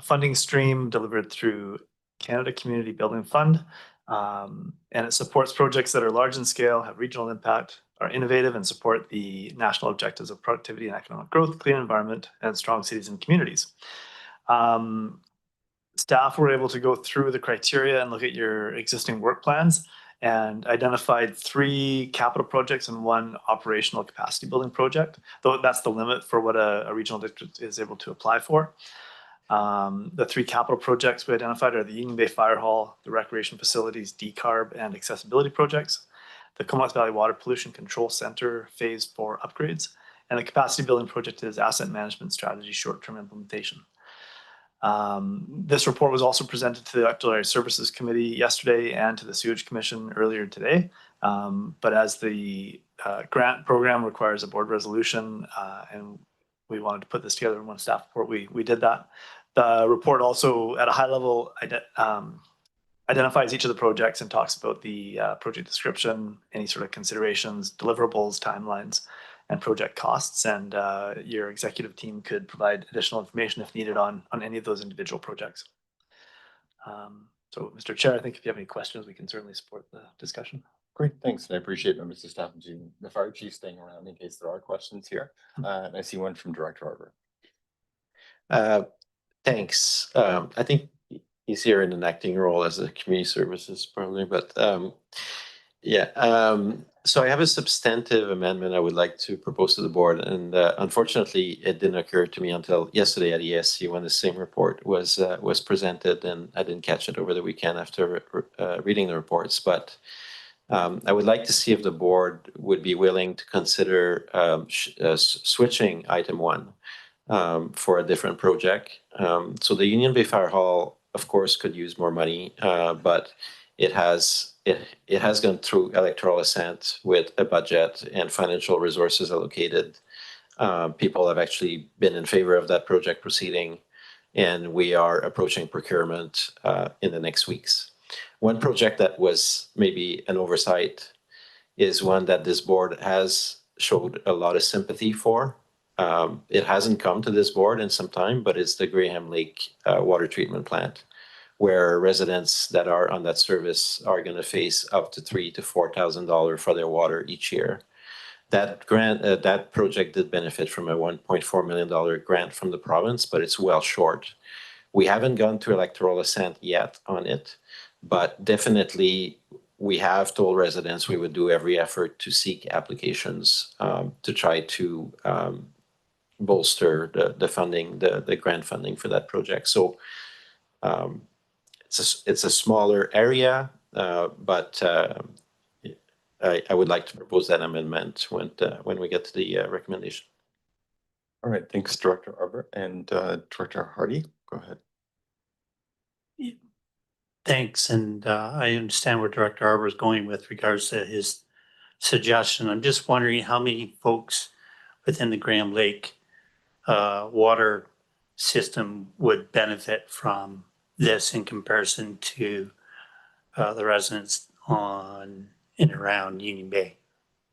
funding stream delivered through Canada Community Building Fund, and it supports projects that are large in scale, have regional impact, are innovative, and support the national objectives of productivity and economic growth, clean environment, and strong cities and communities. Staff were able to go through the criteria and look at your existing work plans and identified 3 capital projects and 1 operational capacity building project, though that's the limit for what a regional district is able to apply for. The 3 capital projects we identified are the Union Bay Fire Hall, the recreation facilities, decarb, and accessibility projects, the Comox Valley Water Pollution Control Center Phase 4 upgrades, and the capacity building project is asset management strategy short-term implementation. This report was also presented to the Auxiliary Services Committee yesterday and to the Sewage Commission earlier today. But as the grant program requires a board resolution, and we wanted to put this together in one staff report, we did that. The report also, at a high level, identifies each of the projects and talks about the project description, any sort of considerations, deliverables, timelines, and project costs. And your executive team could provide additional information if needed on any of those individual projects. So, Mr. Chair, I think if you have any questions, we can certainly support the discussion. Great, thanks. And I appreciate members of staff and the fire chief staying around in case there are questions here. And I see one from Director Arbor. Thanks. I think he's here in an acting role as a community services probably, but so I have a substantive amendment I would like to propose to the board, and unfortunately it didn't occur to me until yesterday at ESC when the same report was presented, and I didn't catch it over the weekend after reading the reports. But I would like to see if the board would be willing to consider switching item 1 for a different project. So the Union Bay Fire Hall, of course, could use more money, but it has gone through electoral assent with a budget and financial resources allocated. People have actually been in favor of that project proceeding, and we are approaching procurement in the next weeks. One project that was maybe an oversight is one that this board has showed a lot of sympathy for. It hasn't come to this board in some time, but it's the Graham Lake water treatment plant, where residents that are on that service are going to face up to $3,000 to $4,000 for their water each year. That grant, that project did benefit from a $1.4 million grant from the province, but it's well short. We haven't gone to electoral assent yet on it, but definitely we have told residents we would do every effort to seek applications to try to bolster the funding, the grant funding for that project. So it's a smaller area, but I would like to propose that amendment when we get to the recommendation. All right, thanks, Director Arbor. And Director Hardy, go ahead. Thanks, and I understand where Director Arbor is going with regards to his suggestion. I'm just wondering how many folks within the Graham Lake water system would benefit from this in comparison to the residents on and around Union Bay.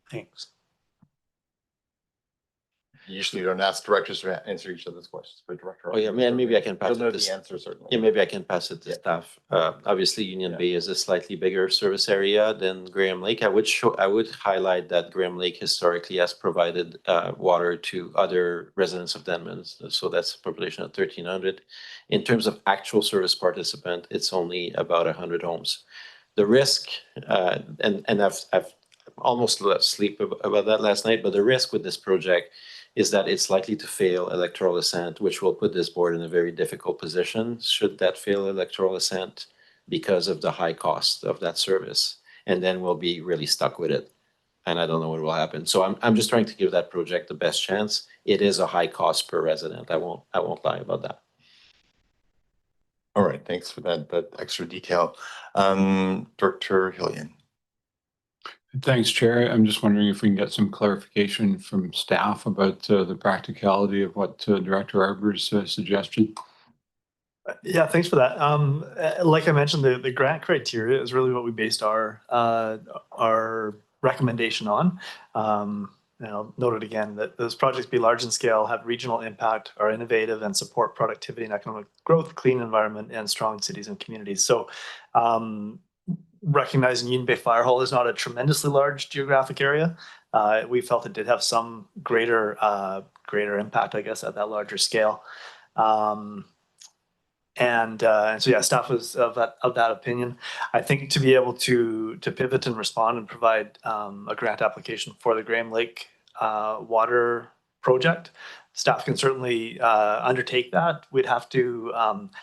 Thanks. Usually you don't ask directors to answer each other's questions, but Director. Oh yeah, man, maybe I can pass You'll know it the to answer certainly. yeah, maybe I can pass it to staff. Obviously, Union Bay is a slightly bigger service area than Graham Lake. I would highlight that Graham Lake historically has provided water to other residents of Denman. So that's a population of 1,300. In terms of actual service participant, it's only about 100 homes. The risk, and I've almost lost sleep about that last night, but the risk with this project is that it's likely to fail electoral assent, which will put this board in a very difficult position should that fail electoral assent because of the high cost of that service. And then we'll be really stuck with it. And I don't know what will happen. So I'm just trying to give that project the best chance. It is a high cost per resident. I won't lie about that. All right, thanks for that extra detail. Director Hillian. Thanks, Chair. I'm just wondering if we can get some clarification from staff about the practicality of what Director Arbor's suggestion. Yeah, thanks for that. Like I mentioned, the grant criteria is really what we based our recommendation on. And I'll note it again that those projects be large in scale, have regional impact, are innovative, and support productivity and economic growth, clean environment, and strong cities and communities. So recognizing Union Bay Fire Hall is not a tremendously large geographic area. We felt it did have some greater impact, I guess, at that larger scale. And so yeah, staff was of that opinion. I think to be able to pivot and respond and provide a grant application for the Graham Lake water project, staff can certainly undertake that. We'd have to,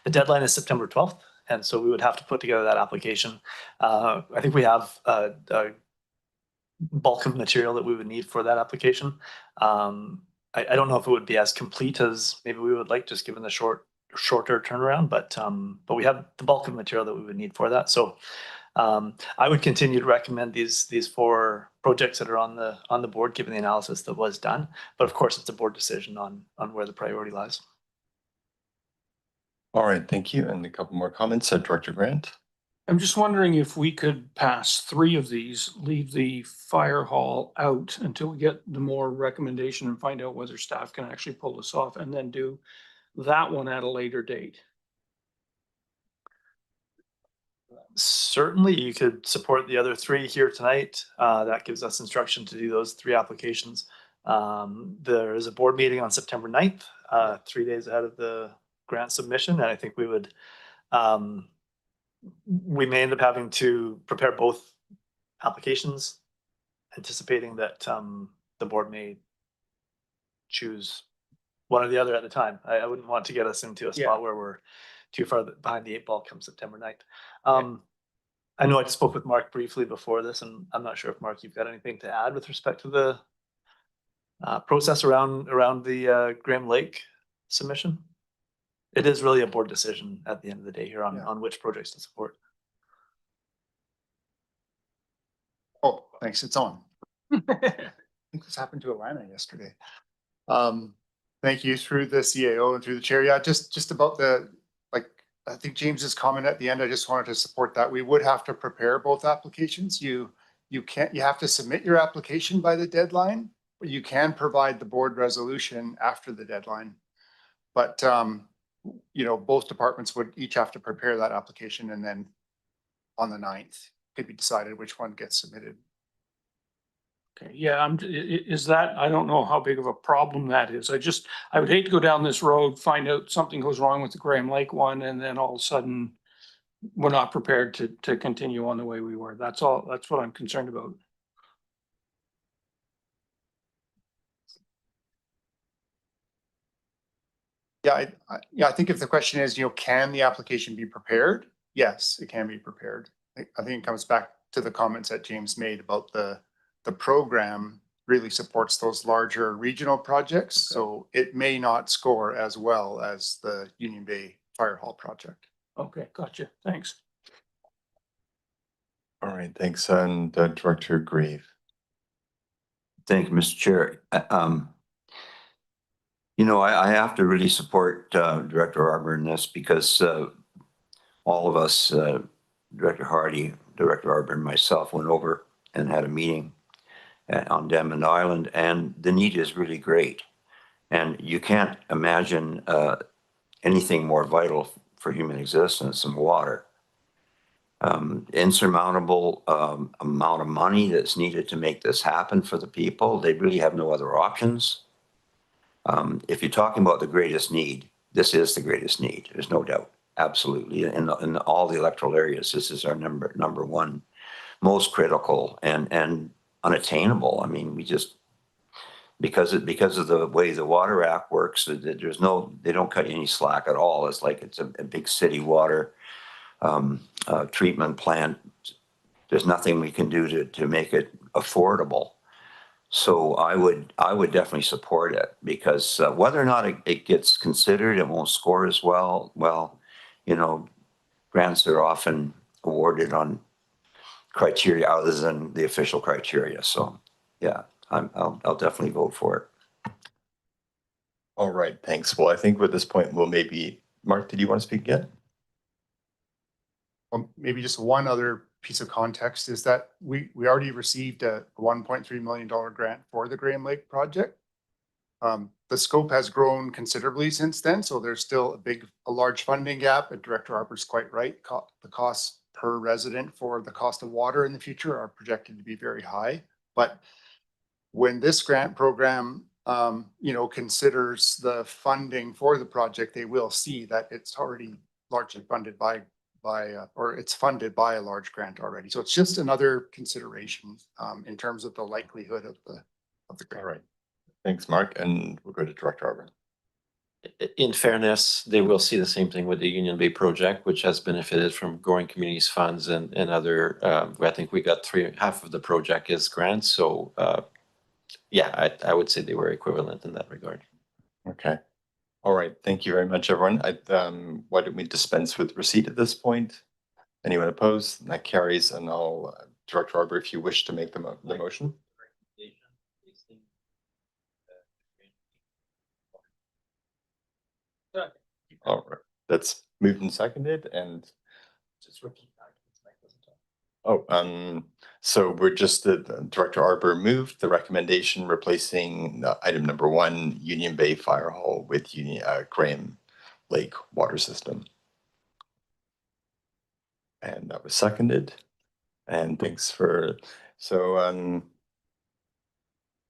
the deadline is September 12th. And so we would have to put together that application. I think we have a bulk of material that we would need for that application. I don't know if it would be as complete as maybe we would like, just given the shorter turnaround, but we have the bulk of material that we would need for that. So I would continue to recommend these 4 projects that are on the board, given the analysis that was done. But of course, it's a board decision on where the priority lies. All right, thank you. And a couple more comments. Director Grant. I'm just wondering if we could pass 3 of these, leave the fire hall out until we get the more recommendation and find out whether staff can actually pull this off, and then do that one at a later date. Certainly, you could support the other 3 here tonight. That gives us instruction to do those 3 applications. There is a board meeting on September 9th, 3 days ahead of the grant submission, and I think we would, we may end up having to prepare both applications, anticipating that the board may choose one or the other at the time. I wouldn't want to get us into a spot where we're too far behind the 8 ball come September 9th. I know I spoke with Mark briefly before this, and I'm not sure if Mark, you've got anything to add with respect to the process around the Graham Lake submission. It is really a board decision at the end of the day here on which projects to support. Oh, thanks. It's on. I think this happened to Alana yesterday. Thank you through the CAO and through the chair. Yeah, just about the, like, I think James's comment at the end, I just wanted to support that. We would have to prepare both applications. You have to submit your application by the deadline, but you can provide the board resolution after the deadline. But, you know, both departments would each have to prepare that application, and then on the 9th, could be decided which one gets submitted. Okay, yeah, is that, I don't know how big of a problem that is. I would hate to go down this road, find out something goes wrong with the Graham Lake one, and then all of a sudden we're not prepared to continue on the way we were. That's all. That's what I'm concerned about. Yeah, I think if the question is, you know, can the application be prepared? Yes, it can be prepared. I think it comes back to the comments that James made about the program really supports those larger regional projects. So it may not score as well as the Union Bay Fire Hall project. Okay, gotcha. Thanks. All right, thanks. And Director Grave. Thank you, Mr. Chair. You know, I have to really support Director Arbor in this, because all of us, Director Hardy, Director Arbor, and myself went over and had a meeting on Denman Island, and the need is really great. And you can't imagine anything more vital for human existence than water. Insurmountable amount of money that's needed to make this happen for the people. They really have no other options. If you're talking about the greatest need, this is the greatest need. There's no doubt. Absolutely. In all the electoral areas, this is our number one most critical and unattainable. I mean, we just, because of the way the Water Act works, there's no, they don't cut any slack at all. It's like it's a big city water treatment plant. There's nothing we can do to make it affordable. So I would definitely support it, because whether or not it gets considered, it won't score as well. Well, you know, grants are often awarded on criteria other than the official criteria. So yeah, I'll definitely vote for it. All right, thanks. Well, I think at this point, we'll maybe, Mark, did you want to speak again? Maybe just one other piece of context is that we already received a $1.3 million grant for the Graham Lake project. The scope has grown considerably since then, so there's still a large funding gap. And Director Arbor's quite right. The costs per resident for the cost of water in the future are projected to be very high. But when this grant program, you know, considers the funding for the project, they will see that it's already largely funded by or it's funded by a large grant already. So it's just another consideration in terms of the likelihood of the grant. All right. Thanks, Mark. And we'll go to Director Arbor. In fairness, they will see the same thing with the Union Bay project, which has benefited from Growing Communities funds and other, I think we got half of the project is grants. So yeah, I would say they were equivalent in that regard. Okay. All right. Thank you very much, everyone. Why don't we dispense with receipt at this point? Anyone opposed? That carries. And I'll, Director Arbor, if you wish to make the motion. All right. That's moved and seconded, and So we're just, Director Arbor moved the recommendation replacing item number 1, Union Bay Fire Hall with Graham Lake Water System. And that was seconded. And thanks for, so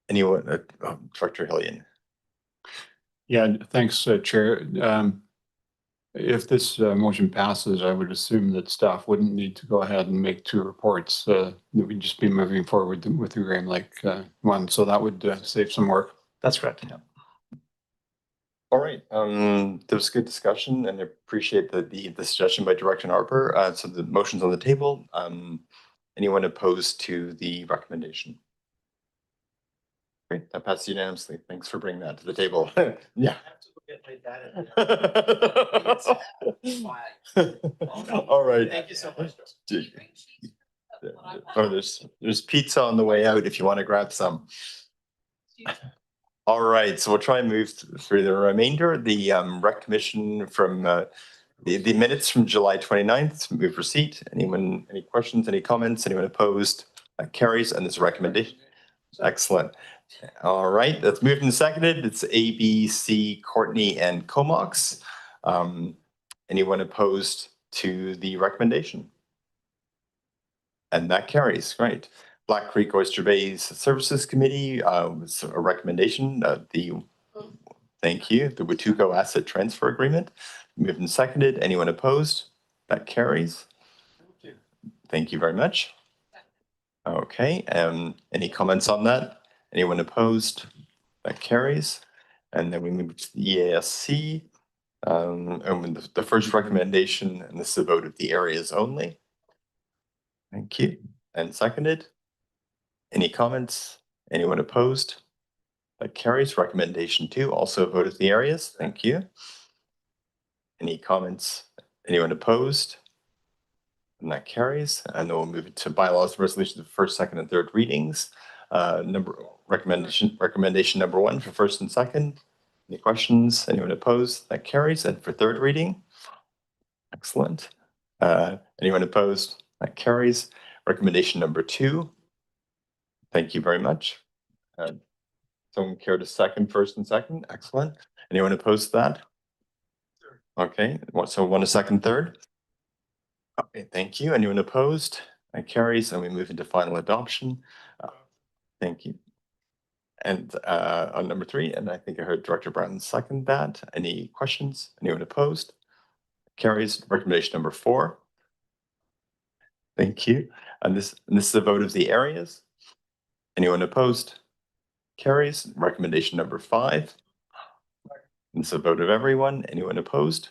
anyone, Director Hillian. Yeah, thanks, Chair. If this motion passes, I would assume that staff wouldn't need to go ahead and make 2 reports. That we'd just be moving forward with the Graham Lake one. So that would save some work. That's correct. Yeah. All right. There was good discussion, and I appreciate the suggestion by Director Arbor. So the motion's on the table. Anyone opposed to the recommendation? Great, that passed unanimously. Thanks for bringing that to the table. Yeah. All right. Thank you so much. Oh, there's pizza on the way out if you want to grab some. All right, so we'll try and move through the remainder. The rec commission from the minutes from July 29th, move receipt. Anyone, any questions, any comments? Anyone opposed? That carries, and this recommendation. Excellent. All right, that's moved and seconded. It's ABC, Courtney, and Comox. Anyone opposed to the recommendation? And that carries, great. Black Creek Oyster Bay Services Committee was a recommendation. Thank you, the Watuco Asset Transfer Agreement. Moved and seconded. Anyone opposed? That carries. Thank you very much. Okay, any comments on that? Anyone opposed? That carries. And then we move to the EASC. And the first recommendation, and this is a vote of the areas only. Thank you. And seconded. Any comments? Anyone opposed? That carries. Recommendation 2, also a vote of the areas. Thank you. Any comments? Anyone opposed? And that carries. And then we'll move to bylaws and resolutions of first, second, and third readings. Recommendation number 1 for first and second. Any questions? Anyone opposed? That carries. And for third reading? Excellent. Anyone opposed? That carries. Recommendation number 2. Thank you very much. Someone care to second first and second? Excellent. Anyone opposed to that? Okay, so 1 a second, third? Okay, thank you. Anyone opposed? That carries, and we move into final adoption. Thank you. And on number 3, and I think I heard Director Brown second that. Any questions? Anyone opposed? Carries. Recommendation number 4. Thank you. And this is a vote of the areas. Anyone opposed? Carries. Recommendation number 5. And it's a vote of everyone. Anyone opposed?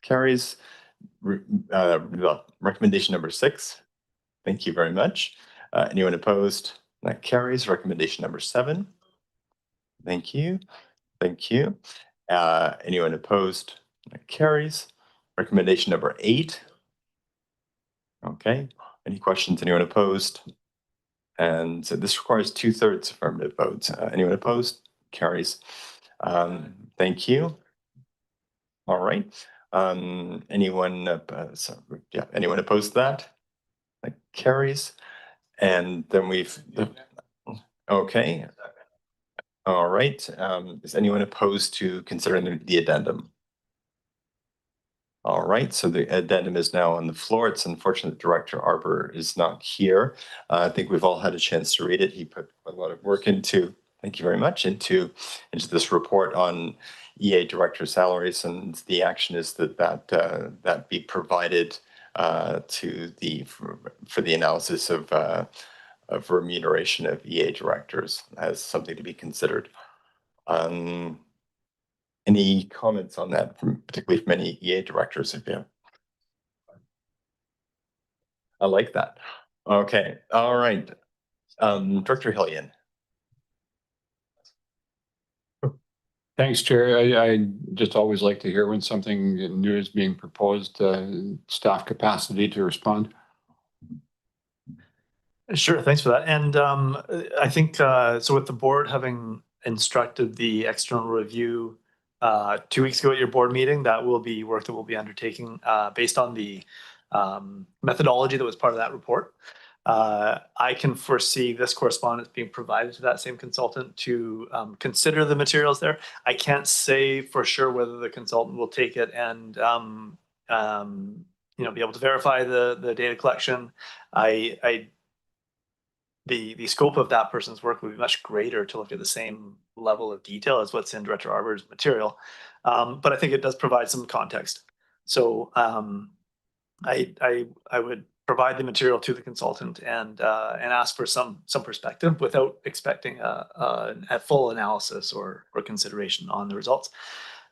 Carries. Recommendation number 6. Thank you very much. Anyone opposed? That carries. Recommendation number 7. Thank you. Thank you. Anyone opposed? That carries. Recommendation number 8. Okay. Any questions? Anyone opposed? And so this requires 2/3 affirmative votes. Anyone opposed? Carries. Thank you. All right. Anyone opposed to that? That carries. And then okay. All right. Is anyone opposed to considering the addendum? All right, so the addendum is now on the floor. It's unfortunate Director Arbor is not here. I think we've all had a chance to read it. He put a lot of work into, thank you very much, into this report on EA director salaries, and the action is that be provided for the analysis of remuneration of EA directors as something to be considered. Any comments on that, particularly from any EA directors? If you, I like that. Okay, all right. Director Hillian. Thanks, Chair. I just always like to hear when something new is being proposed, staff capacity to respond. Sure, thanks for that. And I think, so with the board having instructed the external review 2 weeks ago at your board meeting, that will be work that we'll be undertaking based on the methodology that was part of that report. I can foresee this correspondence being provided to that same consultant to consider the materials there. I can't say for sure whether the consultant will take it and be able to verify the data collection. The scope of that person's work would be much greater to look at the same level of detail as what's in Director Arbor's material. But I think it does provide some context. So I would provide the material to the consultant and ask for some perspective without expecting a full analysis or consideration on the results.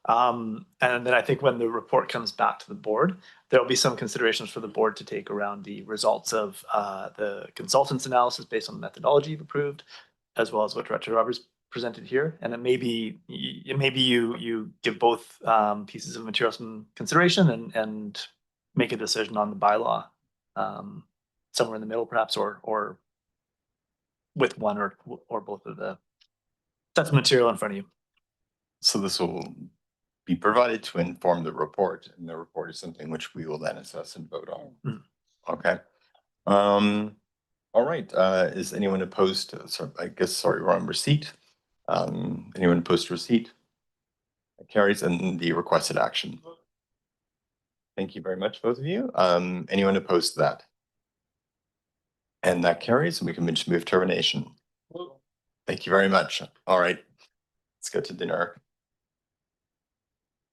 And then I think when the report comes back to the board, there'll be some considerations for the board to take around the results of the consultant's analysis based on the methodology you've approved, as well as what Director Roberts presented here. And then maybe you give both pieces of material some consideration and make a decision on the bylaw somewhere in the middle, perhaps, or with one or both of the sets of material in front of you. So this will be provided to inform the report, and the report is something which we will then assess and vote on. Okay. All right. Is anyone opposed to, sorry, we're on receipt. Anyone opposed to receipt? That carries, and the requested action. Thank you very much, both of you. Anyone opposed to that? And that carries, and we can just move termination. Thank you very much. All right. Let's go to dinner.